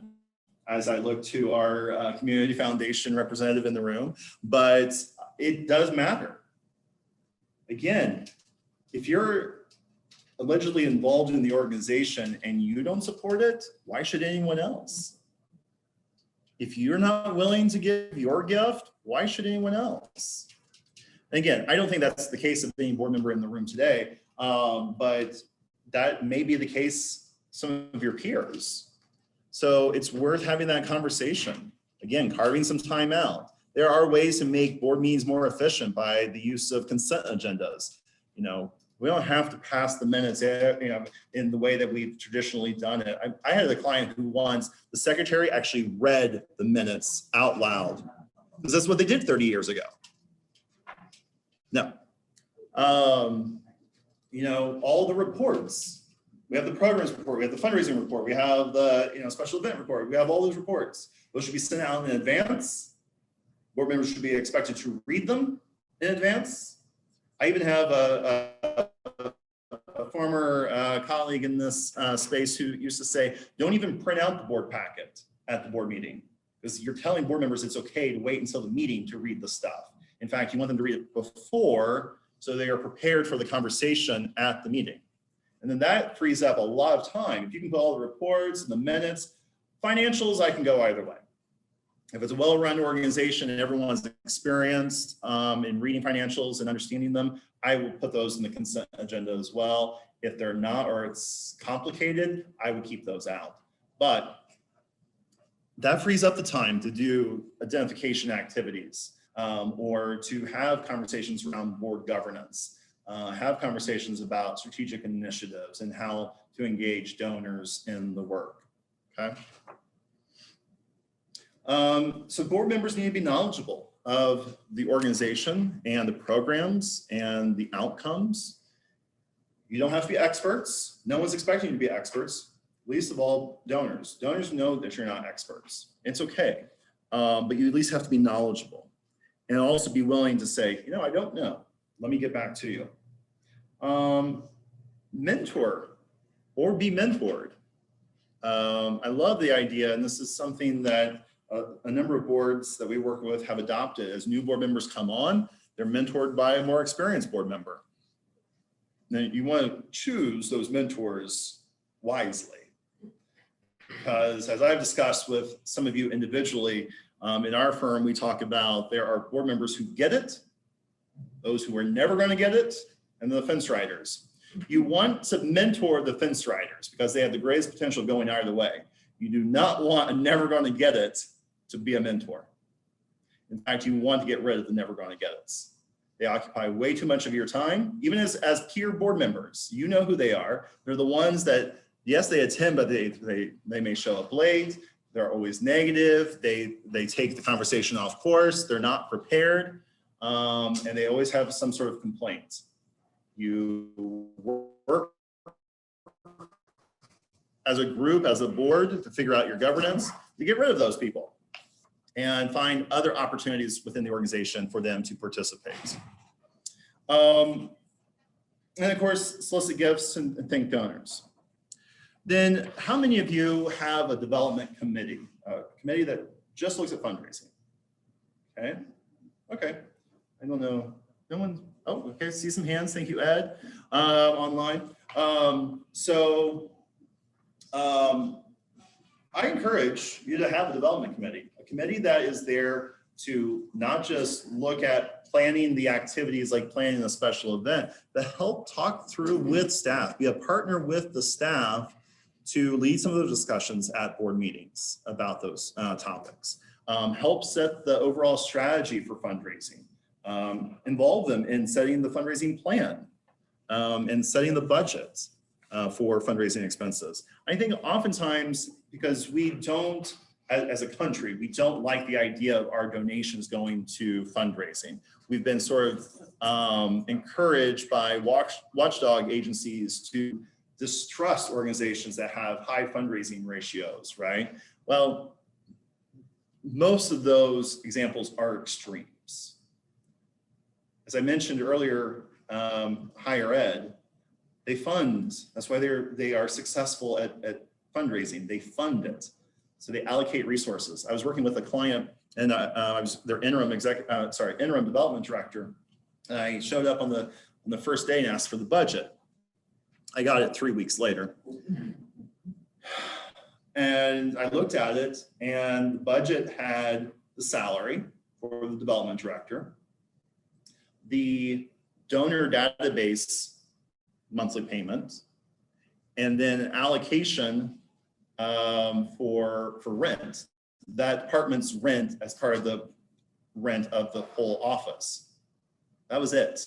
as I look to our community foundation representative in the room, but it does matter. Again, if you're allegedly involved in the organization and you don't support it, why should anyone else? If you're not willing to give your gift, why should anyone else? And again, I don't think that's the case of any board member in the room today, but that may be the case some of your peers. So it's worth having that conversation. Again, carving some time out. There are ways to make board meetings more efficient by the use of consent agendas. We don't have to pass the minutes in the way that we've traditionally done it. I had a client who once, the secretary actually read the minutes out loud because that's what they did 30 years ago. No. All the reports. We have the programs report, we have the fundraising report, we have the special event report, we have all those reports. Those should be sent out in advance. Board members should be expected to read them in advance. I even have a former colleague in this space who used to say, don't even print out the board packet at the board meeting, because you're telling board members it's okay to wait until the meeting to read the stuff. In fact, you want them to read it before so they are prepared for the conversation at the meeting. And then that frees up a lot of time. If you can put all the reports and the minutes, financials, I can go either way. If it's a well-run organization and everyone's experienced in reading financials and understanding them, I will put those in the consent agenda as well. If they're not, or it's complicated, I would keep those out. But that frees up the time to do identification activities or to have conversations around board governance, have conversations about strategic initiatives and how to engage donors in the work, okay? So board members need to be knowledgeable of the organization and the programs and the outcomes. You don't have to be experts. No one's expecting you to be experts, least of all donors. Donors know that you're not experts. It's okay, but you at least have to be knowledgeable and also be willing to say, I don't know. Let me get back to you. Mentor or be mentored. I love the idea, and this is something that a number of boards that we work with have adopted. As new board members come on, They're mentored by a more experienced board member. Now you want to choose those mentors wisely. Because as I've discussed with some of you individually, in our firm, we talk about there are board members who get it, those who are never going to get it, and the fence riders. You want to mentor the fence riders because they have the greatest potential going either way. You do not want a never going to get it to be a mentor. In fact, you want to get rid of the never going to get it. They occupy way too much of your time, even as peer board members. You know who they are. They're the ones that, yes, they attend, but they may show up late. They're always negative. They take the conversation off course. They're not prepared. And they always have some sort of complaint. You work as a group, as a board, to figure out your governance, to get rid of those people and find other opportunities within the organization for them to participate. And of course, solicit gifts and thank donors. Then how many of you have a development committee, a committee that just looks at fundraising? Okay, okay. I don't know, no one, oh, okay, see some hands, thank you, Ed, online. I encourage you to have a development committee, a committee that is there to not just look at planning the activities like planning a special event, but help talk through with staff, be a partner with the staff to lead some of those discussions at board meetings about those topics. Help set the overall strategy for fundraising. Involve them in setting the fundraising plan and setting the budget for fundraising expenses. I think oftentimes, because we don't, as a country, we don't like the idea of our donations going to fundraising. We've been sort of encouraged by watchdog agencies to distrust organizations that have high fundraising ratios, right? Well, most of those examples are extremes. As I mentioned earlier, higher ed, they fund, that's why they are successful at fundraising, they fund it. So they allocate resources. I was working with a client and I was their interim development director. And I showed up on the first day and asked for the budget. I got it 3 weeks later. And I looked at it and the budget had the salary for the development director, the donor database monthly payment, and then allocation for rent, that department's rent as part of the rent of the whole office. That was it.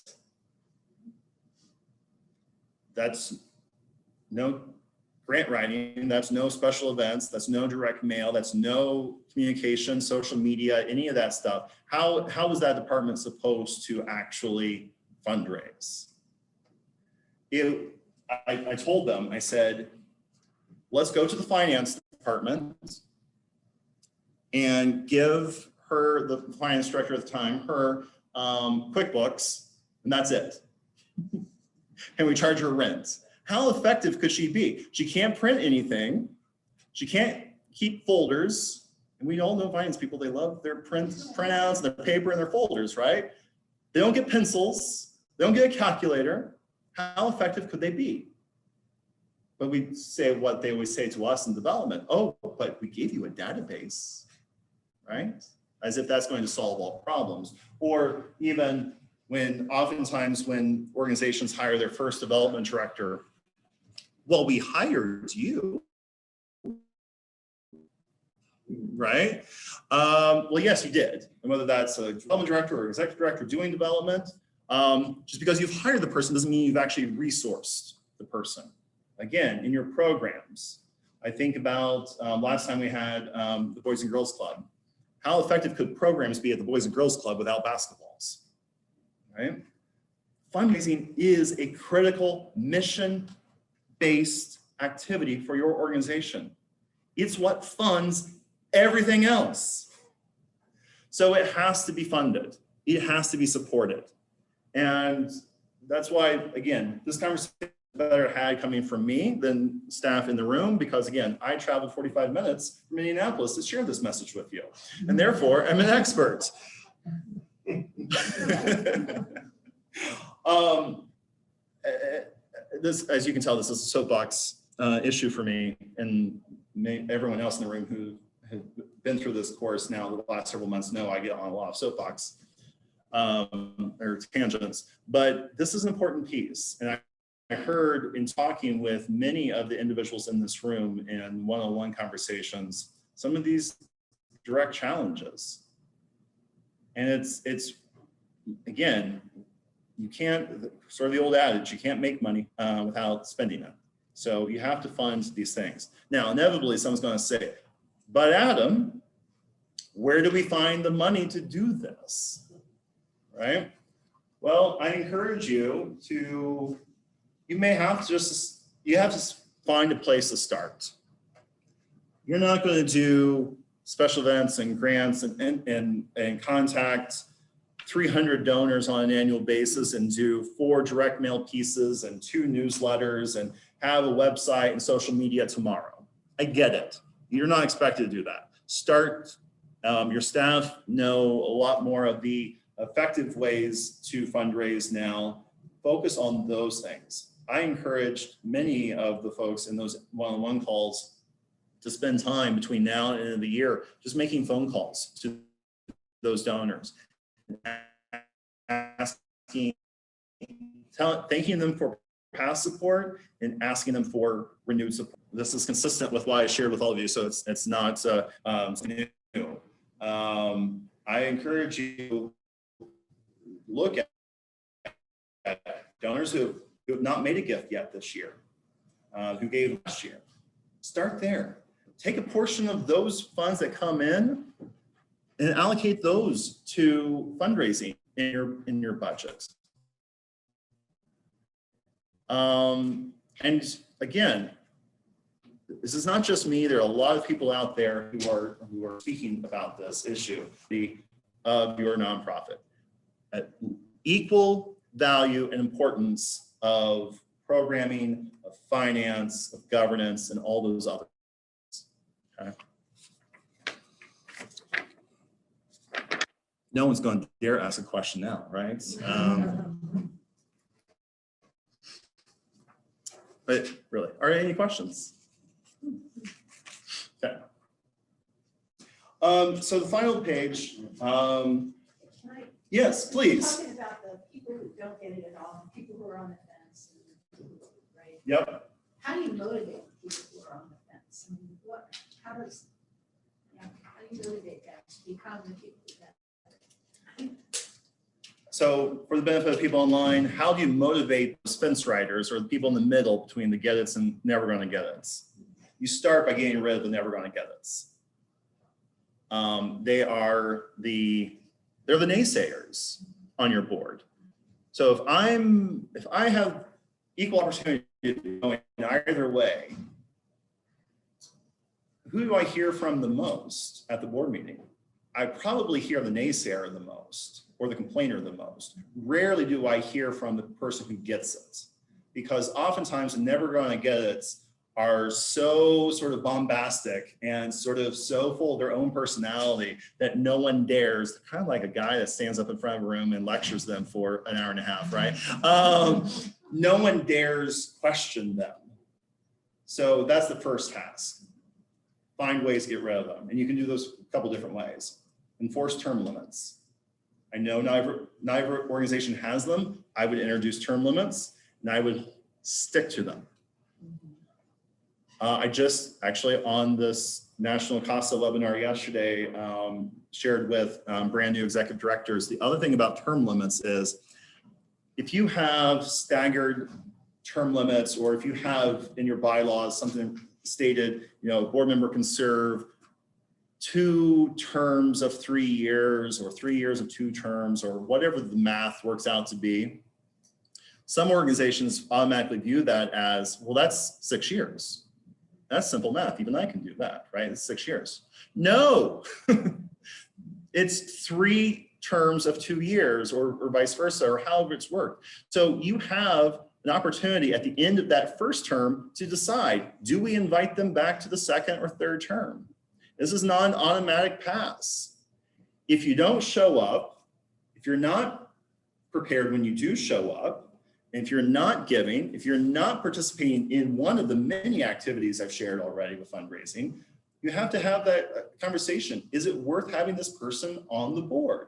That's no grant writing, that's no special events, that's no direct mail, that's no communication, social media, any of that stuff. How is that department supposed to actually fundraise? I told them, I said, let's go to the finance department and give her, the finance director at the time, her QuickBooks, and that's it. And we charge her rent. How effective could she be? She can't print anything. She can't keep folders. And we all know finance people, they love their printouts, their paper, and their folders, right? They don't get pencils. They don't get a calculator. How effective could they be? But we say what they always say to us in development. Oh, but we gave you a database, right? As if that's going to solve all problems. Or even when oftentimes when organizations hire their first development director, well, we hired you, right? Well, yes, you did. And whether that's a development director or executive director doing development, just because you've hired the person doesn't mean you've actually resourced the person. Again, in your programs, I think about last time we had the Boys and Girls Club. How effective could programs be at the Boys and Girls Club without basketballs, right? Fundraising is a critical mission-based activity for your organization. It's what funds everything else. So it has to be funded. It has to be supported. And that's why, again, this conversation is better had coming from me than staff in the room, because again, I traveled 45 minutes from Indianapolis to share this message with you. And therefore, I'm an expert. This, as you can tell, this is a soapbox issue for me and everyone else in the room who has been through this course now the last several months know I get on a lot of soapbox or tangents, but this is an important piece. And I heard in talking with many of the individuals in this room in one-on-one conversations, some of these direct challenges. And it's again, you can't, sort of the old adage, you can't make money without spending it. So you have to fund these things. Now, inevitably, someone's going to say, but Adam, where do we find the money to do this? Right? Well, I encourage you to, you may have to you have to find a place to start. You're not going to do special events and grants and contact 300 donors on an annual basis and do 4 direct mail pieces and 2 newsletters and have a website and social media tomorrow. I get it. You're not expected to do that. Start, your staff know a lot more of the effective ways to fundraise now. Focus on those things. I encouraged many of the folks in those one-on-one calls to spend time between now and the end of the year just making phone calls to those donors. Thanking them for past support and asking them for renewed support. This is consistent with what I shared with all of you, so it's not new. I encourage you to look at donors who have not made a gift yet this year, who gave last year. Start there. Take a portion of those funds that come in and allocate those to fundraising in your budget. And again, this is not just me. There are a lot of people out there who are speaking about this issue of your nonprofit. Equal value and importance of programming, of finance, of governance, and all those other things. Okay. No one's going to dare ask a question now, right? But really, are there any questions? Okay. So the final page. Yes, please. Talking about the people who don't get it at all, the people who are on the fence, right? Yep. How do you motivate the people who are on the fence? I mean, how do you motivate them to become the people who get it? So for the benefit of people online, how do you motivate those fence riders or the people in the middle between the get it's and never gonna get it's? You start by getting rid of the never gonna get it's. They're the naysayers on your board. So if I have equal opportunity going either way, who do I hear from the most at the board meeting? I probably hear the naysayer the most or the complainer the most. Rarely do I hear from the person who gets it, because oftentimes the never gonna get it are so sort of bombastic and sort of so full of their own personality that no one dares, kind of like a guy that stands up in front of a room and lectures them for an hour and a half, right? No one dares question them. So that's the first task. Find ways to get rid of them. And you can do those a couple different ways. Enforce term limits. I know neither organization has them. I would introduce term limits and I would stick to them. I just actually on this National CASA webinar yesterday shared with brand new executive directors. The other thing about term limits is if you have staggered term limits, or if you have in your bylaws something stated, a board member can serve 2 terms of 3 years or 3 years of 2 terms or whatever the math works out to be. Some organizations automatically view that as, well, that's 6 years. That's simple math. Even I can do that, right? It's 6 years. No, it's 3 terms of 2 years or vice versa, or however it's worked. So you have an opportunity at the end of that first term to decide, do we invite them back to the second or third term? This is not an automatic pass. If you don't show up, if If you're not prepared when you do show up, if you're not giving, if you're not participating in one of the many activities I've shared already with fundraising, you have to have that conversation. Is it worth having this person on the board?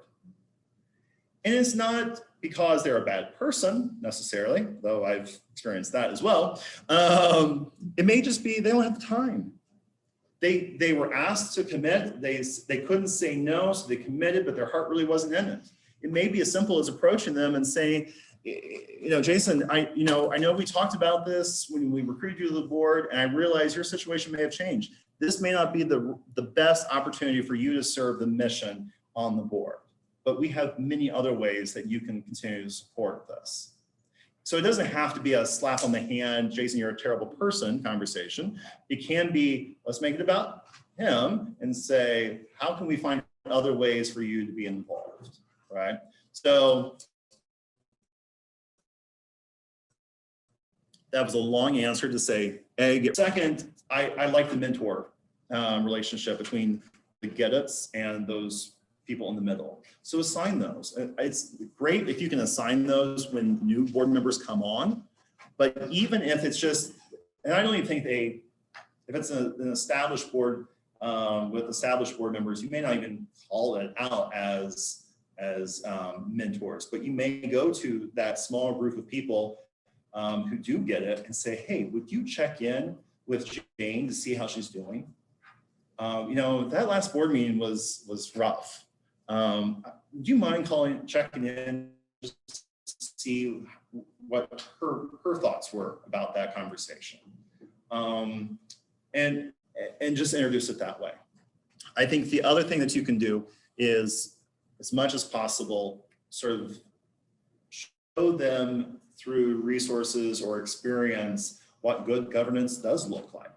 And it's not because they're a bad person necessarily, though I've experienced that as well. It may just be they don't have the time. They were asked to commit, they couldn't say no, so they committed, but their heart really wasn't in it. It may be as simple as approaching them and saying, you know, Jason, I know we talked about this when we recruited you to the board, and I realize your situation may have changed. This may not be the best opportunity for you to serve the mission on the board, but we have many other ways that you can continue to support this. So it doesn't have to be a slap on the hand, Jason, you're a terrible person conversation. It can be, let's make it about him and say, how can we find other ways for you to be involved, right? So that was a long answer to say, second, I like the mentor relationship between the get-its and those people in the middle. So assign those. It's great if you can assign those when new board members come on, but even if it's just, and I don't even think if it's an established board with established board members, you may not even call it out as mentors, but you may go to that small group of people who do get it and say, hey, would you check in with Jane to see how she's doing? You know, that last board meeting was rough. Do you mind checking in, just to see what her thoughts were about that conversation? And just introduce it that way. I think the other thing that you can do is, as much as possible, sort of show them through resources or experience what good governance does look like.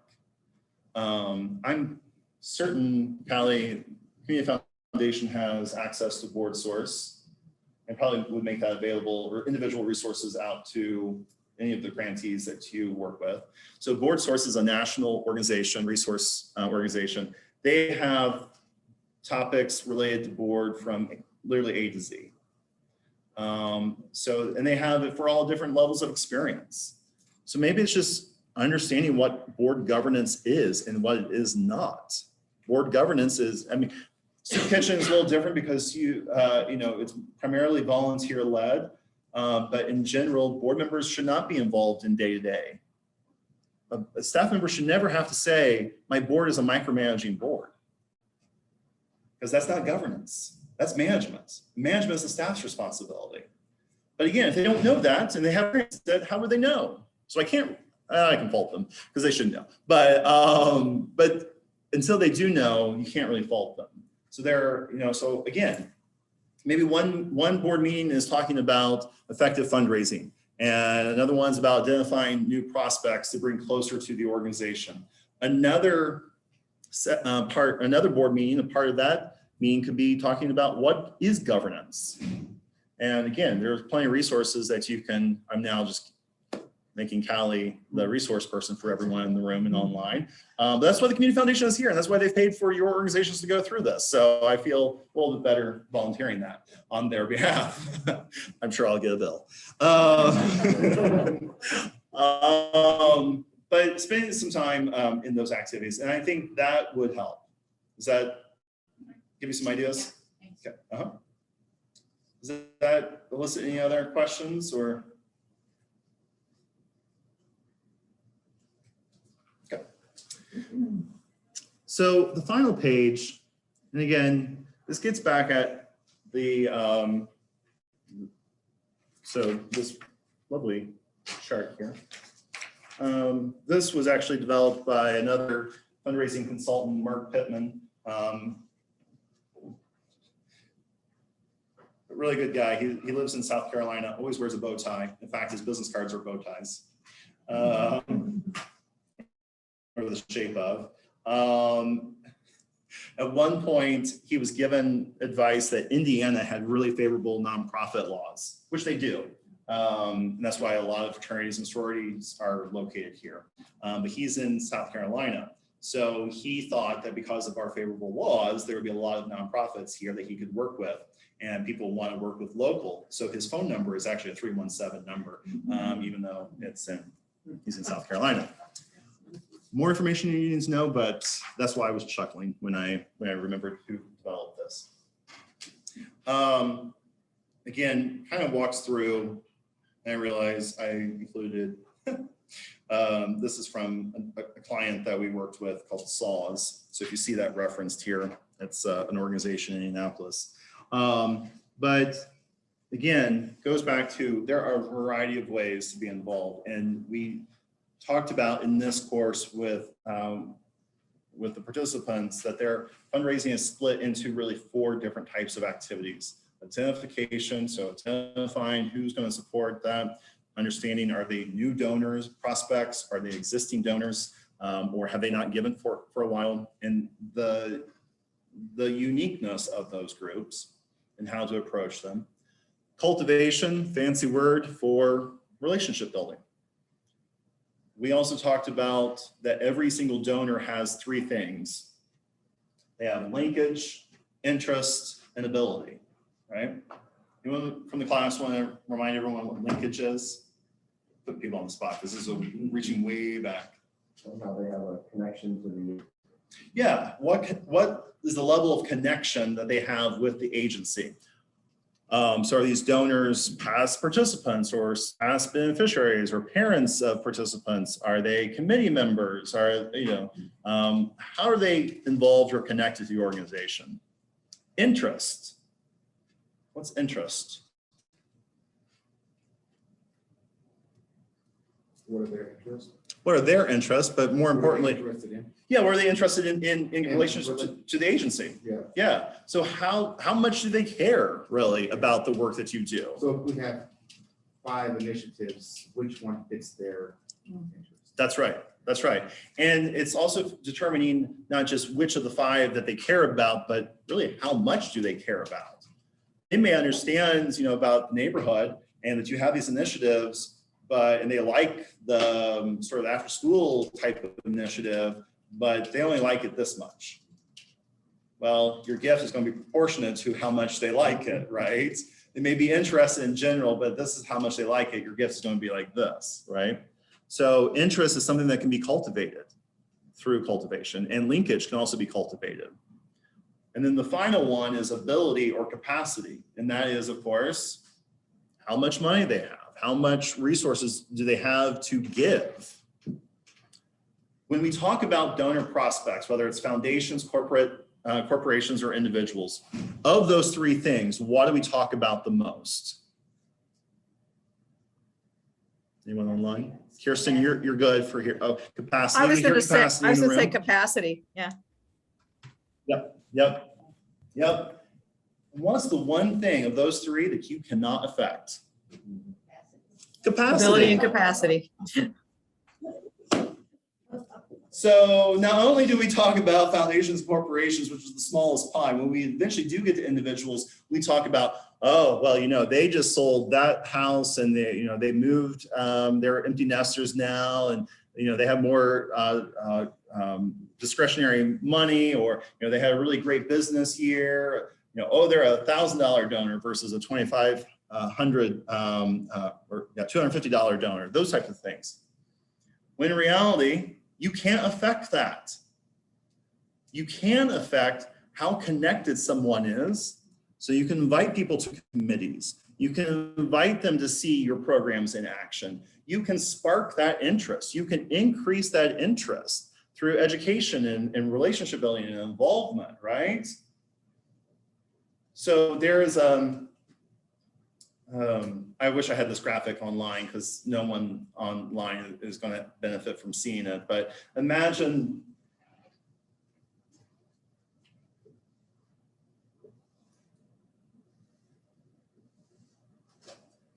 I'm certain Cali Community Foundation has access to Board Source and probably would make that available, or individual resources out to any of the grantees that you work with. So Board Source is a national organization, resource organization. They have topics related to board from literally A to Z. And they have it for all different levels of experience. So maybe it's just understanding what board governance is and what it is not. Board governance is, I mean, Soup Kitchen is a little different because you know, it's primarily volunteer led, but in general, board members should not be involved in day-to-day. A staff member should never have to say, my board is a micromanaging board, because that's not governance. That's management. Management is the staff's responsibility. But again, if they don't know that and they haven't said, how would they know? So I can fault them because they should know. But until they do know, you can't really fault them. So so again, maybe one board meeting is talking about effective fundraising, and another one's about identifying new prospects to bring closer to the organization. Another board meeting, a part of that meeting could be talking about what is governance. And again, there's plenty of resources that you can, I'm now just making Callie the resource person for everyone in the room and online. But that's why the Community Foundation is here, and that's why they've paid for your organizations to go through this. So I feel a little bit better volunteering that on their behalf. I'm sure I'll get a bill. But spending some time in those activities, and I think that would help. Does that give you some ideas? Okay. Does that elicit any other questions or? Okay. So the final page, and again, this gets back at the, so this lovely chart here. This was actually developed by another fundraising consultant, Mark Pittman. A really good guy. He lives in South Carolina, always wears a bow tie. In fact, his business cards are bow ties. Or the shape of. At one point, he was given advice that Indiana had really favorable nonprofit laws, which they do. And that's why a lot of fraternities and sororities are located here. But he's in South Carolina. So he thought that because of our favorable laws, there would be a lot of nonprofits here that he could work with, and people want to work with local. So his phone number is actually a 317 number, even though he's in South Carolina. More information you need to know, but that's why I was chuckling when I remembered who developed this. Again, kind of walks through, and I realized I included, this is from a client that we worked with called SAWS. So if you see that referenced here, it's an organization in Indianapolis. But again, goes back to, there are a variety of ways to be involved. And we talked about in this course with the participants that their fundraising is split into really 4 different types of activities. Identification, so identifying who's going to support that. Understanding, are they new donors, prospects, are they existing donors, or have they not given for a while? And the uniqueness of those groups and how to approach them. Cultivation, fancy word for relationship building. We also talked about that every single donor has 3 things. They have linkage, interest, and ability, right? Anyone from the class want to remind everyone what linkage is? Put people on the spot. This is reaching way back. How they have a connection to the. Yeah, what is the level of connection that they have with the agency? So are these donors past participants or past beneficiaries or parents of participants? Are they committee members? How are they involved or connected to the organization? Interest. What's interest? What are their interests? What are their interests? But more importantly, Interested in? yeah, what are they interested in relationship to the agency? Yeah. Yeah. So how much do they care really about the work that you do? So if we have 5 initiatives, which one fits their interest? That's right. That's right. And it's also determining not just which of the 5 that they care about, but really how much do they care about? They may understand, about the neighborhood and that you have these initiatives, and they like the sort of after school type of initiative, but they only like it this much. Well, your gift is going to be proportionate to how much they like it, right? They may be interested in general, but this is how much they like it. Your gift is going to be like this, right? So interest is something that can be cultivated through cultivation, and linkage can also be cultivated. And then the final one is ability or capacity. And that is, of course, how much money they have, how much resources do they have to give. When we talk about donor prospects, whether it's foundations, corporations, or individuals, of those 3 things, what do we talk about the most? Anyone online? Kirsten, you're good for here. Oh, capacity. I was going to say, Capacity. capacity. Yeah. Yep. What's the one thing of those 3 that you cannot affect? Capacity. Ability and capacity. So not only do we talk about foundations, corporations, which is the smallest pie, when we eventually do get to individuals, we talk about, oh, well, they just sold that house and they moved, they're empty nesters now, and they have more discretionary money, or they had a really great business year. They're a $1,000 donor versus a $2,500 or $250 donor. Those types of things. When in reality, you can't affect that. You can affect how connected someone is. So you can invite people to committees. You can invite them to see your programs in action. You can spark that interest. You can increase that interest through education and relationship building and involvement, right? So there's, I wish I had this graphic online because no one online is going to benefit from seeing it, but imagine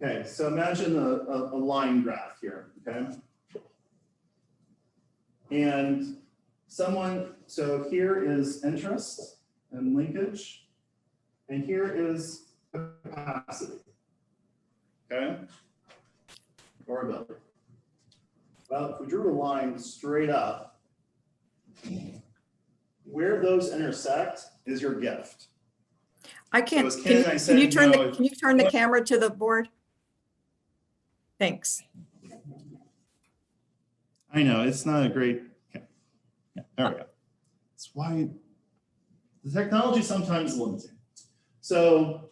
okay, so imagine a line graph here, okay? And so here is interest and linkage, and here is capacity. Okay, or ability. Well, if we drew a line straight up, Where those intersect is your gift. I can't, as Ken and I can said, you turn no, the, can you turn the camera to the board? Thanks. I know, it's not a great, okay. Yeah, there we go. That's why the technology sometimes is limiting. So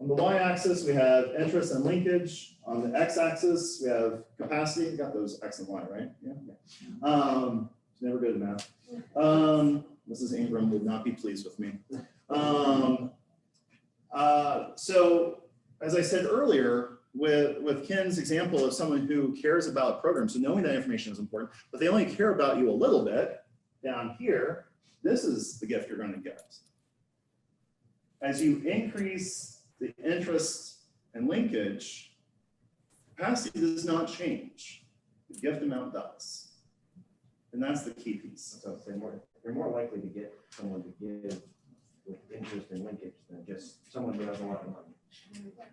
on the y-axis, we have interest and linkage. On the x-axis, we have capacity. You got those x and y, right? Yeah. Never good at math. Mrs. Ingram would not be pleased with me. So as I said earlier, with Ken's example of someone who cares about programs, so knowing that information is important, but they only care about you a little bit down here, this is the gift you're going to get. As you increase the interest and linkage, capacity does not change. The gift amount does. And that's the key piece. So you're more likely to get someone to give with interest and linkage than just someone who has a lot of money.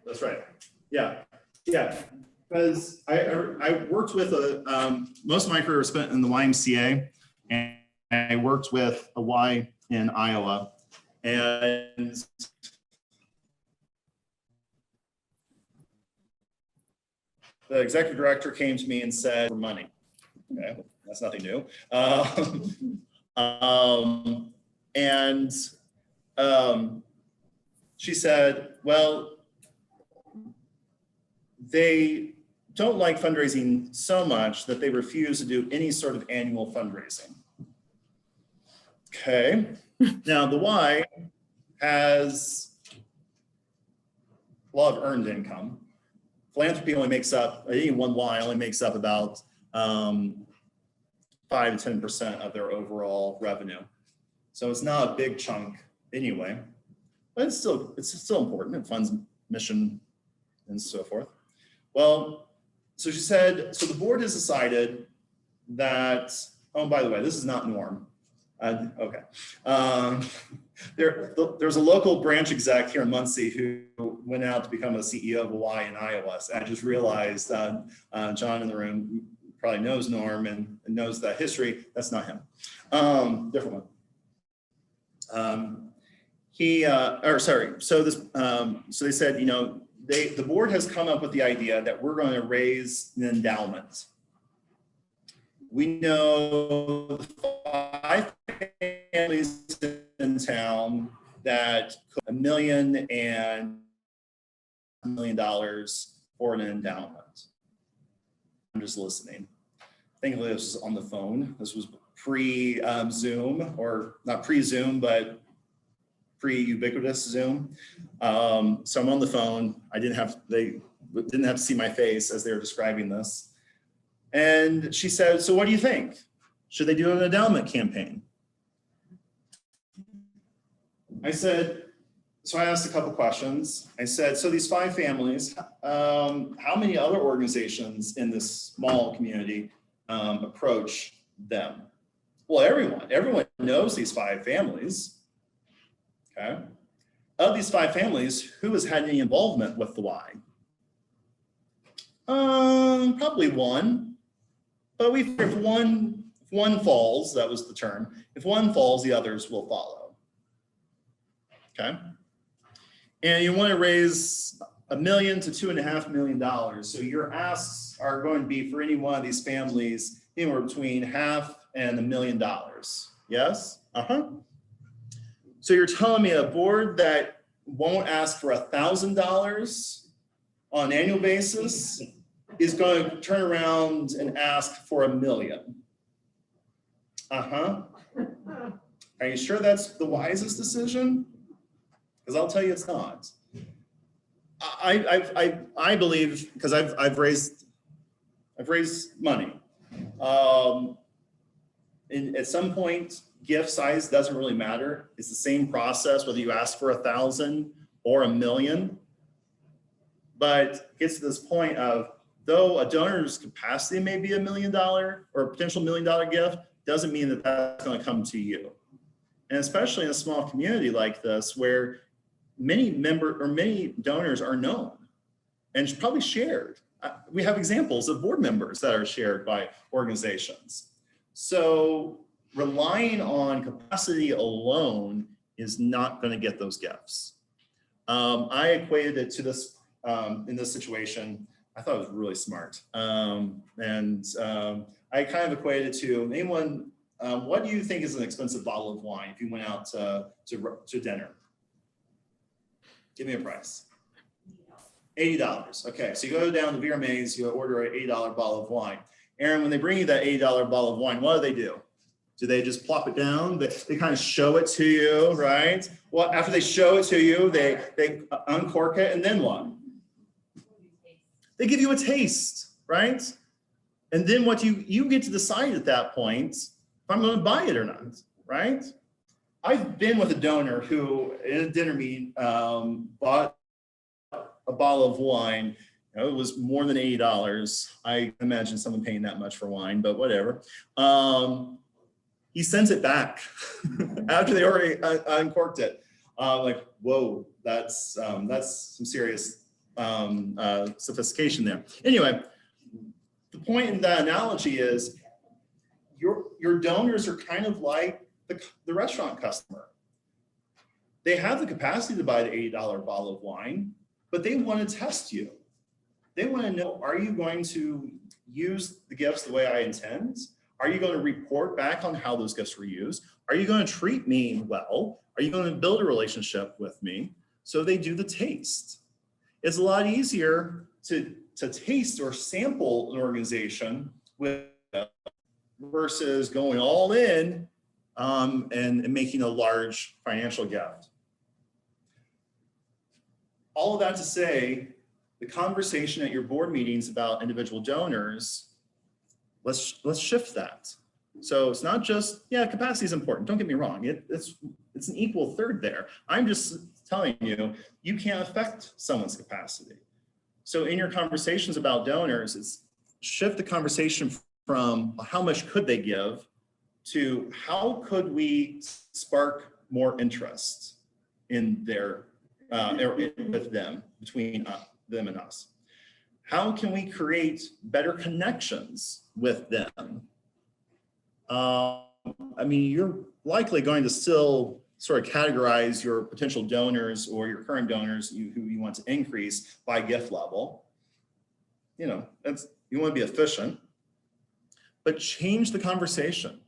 That's right. Yeah. Yeah. Because I worked with most of my career was spent in the YMCA, and I worked with a Y in Iowa. And the executive director came to me and said, for money. Okay, that's nothing new. She said, well, they don't like fundraising so much that they refuse to do any sort of annual fundraising. Okay, now the Y has a lot of earned income. Philanthropy only makes up, any one Y only makes up about 5 to 10% of their overall revenue. So it's not a big chunk anyway, but it's still important. It funds mission and so forth. Well, so she said, so the board has decided that, oh, by the way, this is not norm. Okay. There's a local branch exec here in Muncie who went out to become a CEO of a Y in Iowa. So I just realized John in the room probably knows Norm and knows that history. That's not him. Different one. So they said, you know, the board has come up with the idea that we're going to raise an endowment. We know 5 families in town that $1 million and $1 million for an endowment. I'm just listening. Thankfully, this was on the phone. This was pre-Zoom, or not pre-Zoom, but pre-ubiquitous Zoom. So I'm on the phone. They didn't have to see my face as they were describing this. And she said, so what do you think? Should they do an endowment campaign? I said, so I asked a couple questions. I said, so these 5 families, how many other organizations in this small community approach them? Well, everyone knows these 5 families. Okay. Of these 5 families, who has had any involvement with the Y? Probably one. But we figure if one falls, that was the term. If one falls, the others will follow. Okay. And you want to raise $1 million to $2.5 million. So your asks are going to be for any one of these families anywhere between $500,000 and $1 million. Yes? So you're telling me a board that won't ask for $1,000 on an annual basis is going to turn around and ask for $1 million. Are you sure that's the wisest decision? Because I'll tell you it's not. I believe, because I've raised money. At some point, gift size doesn't really matter. It's the same process whether you ask for 1,000 or $1 million. But it gets to this point of, though a donor's capacity may be $1 million or a potential $1 million gift, doesn't mean that that's going to come to you. And especially in a small community like this, where many donors are known and probably shared. We have examples of board members that are shared by organizations. So relying on capacity alone is not going to get those gifts. I equated it to this in this situation. I thought it was really smart. I kind of equated it to anyone, what do you think is an expensive bottle of wine if you went out to dinner? Give me a price. $80. Okay, so you go down to Beer Maze, you order an $80 bottle of wine. Aaron, when they bring you that $80 bottle of wine, what do? Do they just plop it down? They kind of show it to you, right? Well, after they show it to you, they uncork it, and then what? They give you a taste, right? And then what you get to decide at that point if I'm going to buy it or not, right? I've been with a donor who, in a dinner meeting, bought a bottle of wine. You know, it was more than $80. I imagine someone paying that much for wine, but whatever. He sends it back after they already uncorked it. Like, whoa, that's some serious sophistication there. Anyway, the point in that analogy is your donors are kind of like the restaurant customer. They have the capacity to buy the $80 bottle of wine, but they want to test you. They want to know, are you going to use the gifts the way I intend? Are you going to report back on how those gifts were used? Are you going to treat me well? Are you going to build a relationship with me? So they do the taste. It's a lot easier to taste or sample an organization with versus going all in and making a large financial gift. All of that to say, the conversation at your board meetings about individual donors, let's shift that. So it's not just, yeah, capacity is important. Don't get me wrong. It's an equal third there. I'm just telling you, you can't affect someone's capacity. So in your conversations about donors, it's shift the conversation from how much could they give to how could we spark more interest in their with them, between them and us. How can we create better connections with them? I mean, you're likely going to still sort of categorize your potential donors or your current donors who you want to increase by gift level. You know, you want to be efficient, but change the conversation.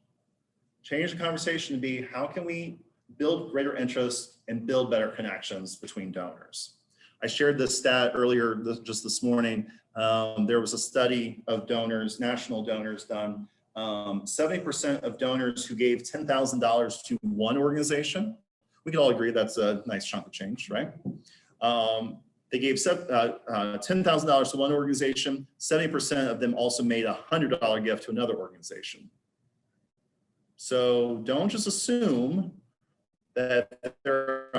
Change the conversation to be, how can we build greater interest and build better connections between donors? I shared this stat earlier just this morning. There was a study of donors, national donors done. 70% of donors who gave $10,000 to one organization, we can all agree that's a nice chunk of change, right? They gave $10,000 to one organization. 70% of them also made a $100 gift to another organization. So don't just assume that they're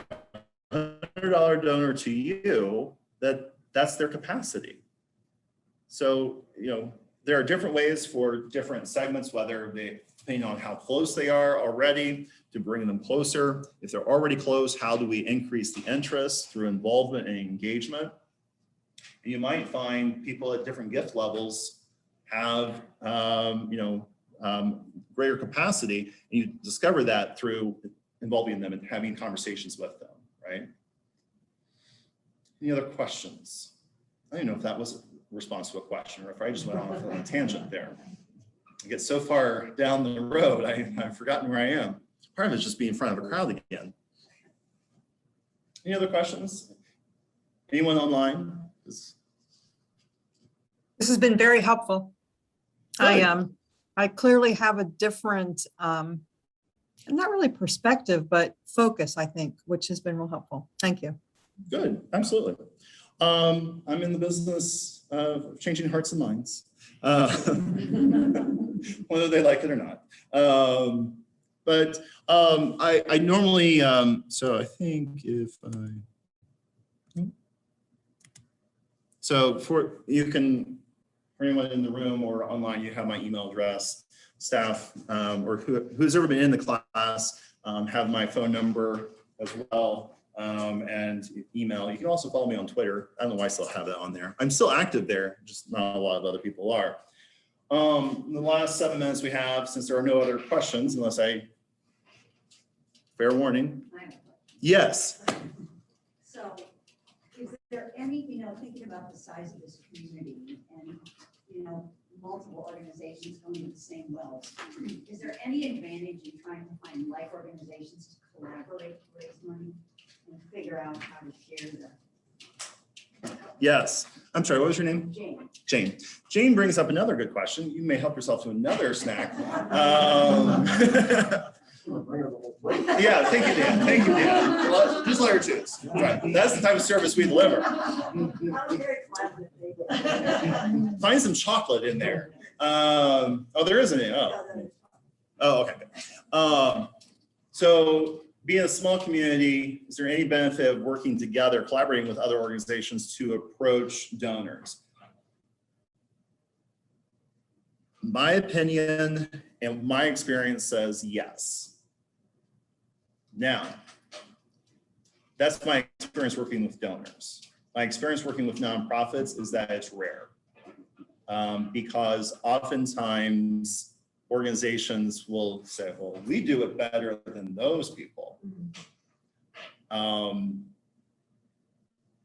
a $100 donor to you, that's their capacity. So, you know, there are different ways for different segments, whether depending on how close they are already, to bring them closer. If they're already close, how do we increase the interest through involvement and engagement? And you might find people at different gift levels have, greater capacity, and you discover that through involving them and having conversations with them, right? Any other questions? I don't know if that was a response to a question or if I just went off on a tangent there. I get so far down the road, I've forgotten where I am. Part of it's just being in front of a crowd again. Any other questions? Anyone online? This has been very helpful. I clearly have a different, not really perspective, but focus, I think, which has been real helpful. Thank you. Good, absolutely. I'm in the business of changing hearts and minds, whether they like it or not. I normally, so I think if for anyone in the room or online, you have my email address. Staff or who's ever been in the class have my phone number as well, and email. You can also follow me on Twitter. I don't know why I still have that on there. I'm still active there, just not a lot of other people are. The last 7 minutes we have, since there are no other questions, unless fair warning. Yes. So is there any, thinking about the size of this community and, multiple organizations going to the same wells, is there any advantage in trying to find like organizations to collaborate to raise money and figure out how to share the Yes. I'm sorry, what was your name? Jane? Jane. Jane brings up another good question. You may help yourself to another snack. Yeah, thank you, Dan. Thank you, Dan. Well, just let her choose. Right. That's the type of service we deliver. Find some chocolate in there. Oh, there isn't any. Oh, okay. So being a small community, is there any benefit of working together, collaborating with other organizations to approach donors? My opinion and my experience says yes. Now, that's my experience working with donors. My experience working with nonprofits is that it's rare because oftentimes organizations will say, well, we do it better than those people.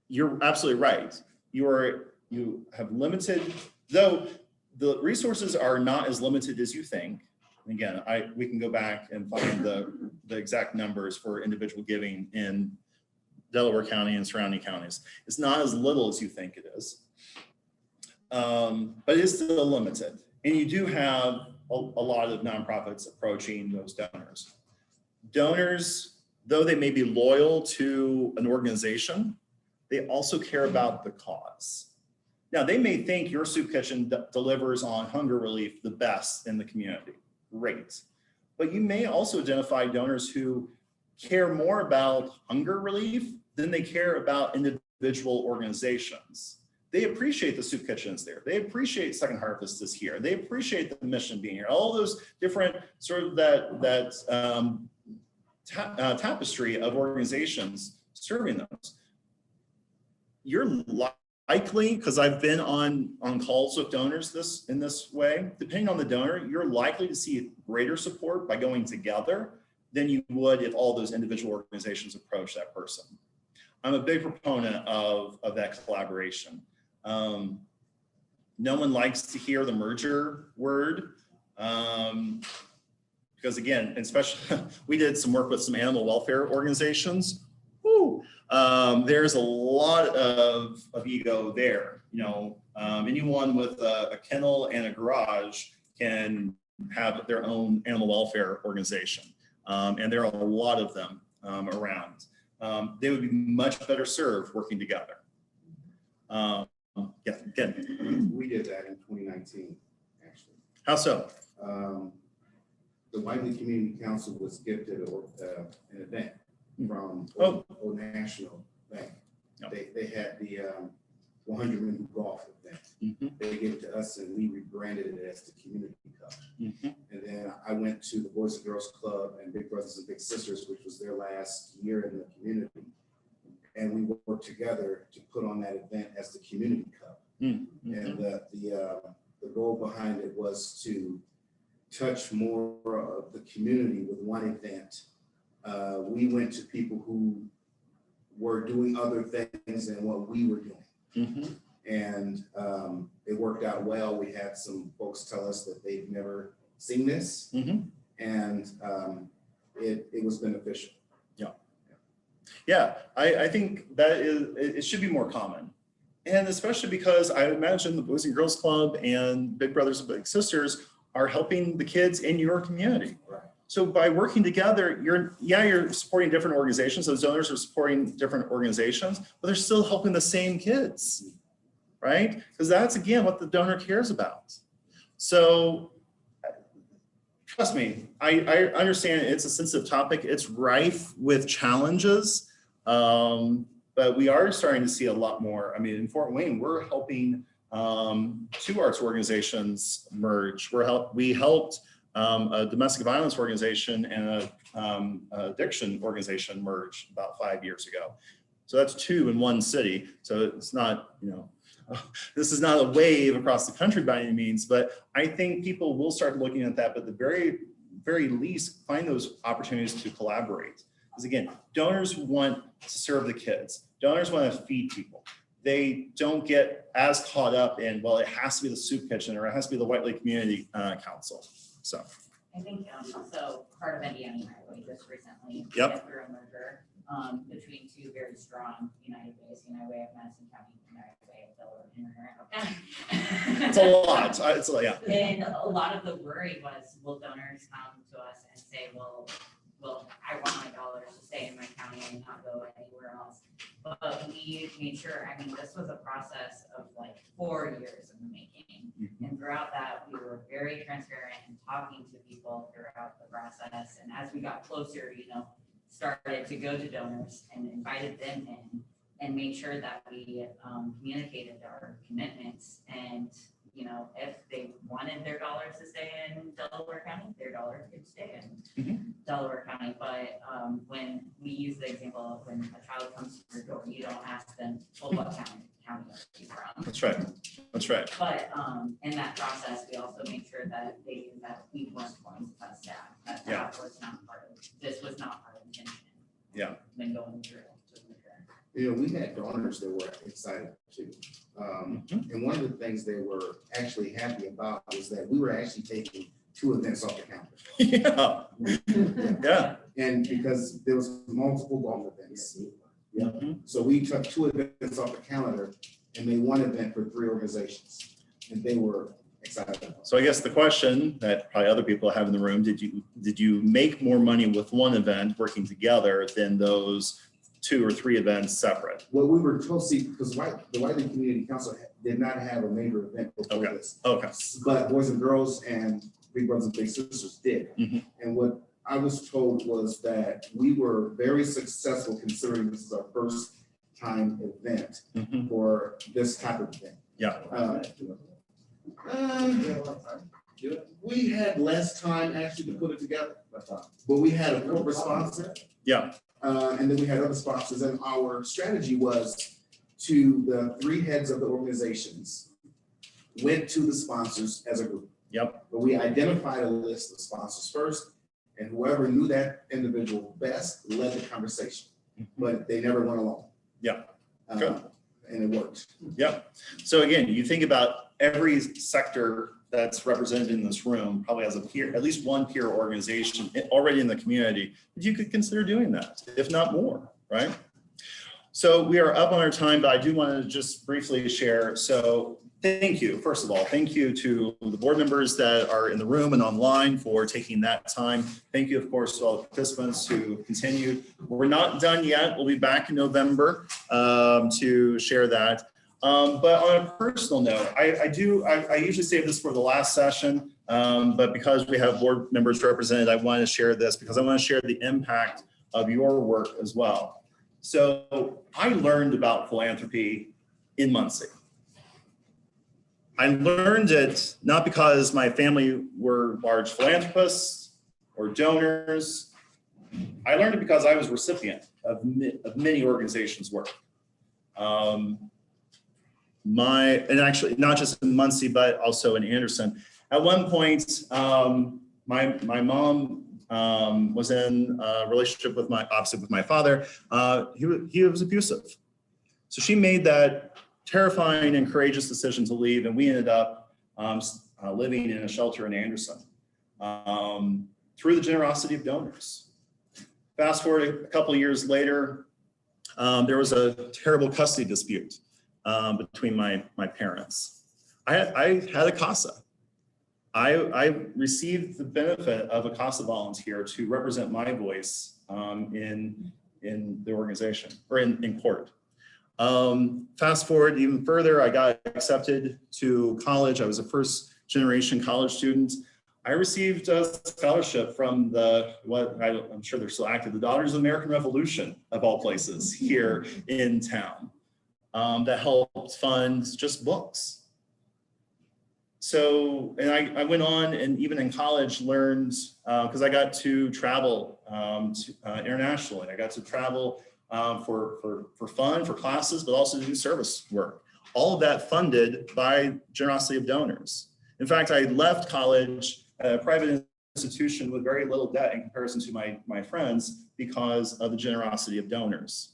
You're absolutely right. You have limited, though the resources are not as limited as you think. Again, we can go back and find the exact numbers for individual giving in Delaware County and surrounding counties. It's not as little as you think it is, but it is still limited. And you do have a lot of nonprofits approaching those donors. Donors, though they may be loyal to an organization, they also care about the cause. Now, they may think your soup kitchen delivers on hunger relief the best in the community. Great. But you may also identify donors who care more about hunger relief than they care about individual organizations. They appreciate the soup kitchens there. They appreciate Second Harvest is here. They appreciate the mission being here. All those different sort of tapestry of organizations serving those. You're likely, because I've been on calls with donors in this way, depending on the donor, you're likely to see greater support by going together than you would if all those individual organizations approach that person. I'm a big proponent of that collaboration. No one likes to hear the merger word because again, especially we did some work with some animal welfare organizations. Woo. There's a lot of ego there. Anyone with a kennel and a garage can have their own animal welfare organization. And there are a lot of them around. They would be much better served working together. Yeah, again. We did that in 2019, actually. How so? The Whiteley Community Council was gifted an event from Old National Bank. Yep. They had the 100 Men Who Golf event. They gave it to us and we rebranded it as the Community Cup. And then I went to the Boys and Girls Club and Big Brothers and Big Sisters, which was their last year in the community. And we worked together to put on that event as the Community Cup. And the goal behind it was to touch more of the community with one event. We went to people who were doing other things than what we were doing. And it worked out well. We had some folks tell us that they've never seen this, and it was beneficial. Yeah, I think that it should be more common. And especially because I imagine the Boys and Girls Club and Big Brothers and Big Sisters are helping the kids in your community. Right. So by working together, you're supporting different organizations. Those donors are supporting different organizations, but they're still helping the same kids, right? Because that's, again, what the donor cares about. So trust me, I understand it's a sensitive topic. It's rife with challenges, but we are starting to see a lot more. I mean, in Fort Wayne, we're helping 2 arts organizations merge. We helped a domestic violence organization and a addiction organization merge about 5 years ago. So that's 2 in one city. So it's not, this is not a wave across the country by any means, but I think people will start looking at that, but the very least, find those opportunities to collaborate. Because again, donors want to serve the kids. Donors want to feed people. They don't get as caught up in, well, it has to be the soup kitchen or it has to be the White Lake Community Council. So I think also part of Indiana Highway just recently Yep. went through a merger between two very strong United Ways, United Way of Madison County, United Way of Delaware. it's a lot. It's yeah. And a lot of the worry was, will donors come to us and say, well, I want my dollars to stay in my county and not go anywhere else. But we made sure, I mean, this was a process of like 4 years in the making. And throughout that, we were very transparent and talking to people throughout the process. And as we got closer, started to go to donors and invited them in and made sure that we communicated our commitments. And, if they wanted their dollars to stay in Delaware County, their dollars could stay in Delaware County. But when we use the example of when a child comes to your door, you don't ask them, well, what county are you from? That's right. That's right. But in that process, we also made sure that we weren't going to cut staff. That was not part of, this was not part of the intention. Yeah. When going through. We had donors that were excited too. And one of the things they were actually happy about was that we were actually taking 2 events off the calendar. Yeah. And because there was multiple golf events. Yeah. So we took 2 events off the calendar and made 1 event for 3 organizations. And they were excited. So I guess the question that probably other people have in the room, did you make more money with 1 event working together than those 2 or 3 events separate? Well, we were told, see, because the White Lake Community Council did not have a major event before this. Okay. But Boys and Girls and Big Brothers and Big Sisters did. And what I was told was that we were very successful considering this is our first time event for this type of event. Yeah. We had less time actually to put it together, but we had a corporate sponsor. Yeah. And then we had other sponsors, and our strategy was to the 3 heads of the organizations went to the sponsors as a group. Yep. But we identified a list of sponsors first, and whoever knew that individual best led the conversation, but they never went alone. Yeah. Good. And it worked. Yeah. So again, you think about every sector that's represented in this room probably has a peer, at least 1 peer organization already in the community, but you could consider doing that, if not more, right? So we are up on our time, but I do want to just briefly share. So thank you, first of all, thank you to the board members that are in the room and online for taking that time. Thank you, of course, to all the participants who continued. We're not done yet. We'll be back in November to share that. But on a personal note, I usually save this for the last session, but because we have board members represented, I want to share this because I want to share the impact of your work as well. So I learned about philanthropy in Muncie. I learned it not because my family were large philanthropists or donors. I learned it because I was a recipient of many organizations' work. And actually not just in Muncie, but also in Anderson. At one point, my mom was in a relationship with my father. He was abusive. So she made that terrifying and courageous decision to leave, and we ended up living in a shelter in Anderson through the generosity of donors. Fast forward a couple of years later, there was a terrible custody dispute between my parents. I had a CASA. I received the benefit of a CASA volunteer to represent my voice in the organization or in court. Fast forward even further, I got accepted to college. I was a first generation college student. I received a scholarship from I'm sure they're still active, the Daughters of the American Revolution, of all places, here in town, that helped fund just books. So, and I went on and even in college learned, because I got to travel internationally. I got to travel for fun, for classes, but also to do service work. all of that funded by generosity of donors. In fact, I left college at a private institution with very little debt in comparison to my friends because of the generosity of donors.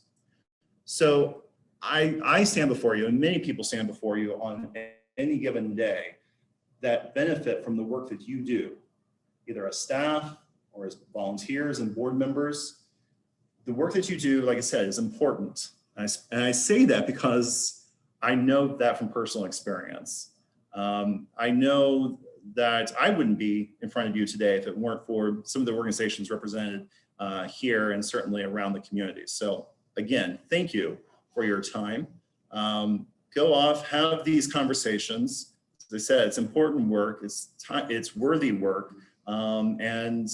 So I stand before you, and many people stand before you on any given day that benefit from the work that you do, either as staff or as volunteers and board members. The work that you do, like I said, is important. And I say that because I know that from personal experience. I know that I wouldn't be in front of you today if it weren't for some of the organizations represented here and certainly around the community. So again, thank you for your time. Go off, have these conversations. As I said, it's important work, it's worthy work, and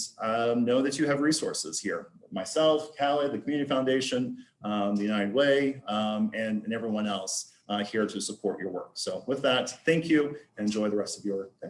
know that you have resources here. Myself, Callie, the Community Foundation, the United Way, and everyone else here to support your work. So with that, thank you and enjoy the rest of your day.